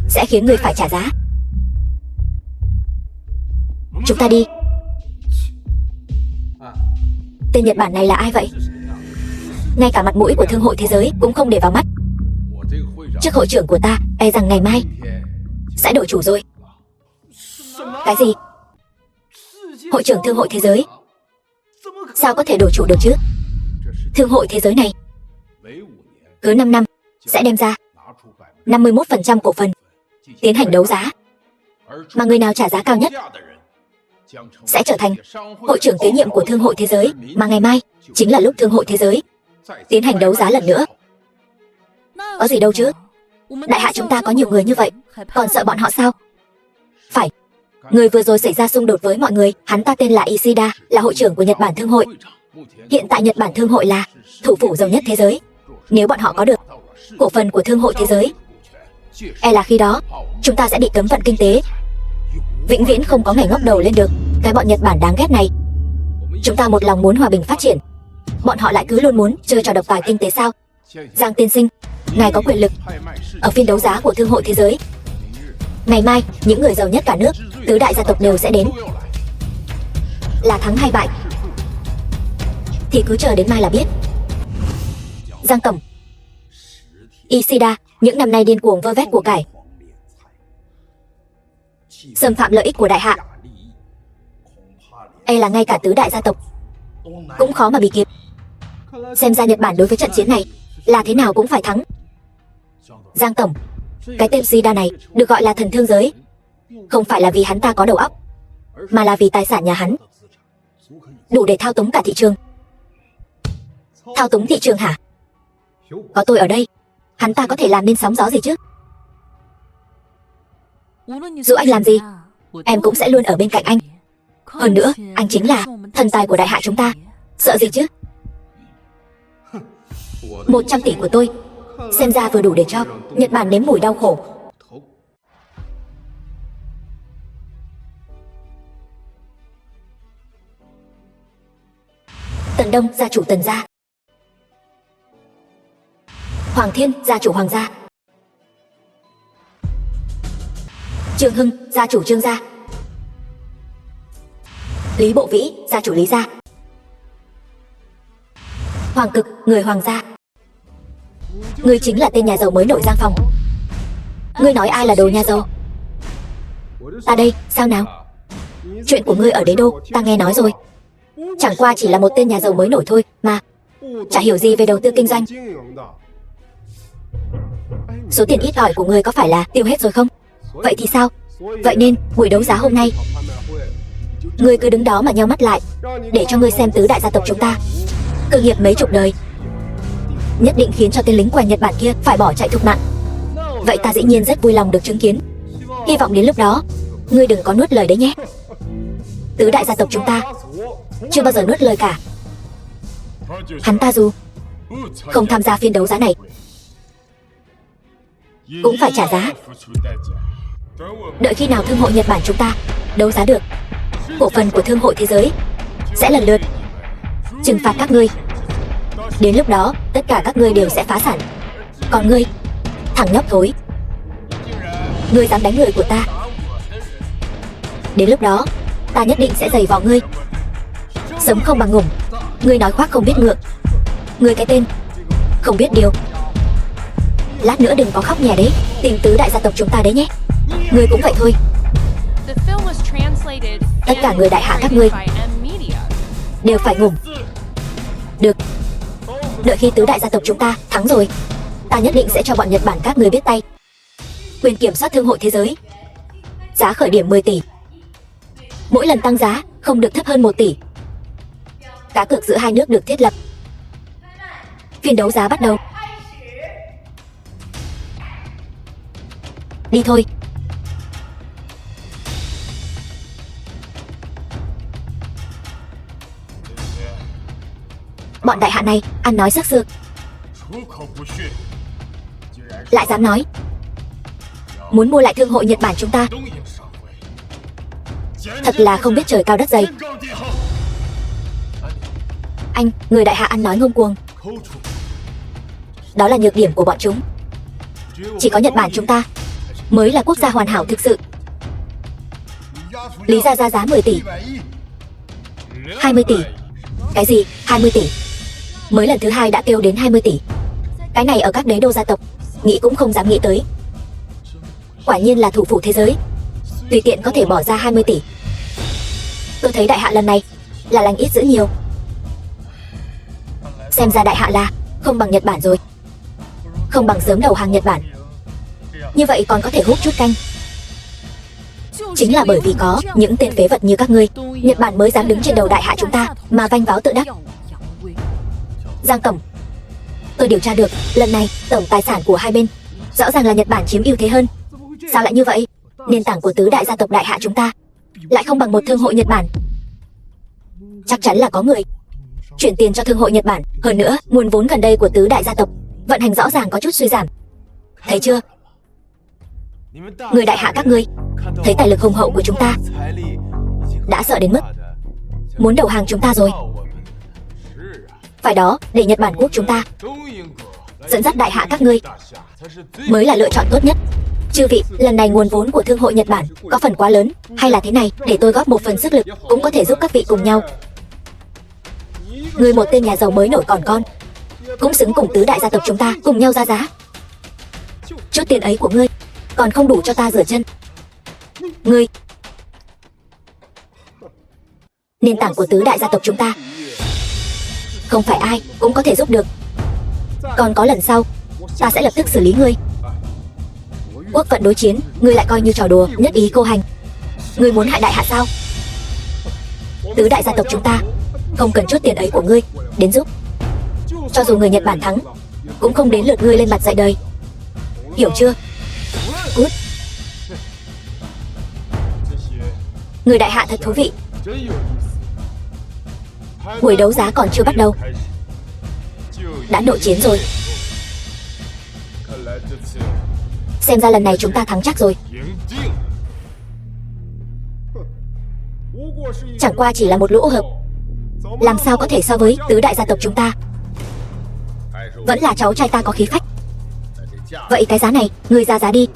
sẽ khiến ngươi phải trả giá. Chúng ta đi. Tên Nhật Bản này là ai vậy? Ngay cả mặt mũi của Thương hội Thế giới cũng không để vào mắt. Trước hội trưởng của ta e rằng ngày mai sẽ đổi chủ rồi. Cái gì? Hội trưởng Thương hội Thế giới sao có thể đổi chủ được chứ? Thương hội Thế giới này cứ 5 năm sẽ đem ra 51% cổ phần tiến hành đấu giá, mà người nào trả giá cao nhất sẽ trở thành hội trưởng kế nhiệm của Thương hội Thế giới, mà ngày mai chính là lúc Thương hội Thế giới tiến hành đấu giá lần nữa. Có gì đâu chứ, đại hạ chúng ta có nhiều người như vậy, còn sợ bọn họ sao? Phải, người vừa rồi xảy ra xung đột với mọi người, hắn ta tên là Ishida, là hội trưởng của Nhật Bản Thương hội. Hiện tại Nhật Bản Thương hội là thủ phủ giàu nhất thế giới. Nếu bọn họ có được cổ phần của Thương hội Thế giới, e là khi đó chúng ta sẽ bị cấm vận kinh tế, vĩnh viễn không có ngày ngóc đầu lên được. Cái bọn Nhật Bản đáng ghét này. Chúng ta một lòng muốn hòa bình phát triển, bọn họ lại cứ luôn muốn chơi trò độc tài kinh tế sao? Giang tiên sinh, ngài có quyền lực ở phiên đấu giá của Thương hội Thế giới. Ngày mai những người giàu nhất cả nước, tứ đại gia tộc đều sẽ đến. Là thắng hay bại thì cứ chờ đến mai là biết. Giang Cẩm, Ishida những năm nay điên cuồng vơ vét của cải, xâm phạm lợi ích của đại hạ, e là ngay cả tứ đại gia tộc cũng khó mà bị kịp. Xem ra Nhật Bản đối với trận chiến này là thế nào cũng phải thắng. Giang tổng, cái tên Shida này được gọi là thần thương giới, không phải là vì hắn ta có đầu óc, mà là vì tài sản nhà hắn đủ để thao túng cả thị trường. Thao túng thị trường hả? Có tôi ở đây, hắn ta có thể làm nên sóng gió gì chứ? Dù anh làm gì, em cũng sẽ luôn ở bên cạnh anh. Hơn nữa, anh chính là thần tài của đại hạ chúng ta, sợ gì chứ? 100 tỷ của tôi, xem ra vừa đủ để cho Nhật Bản nếm mùi đau khổ. Tần Đông, gia chủ Tần gia. Hoàng Thiên, gia chủ Hoàng gia. Trương Hưng, gia chủ Trương gia. Lý Bộ Vĩ, gia chủ Lý gia. Hoàng Cực, người Hoàng gia. Ngươi chính là tên nhà giàu mới nổi Giang Phong. Ngươi nói ai là đồ nhà giàu? Ta đây, sao nào? Chuyện của ngươi ở đế đô, ta nghe nói rồi. Chẳng qua chỉ là một tên nhà giàu mới nổi thôi mà, chả hiểu gì về đầu tư kinh doanh. Số tiền ít ỏi của ngươi có phải là tiêu hết rồi không? Vậy thì sao? Vậy nên, buổi đấu giá hôm nay, ngươi cứ đứng đó mà nheo mắt lại, để cho ngươi xem tứ đại gia tộc chúng ta cơ nghiệp mấy chục đời, nhất định khiến cho tên lính quèn Nhật Bản kia phải bỏ chạy thục mạng. Vậy ta dĩ nhiên rất vui lòng được chứng kiến. Hy vọng đến lúc đó, ngươi đừng có nuốt lời đấy nhé. Tứ đại gia tộc chúng ta chưa bao giờ nuốt lời cả. Hắn ta dù không tham gia phiên đấu giá này, cũng phải trả giá. Đợi khi nào Thương hội Nhật Bản chúng ta đấu giá được cổ phần của Thương hội thế giới, sẽ lần lượt trừng phạt các ngươi. Đến lúc đó, tất cả các ngươi đều sẽ phá sản. Còn ngươi, thằng nhóc thối, ngươi dám đánh người của ta, đến lúc đó, ta nhất định sẽ giày vò ngươi. Sống không bằng ngủng. Ngươi nói khoác không biết ngượng. Ngươi cái tên không biết điều. Lát nữa đừng có khóc nhè đấy, tìm tứ đại gia tộc chúng ta đấy nhé. Ngươi cũng vậy thôi. Tất cả người đại hạ các ngươi đều phải ngủng. Được. Đợi khi tứ đại gia tộc chúng ta thắng rồi, ta nhất định sẽ cho bọn Nhật Bản các ngươi biết tay. Quyền kiểm soát Thương hội thế giới, giá khởi điểm 10 tỷ. Mỗi lần tăng giá không được thấp hơn 1 tỷ. Cá cược giữa hai nước được thiết lập. Phiên đấu giá bắt đầu. Đi thôi. Bọn đại hạ này ăn nói sắc sược, lại dám nói muốn mua lại Thương hội Nhật Bản chúng ta. Thật là không biết trời cao đất dày. Anh, người đại hạ ăn nói ngông cuồng, đó là nhược điểm của bọn chúng. Chỉ có Nhật Bản chúng ta mới là quốc gia hoàn hảo thực sự. Lý ra giá 10 tỷ. 20 tỷ. Cái gì? 20 tỷ? Mới lần thứ hai đã kêu đến 20 tỷ. Cái này ở các đế đô gia tộc nghĩ cũng không dám nghĩ tới. Quả nhiên là thủ phủ thế giới, tùy tiện có thể bỏ ra 20 tỷ. Tôi thấy đại hạ lần này là lành ít dữ nhiều. Xem ra đại hạ là không bằng Nhật Bản rồi. Không bằng sớm đầu hàng Nhật Bản. Như vậy còn có thể hút chút canh. Chính là bởi vì có những tên phế vật như các ngươi, Nhật Bản mới dám đứng trên đầu đại hạ chúng ta mà vanh váo tự đắc. Giang tổng, tôi điều tra được, lần này tổng tài sản của hai bên rõ ràng là Nhật Bản chiếm ưu thế hơn. Sao lại như vậy? Nền tảng của tứ đại gia tộc đại hạ chúng ta lại không bằng một thương hội Nhật Bản. Chắc chắn là có người chuyển tiền cho thương hội Nhật Bản. Hơn nữa, nguồn vốn gần đây của tứ đại gia tộc vận hành rõ ràng có chút suy giảm. Thấy chưa? Người đại hạ các ngươi thấy tài lực hùng hậu của chúng ta đã sợ đến mức muốn đầu hàng chúng ta rồi. Phải đó, để Nhật Bản quốc chúng ta dẫn dắt đại hạ các ngươi mới là lựa chọn tốt nhất. Chư vị, lần này nguồn vốn của thương hội Nhật Bản có phần quá lớn, hay là thế này, để tôi góp một phần sức lực cũng có thể giúp các vị cùng nhau. Người một tên nhà giàu mới nổi còn con, cũng xứng cùng tứ đại gia tộc chúng ta cùng nhau ra giá. Chút tiền ấy của ngươi còn không đủ cho ta rửa chân. Ngươi, nền tảng của tứ đại gia tộc chúng ta, không phải ai cũng có thể giúp được. Còn có lần sau, ta sẽ lập tức xử lý ngươi. Quốc vận đối chiến, ngươi lại coi như trò đùa, nhất ý cô hành. Ngươi muốn hại đại hạ sao? Tứ đại gia tộc chúng ta không cần chút tiền ấy của ngươi đến giúp. Cho dù người Nhật Bản thắng, cũng không đến lượt ngươi lên mặt dạy đời. Hiểu chưa? Cút. Người đại hạ thật thú vị. Buổi đấu giá còn chưa bắt đầu đã nội chiến rồi. Xem ra lần này chúng ta thắng chắc rồi. Chẳng qua chỉ là một lỗ hổng, làm sao có thể so với tứ đại gia tộc chúng ta. Vẫn là cháu trai ta có khí phách. Vậy cái giá này, ngươi ra giá đi.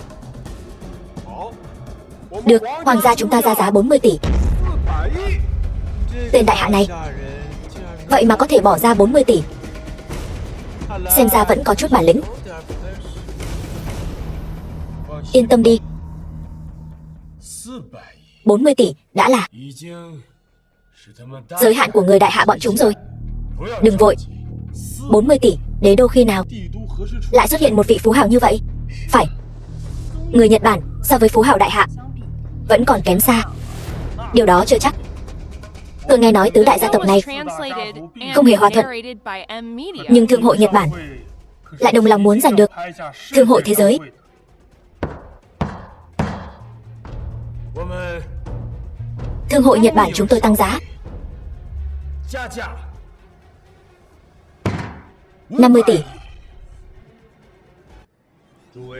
Được, hoàng gia chúng ta ra giá 40 tỷ. Tên đại hạ này, vậy mà có thể bỏ ra 40 tỷ. Xem ra vẫn có chút bản lĩnh. Yên tâm đi, 40 tỷ đã là giới hạn của người đại hạ bọn chúng rồi. Đừng vội, 40 tỷ, đế đô khi nào lại xuất hiện một vị phú hào như vậy? Phải, người Nhật Bản so với phú hào đại hạ vẫn còn kém xa. Điều đó chưa chắc. Tôi nghe nói tứ đại gia tộc này không hề hòa thuận, nhưng Thương hội Nhật Bản lại đồng lòng muốn giành được Thương hội thế giới. Thương hội Nhật Bản chúng tôi tăng giá 50 tỷ.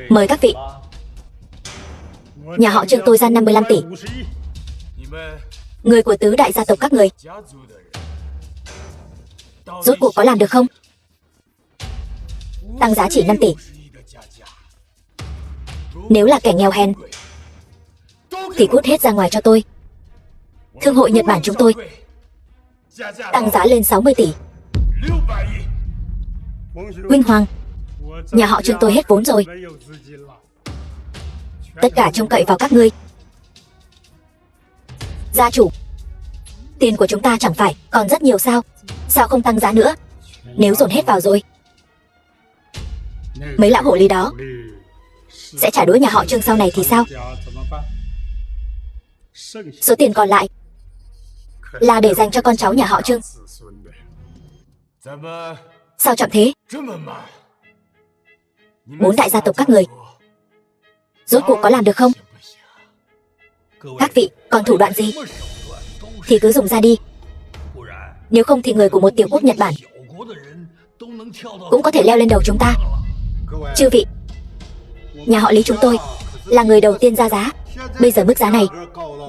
Mời các vị. Nhà họ Trương tôi ra 55 tỷ. Người của tứ đại gia tộc các người rốt cuộc có làm được không? Tăng giá chỉ 5 tỷ. Nếu là kẻ nghèo hèn thì cút hết ra ngoài cho tôi. Thương hội Nhật Bản chúng tôi tăng giá lên 60 tỷ. Huynh Hoàng, nhà họ Trương tôi hết vốn rồi. Tất cả trông cậy vào các ngươi. Gia chủ, tiền của chúng ta chẳng phải còn rất nhiều sao? Sao không tăng giá nữa? Nếu dồn hết vào rồi, mấy lão hộ lý đó sẽ trả đũa nhà họ Trương sau này thì sao? Số tiền còn lại là để dành cho con cháu nhà họ Trương. Sao chậm thế? 4 đại gia tộc các người rốt cuộc có làm được không? Các vị còn thủ đoạn gì thì cứ dùng ra đi. Nếu không thì người của một tiểu quốc Nhật Bản cũng có thể leo lên đầu chúng ta. Chư vị, nhà họ Lý chúng tôi là người đầu tiên ra giá. Bây giờ mức giá này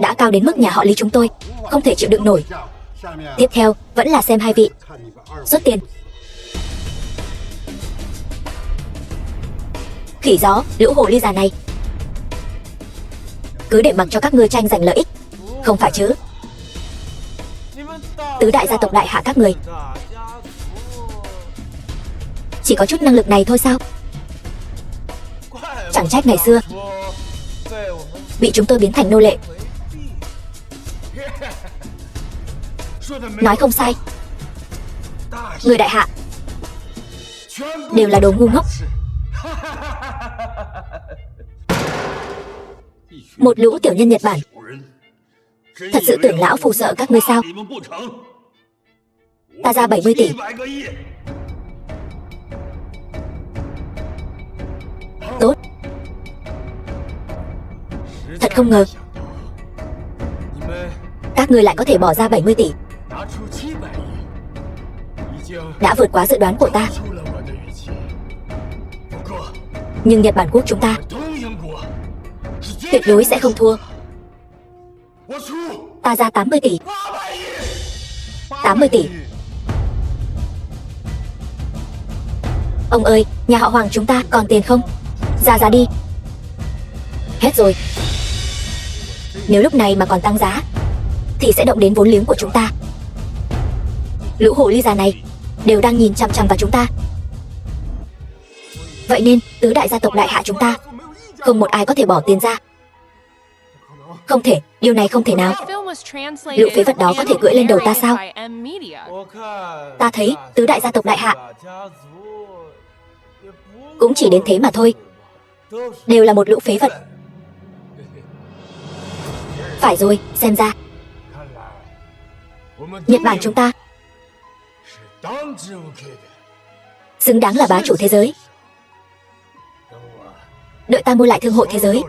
đã cao đến mức nhà họ Lý chúng tôi không thể chịu đựng nổi. Tiếp theo vẫn là xem hai vị xuất tiền. Khỉ gió, lũ hồ ly già này, cứ để mặc cho các ngươi tranh giành lợi ích, không phải chứ? Tứ đại gia tộc đại hạ các người chỉ có chút năng lực này thôi sao? Chẳng trách ngày xưa bị chúng tôi biến thành nô lệ. Nói không sai, người đại hạ đều là đồ ngu ngốc. Một lũ tiểu nhân Nhật Bản thật sự tưởng lão phù sợ các ngươi sao? Ta ra 70 tỷ. Tốt. Thật không ngờ các ngươi lại có thể bỏ ra 70 tỷ. Đã vượt quá dự đoán của ta. Nhưng Nhật Bản quốc chúng ta tuyệt đối sẽ không thua. Ta ra 80 tỷ. 80 tỷ. Ông ơi, nhà họ Hoàng chúng ta còn tiền không? Ra giá đi. Hết rồi. Nếu lúc này mà còn tăng giá thì sẽ động đến vốn liếng của chúng ta. Lũ hồ ly già này đều đang nhìn chằm chằm vào chúng ta. Vậy nên tứ đại gia tộc đại hạ chúng ta không một ai có thể bỏ tiền ra. Không thể, điều này không thể nào. The film was translated Lũ phế vật đó có thể and cưỡi lên đầu ta sao? narrated by M Media. Ta thấy tứ đại gia tộc Đại Hạ cũng chỉ đến thế mà thôi. Đều là một lũ phế vật. Phải rồi, xem ra Nhật Bản chúng ta xứng đáng là bá chủ thế giới. Đợi ta mua lại thương hội thế giới,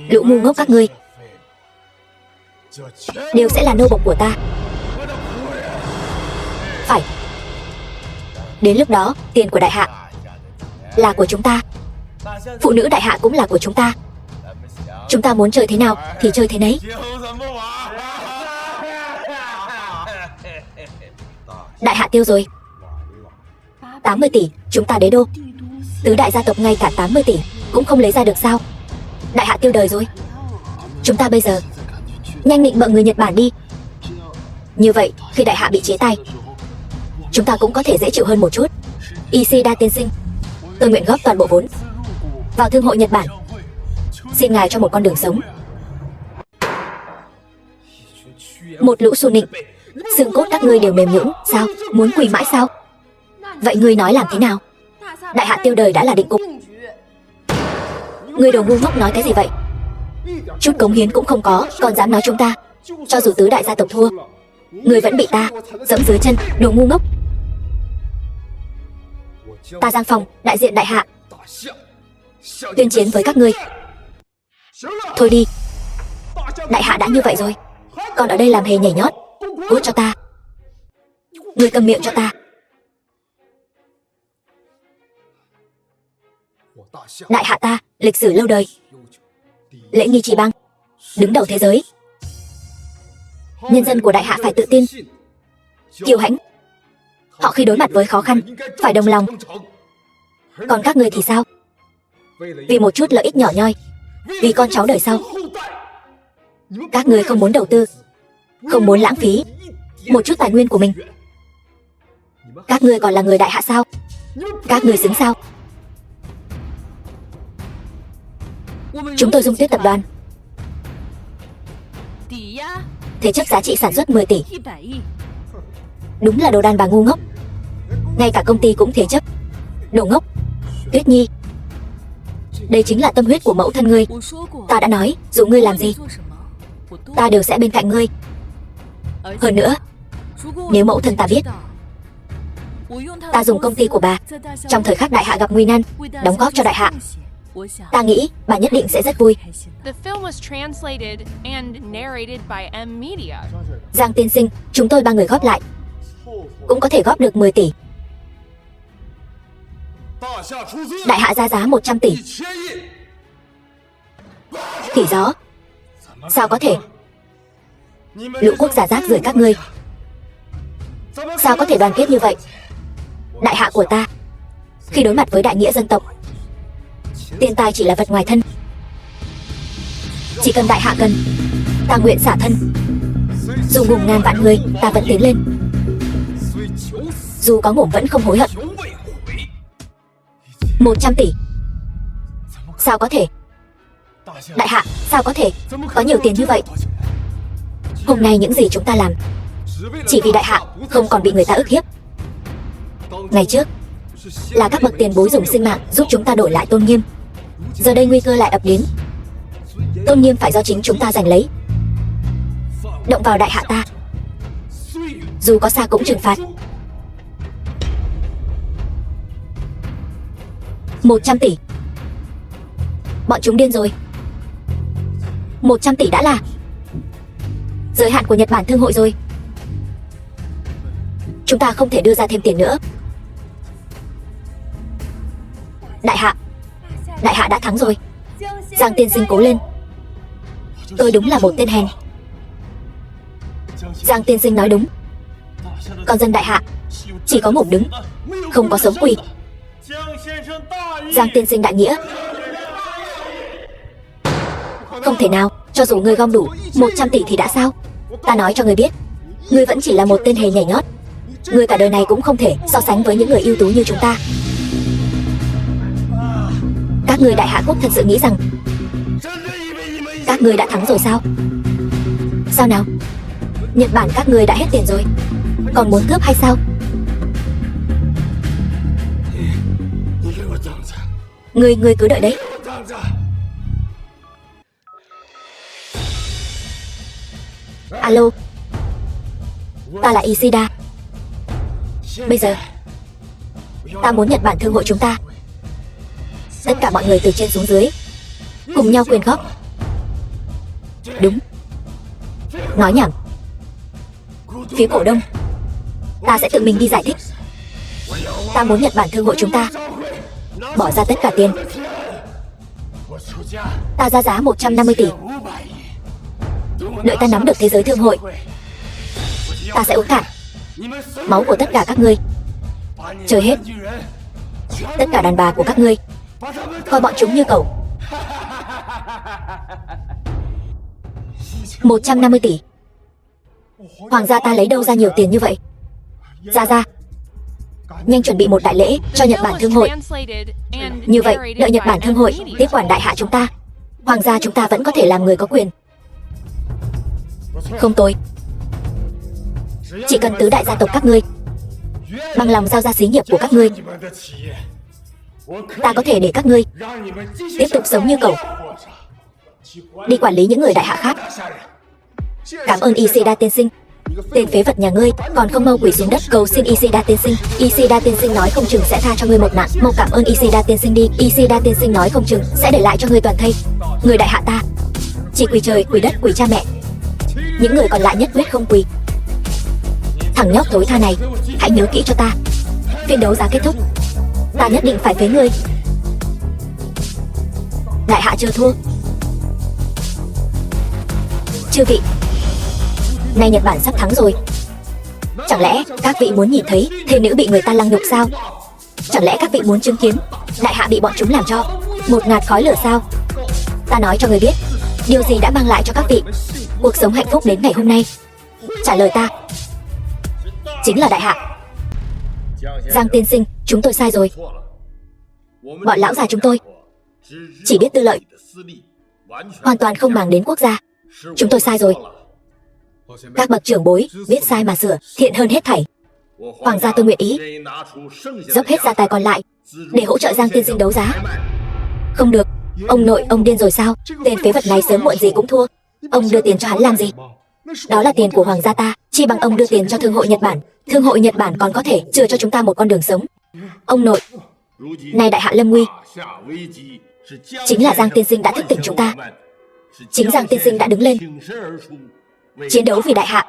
lũ ngu ngốc các ngươi đều sẽ là nô bộc của ta. Phải. Đến lúc đó, tiền của Đại Hạ là của chúng ta. Phụ nữ Đại Hạ cũng là của chúng ta. Chúng ta muốn chơi thế nào thì chơi thế nấy. Đại Hạ tiêu rồi. 80 tỷ, chúng ta đế đô. Tứ đại gia tộc ngay cả 80 tỷ cũng không lấy ra được sao? Đại Hạ tiêu đời rồi. Chúng ta bây giờ nhanh định bợ người Nhật Bản đi. Như vậy, khi Đại Hạ bị chế tay, chúng ta cũng có thể dễ chịu hơn một chút. Ishida tiên sinh, tôi nguyện góp toàn bộ vốn vào thương hội Nhật Bản. Xin ngài cho một con đường sống. Một lũ xù nịnh, xương cốt các ngươi đều mềm nhũn sao? Muốn quỳ mãi sao? Vậy ngươi nói làm thế nào? Đại Hạ tiêu đời đã là định cục. Ngươi đồ ngu ngốc nói cái gì vậy? Chút cống hiến cũng không có, còn dám nói chúng ta. Cho dù tứ đại gia tộc thua, ngươi vẫn bị ta dẫm dưới chân, đồ ngu ngốc. Ta Giang Phong, đại diện Đại Hạ, tuyên chiến với các ngươi. Thôi đi. Đại Hạ đã như vậy rồi, còn ở đây làm hề nhảy nhót. Cút cho ta. Ngươi câm miệng cho ta. Đại Hạ ta, lịch sử lâu đời, lễ nghi chỉ băng, đứng đầu thế giới. Nhân dân của Đại Hạ phải tự tin, kiêu hãnh. Họ khi đối mặt với khó khăn phải đồng lòng. Còn các ngươi thì sao? Vì một chút lợi ích nhỏ nhoi, vì con cháu đời sau, các ngươi không muốn đầu tư, không muốn lãng phí một chút tài nguyên của mình. Các ngươi còn là người Đại Hạ sao? Các ngươi xứng sao? Chúng tôi Dung Tuyết tập đoàn thế chấp giá trị sản xuất 10 tỷ. Đúng là đồ đàn bà ngu ngốc. Ngay cả công ty cũng thế chấp. Đồ ngốc. Tuyết Nhi, đây chính là tâm huyết của mẫu thân ngươi. Ta đã nói, dù ngươi làm gì, ta đều sẽ bên cạnh ngươi. Hơn nữa, nếu mẫu thân ta biết ta dùng công ty của bà trong thời khắc Đại Hạ gặp nguy nan, đóng góp cho Đại Hạ, ta nghĩ bà nhất định sẽ rất vui. The film was translated and narrated by M Media. Giang tiên sinh, chúng tôi ba người góp lại cũng có thể góp được 10 tỷ. Đại Hạ ra giá 100 tỷ. Khỉ gió, sao có thể? Lũ quốc giả rác rưởi các ngươi, sao có thể đoàn kết như vậy? Đại Hạ của ta, khi đối mặt với đại nghĩa dân tộc, tiền tài chỉ là vật ngoài thân. Chỉ cần Đại Hạ cần, ta nguyện xả thân. Dù ngủm ngàn vạn người, ta vẫn tiến lên. Dù có ngủm vẫn không hối hận. 100 tỷ, sao có thể? Đại Hạ, sao có thể có nhiều tiền như vậy? Hôm nay những gì chúng ta làm chỉ vì Đại Hạ không còn bị người ta ức hiếp. Ngày trước là các bậc tiền bối dùng sinh mạng giúp chúng ta đổi lại tôn nghiêm. Giờ đây nguy cơ lại ập đến. Tôn nghiêm phải do chính chúng ta giành lấy. Động vào Đại Hạ ta, dù có xa cũng trừng phạt. 100 tỷ, bọn chúng điên rồi. 100 tỷ đã là giới hạn của Nhật Bản thương hội rồi. Chúng ta không thể đưa ra thêm tiền nữa. Đại Hạ đã thắng rồi. Giang tiên sinh cố lên. Tôi đúng là một tên hèn. Giang tiên sinh nói đúng. Con dân Đại Hạ chỉ có ngủ đứng, không có sống quỳ. Giang tiên sinh đại nghĩa. Không thể nào, cho dù ngươi gom đủ 100 tỷ thì đã sao? Ta nói cho ngươi biết, ngươi vẫn chỉ là một tên hề nhảy nhót. Ngươi cả đời này cũng không thể so sánh với những người ưu tú như chúng ta. Các ngươi Đại Hạ quốc thật sự nghĩ rằng Các ngươi đã thắng rồi sao? Sao nào? Nhật Bản các ngươi đã hết tiền rồi, còn muốn cướp hay sao? Ngươi cứ đợi đấy. Alo, ta là Ishida. Bây giờ ta muốn Nhật Bản thương hội chúng ta. Tất cả mọi người từ trên xuống dưới cùng nhau quyên góp. Đúng. Nói nhảm. Phía cổ đông, ta sẽ tự mình đi giải thích. Ta muốn Nhật Bản thương hội chúng ta bỏ ra tất cả tiền. Ta ra giá 150 tỷ. Đợi ta nắm được thế giới thương hội, ta sẽ uống cạn máu của tất cả các ngươi, chơi hết tất cả đàn bà của các ngươi, coi bọn chúng như cẩu. 150 tỷ. Hoàng gia ta lấy đâu ra nhiều tiền như vậy? Ra, nhanh chuẩn bị một đại lễ cho Nhật Bản thương hội. Như vậy, đợi Nhật Bản thương hội tiếp quản đại hạ chúng ta, hoàng gia chúng ta vẫn có thể làm người có quyền. Không tồi. Chỉ cần tứ đại gia tộc các ngươi bằng lòng giao ra xí nghiệp của các ngươi, ta có thể để các ngươi tiếp tục sống như cẩu, đi quản lý những người đại hạ khác. Cảm ơn Ishida tiên sinh. Tên phế vật nhà ngươi còn không mau quỳ xuống đất cầu xin Ishida tiên sinh. Ishida tiên sinh nói không chừng sẽ tha cho ngươi một mạng. Mau cảm ơn Ishida tiên sinh đi. Ishida tiên sinh nói không chừng sẽ để lại cho ngươi toàn thây. Người đại hạ ta chỉ quỳ trời, quỳ đất, quỳ cha mẹ. Những người còn lại nhất quyết không quỳ. Thằng nhóc thối tha này, hãy nhớ kỹ cho ta. Phiên đấu giá kết thúc, ta nhất định phải phế ngươi. Đại hạ chưa thua. Chư vị, nay Nhật Bản sắp thắng rồi. Chẳng lẽ các vị muốn nhìn thấy thê nữ bị người ta lăng nhục sao? Chẳng lẽ các vị muốn chứng kiến đại hạ bị bọn chúng làm cho một ngạt khói lửa sao? Ta nói cho người biết, điều gì đã mang lại cho các vị cuộc sống hạnh phúc đến ngày hôm nay? Trả lời ta. Chính là đại hạ. Giang tiên sinh, chúng tôi sai rồi. Bọn lão già chúng tôi chỉ biết tư lợi, hoàn toàn không màng đến quốc gia. Chúng tôi sai rồi. Các bậc trưởng bối biết sai mà sửa, thiện hơn hết thảy. Hoàng gia tôi nguyện ý dốc hết gia tài còn lại để hỗ trợ Giang tiên sinh đấu giá. Không được. Ông nội ông điên rồi sao? Tên phế vật này sớm muộn gì cũng thua. Ông đưa tiền cho hắn làm gì? Đó là tiền của hoàng gia ta, chi bằng ông đưa tiền cho thương hội Nhật Bản. Thương hội Nhật Bản còn có thể chừa cho chúng ta một con đường sống. Ông nội, nay đại hạ lâm nguy, chính là Giang tiên sinh đã thức tỉnh chúng ta. Chính Giang tiên sinh đã đứng lên chiến đấu vì đại hạ.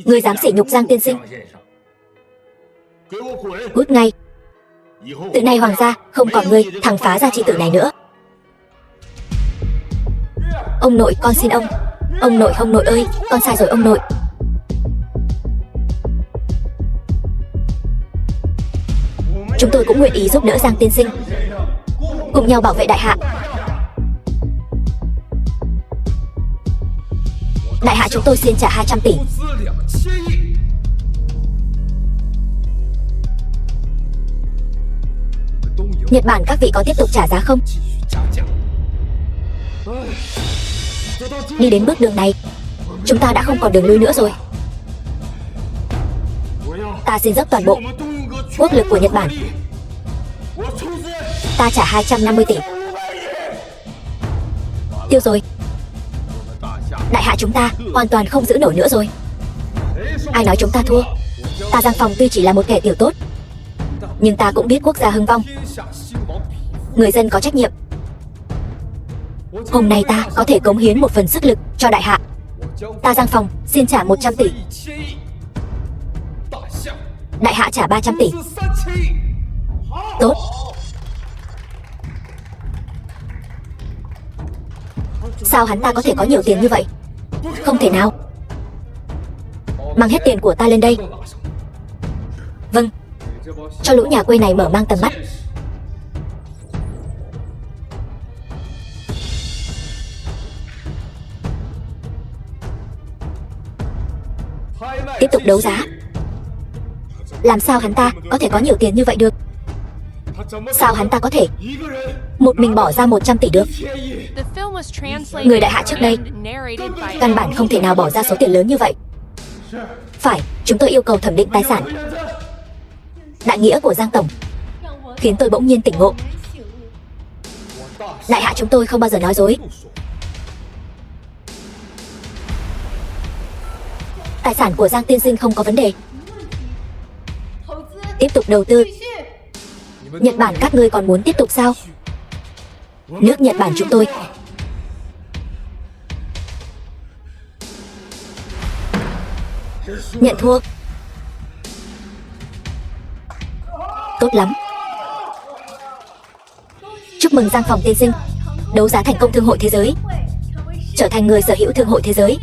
Ngươi dám sỉ nhục Giang tiên sinh, cút ngay. Từ nay hoàng gia không còn ngươi thằng phá gia chi tử này nữa. Ông nội, con xin ông. Ông nội ơi, con sai rồi ông nội. Chúng tôi cũng nguyện ý giúp đỡ Giang tiên sinh, cùng nhau bảo vệ đại hạ. Đại hạ chúng tôi xin trả 200 tỷ. Nhật Bản các vị có tiếp tục trả giá không? Đi đến bước đường này, chúng ta đã không còn đường lui nữa rồi. Ta xin dốc toàn bộ quốc lực của Nhật Bản. Ta trả 250 tỷ. Tiêu rồi. Đại hạ chúng ta hoàn toàn không giữ nổi nữa rồi. Ai nói chúng ta thua? Ta Giang Phong tuy chỉ là một kẻ tiểu tốt, nhưng ta cũng biết quốc gia hưng vong, người dân có trách nhiệm. Hôm nay ta có thể cống hiến một phần sức lực cho đại hạ. Ta Giang Phong xin trả 100 tỷ. Đại hạ trả 300 tỷ. Tốt. Sao hắn ta có thể có nhiều tiền như vậy? Không thể nào. Mang hết tiền của ta lên đây. Vâng. Cho lũ nhà quê này mở mang tầm mắt. Tiếp tục đấu giá. Làm sao hắn ta có thể có nhiều tiền như vậy được? Sao hắn ta có thể một mình bỏ ra 100 tỷ được? The film was translated Người đại hạ trước đây and narrated by căn bản không thể nào bỏ ra số tiền lớn như vậy. Phải, chúng tôi yêu cầu thẩm định tài sản. Đại nghĩa của Giang Tổng khiến tôi bỗng nhiên tỉnh ngộ. Đại hạ chúng tôi không bao giờ nói dối. Tài sản của Giang tiên sinh không có vấn đề. Tiếp tục đầu tư. Nhật Bản các ngươi còn muốn tiếp tục sao? Nước Nhật Bản chúng tôi nhận thua. Tốt lắm. Chúc mừng Giang Phòng tiên sinh đấu giá thành công Thương hội Thế giới, trở thành người sở hữu Thương hội Thế giới.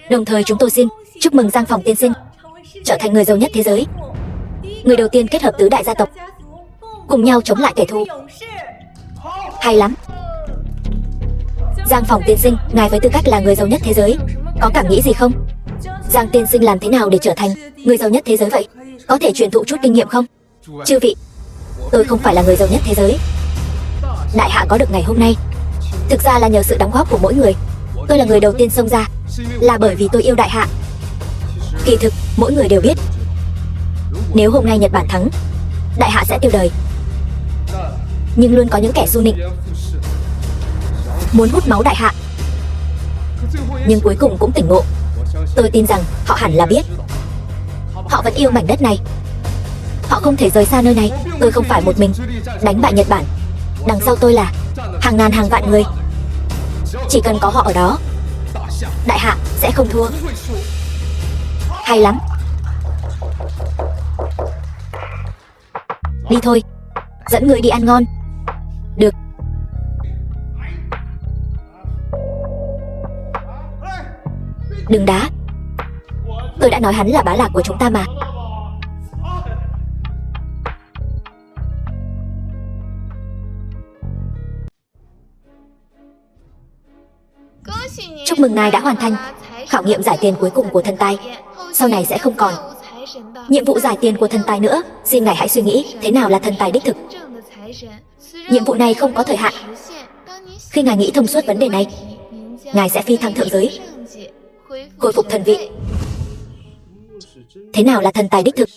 Đồng thời chúng tôi xin chúc mừng Giang Phòng tiên sinh trở thành người giàu nhất thế giới, người đầu tiên kết hợp tứ đại gia tộc cùng nhau chống lại kẻ thù. Hay lắm. Giang Phòng tiên sinh, ngài với tư cách là người giàu nhất thế giới có cảm nghĩ gì không? Giang tiên sinh làm thế nào để trở thành người giàu nhất thế giới vậy? Có thể truyền thụ chút kinh nghiệm không? Chư vị, tôi không phải là người giàu nhất thế giới. Đại hạ có được ngày hôm nay thực ra là nhờ sự đóng góp của mỗi người. Tôi là người đầu tiên xông ra là bởi vì tôi yêu đại hạ. Kỳ thực mỗi người đều biết, nếu hôm nay Nhật Bản thắng, đại hạ sẽ tiêu đời. Nhưng luôn có những kẻ xu nịnh muốn hút máu đại hạ, nhưng cuối cùng cũng tỉnh ngộ. Tôi tin rằng họ hẳn là biết, họ vẫn yêu mảnh đất này, họ không thể rời xa nơi này. Tôi không phải một mình đánh bại Nhật Bản, đằng sau tôi là hàng ngàn hàng vạn người. Chỉ cần có họ ở đó, đại hạ sẽ không thua. Hay lắm. Đi thôi, dẫn người đi ăn ngon. Được. Đừng đá. Tôi đã nói hắn là bá lạc của chúng ta mà. Chúc mừng ngài đã hoàn thành khảo nghiệm giải tiền cuối cùng của thần tài. Sau này sẽ không còn nhiệm vụ giải tiền của thần tài nữa. Xin ngài hãy suy nghĩ thế nào là thần tài đích thực. Nhiệm vụ này không có thời hạn. Khi ngài nghĩ thông suốt vấn đề này, ngài sẽ phi thăng thượng giới, khôi phục thần vị. Thế nào là thần tài đích thực?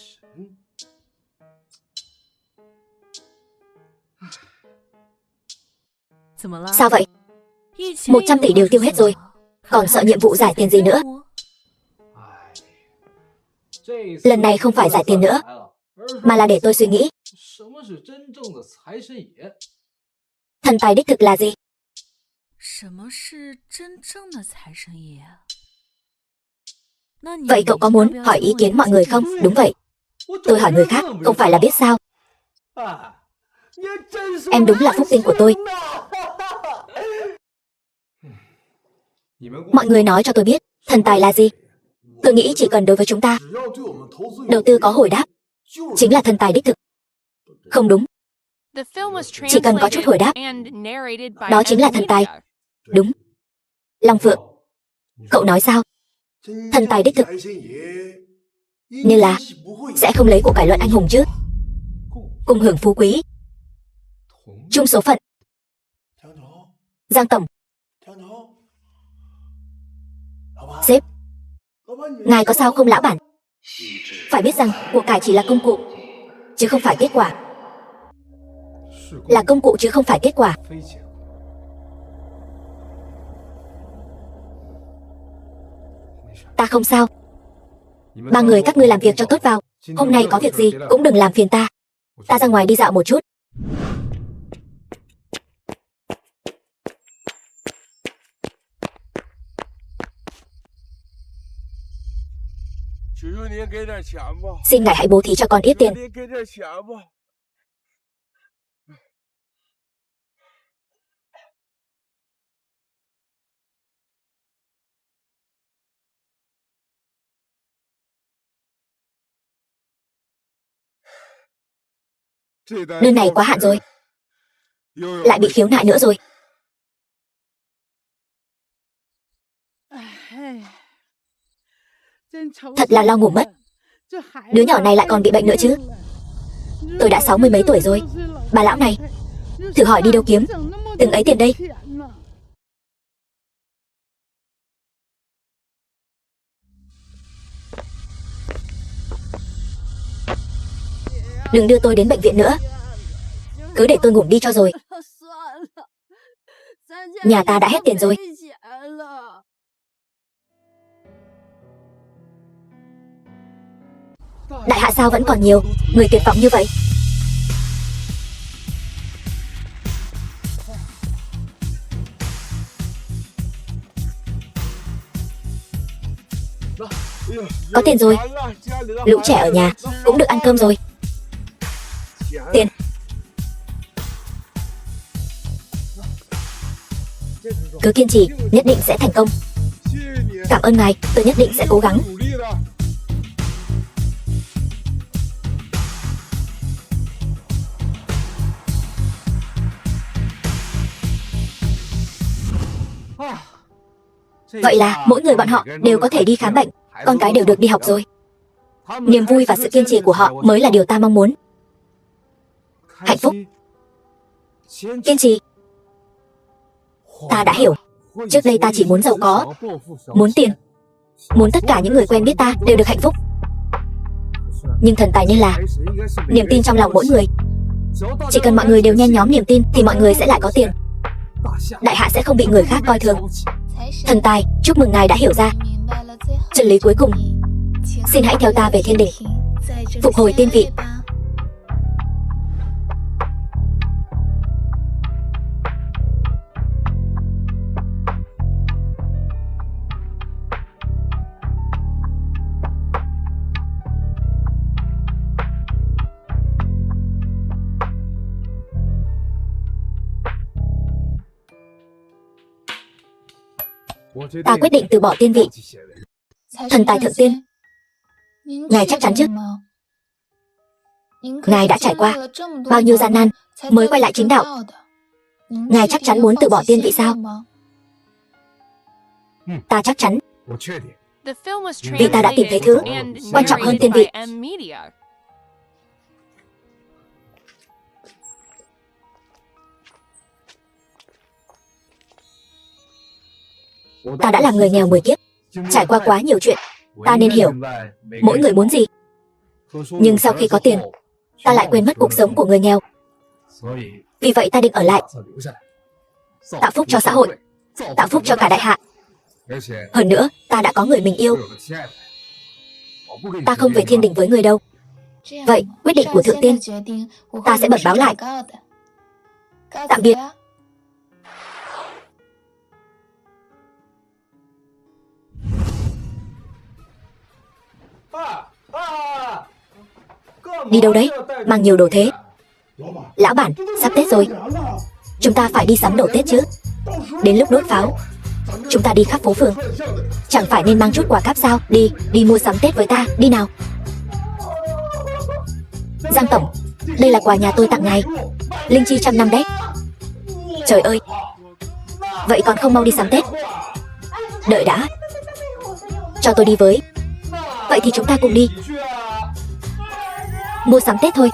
Sao vậy? 100 tỷ đều tiêu hết rồi, còn sợ nhiệm vụ giải tiền gì nữa? Lần này không phải giải tiền nữa, mà là để tôi suy nghĩ. Thần tài đích thực là gì? Vậy cậu có muốn hỏi ý kiến mọi người không? Đúng vậy. Tôi hỏi người khác không phải là biết sao? Em đúng là phúc tinh của tôi. Mọi người nói cho tôi biết thần tài là gì. Tôi nghĩ chỉ cần đối với chúng ta đầu tư có hồi đáp chính là thần tài đích thực. Không đúng, chỉ cần có chút hồi đáp đó chính là thần tài. Đúng. Long Phượng, cậu nói sao? Thần tài đích thực nên là sẽ không lấy của cải luận anh hùng chứ? Cùng hưởng phú quý, chung số phận. Giang Tổng, sếp, ngài có sao không lão bản? Phải biết rằng của cải chỉ là công cụ chứ không phải kết quả. Là công cụ chứ không phải kết quả. Ta không sao. Ba người các ngươi làm việc cho tốt vào. Hôm nay có việc gì cũng đừng làm phiền ta. Ta ra ngoài đi dạo một chút. Xin ngài hãy bố thí cho con ít tiền. Đơn này quá hạn rồi, lại bị khiếu nại nữa rồi. Thật là lo ngủ mất. Đứa nhỏ này lại còn bị bệnh nữa chứ. Tôi đã 60 mấy tuổi rồi. Bà lão này, thử hỏi đi đâu kiếm từng ấy tiền đây. Đừng đưa tôi đến bệnh viện nữa. Cứ để tôi ngủ đi cho rồi. Nhà ta đã hết tiền rồi. Đại hạ sao vẫn còn nhiều người tuyệt vọng như vậy? Có tiền rồi. Lũ trẻ ở nhà cũng được ăn cơm rồi. Tiền. Cứ kiên trì, nhất định sẽ thành công. Cảm ơn ngài, tôi nhất định sẽ cố gắng. Vậy là mỗi người bọn họ đều có thể đi khám bệnh, con cái đều được đi học rồi. Niềm vui và sự kiên trì của họ mới là điều ta mong muốn. Hạnh phúc, kiên trì. Ta đã hiểu. Trước đây ta chỉ muốn giàu có, muốn tiền, muốn tất cả những người quen biết ta đều được hạnh phúc. Nhưng thần tài nên là niềm tin trong lòng mỗi người. Chỉ cần mọi người đều nhen nhóm niềm tin thì mọi người sẽ lại có tiền. Đại hạ sẽ không bị người khác coi thường. Thần tài, chúc mừng ngài đã hiểu ra chân lý cuối cùng. Xin hãy theo ta về thiên đỉnh, phục hồi tiên vị. Ta quyết định từ bỏ tiên vị. Thần tài thượng tiên, ngài chắc chắn chứ? Ngài đã trải qua bao nhiêu gian nan mới quay lại chính đạo. Ngài chắc chắn muốn từ bỏ tiên vị sao? Ta chắc chắn. Vì ta đã tìm thấy thứ quan trọng hơn tiên vị. Ta đã làm người nghèo 10 kiếp, trải qua quá nhiều chuyện. Ta nên hiểu mỗi người muốn gì. Nhưng sau khi có tiền, ta lại quên mất cuộc sống của người nghèo. Vì vậy ta định ở lại, tạo phúc cho xã hội, tạo phúc cho cả đại hạ. Hơn nữa, ta đã có người mình yêu. Ta không về thiên đình với người đâu. Vậy, quyết định của thượng tiên, ta sẽ bật báo lại. Tạm biệt. Đi đâu đấy? Mang nhiều đồ thế. Lão bản, sắp Tết rồi. Chúng ta phải đi sắm đồ Tết chứ. Đến lúc đốt pháo, chúng ta đi khắp phố phường. Chẳng phải nên mang chút quà cáp sao? Đi mua sắm Tết với ta, đi nào. Giang tổng, đây là quà nhà tôi tặng ngài. Linh chi 100 năm đấy. Trời ơi, vậy còn không mau đi sắm Tết? Đợi đã, cho tôi đi với. Vậy thì chúng ta cùng đi mua sắm Tết thôi.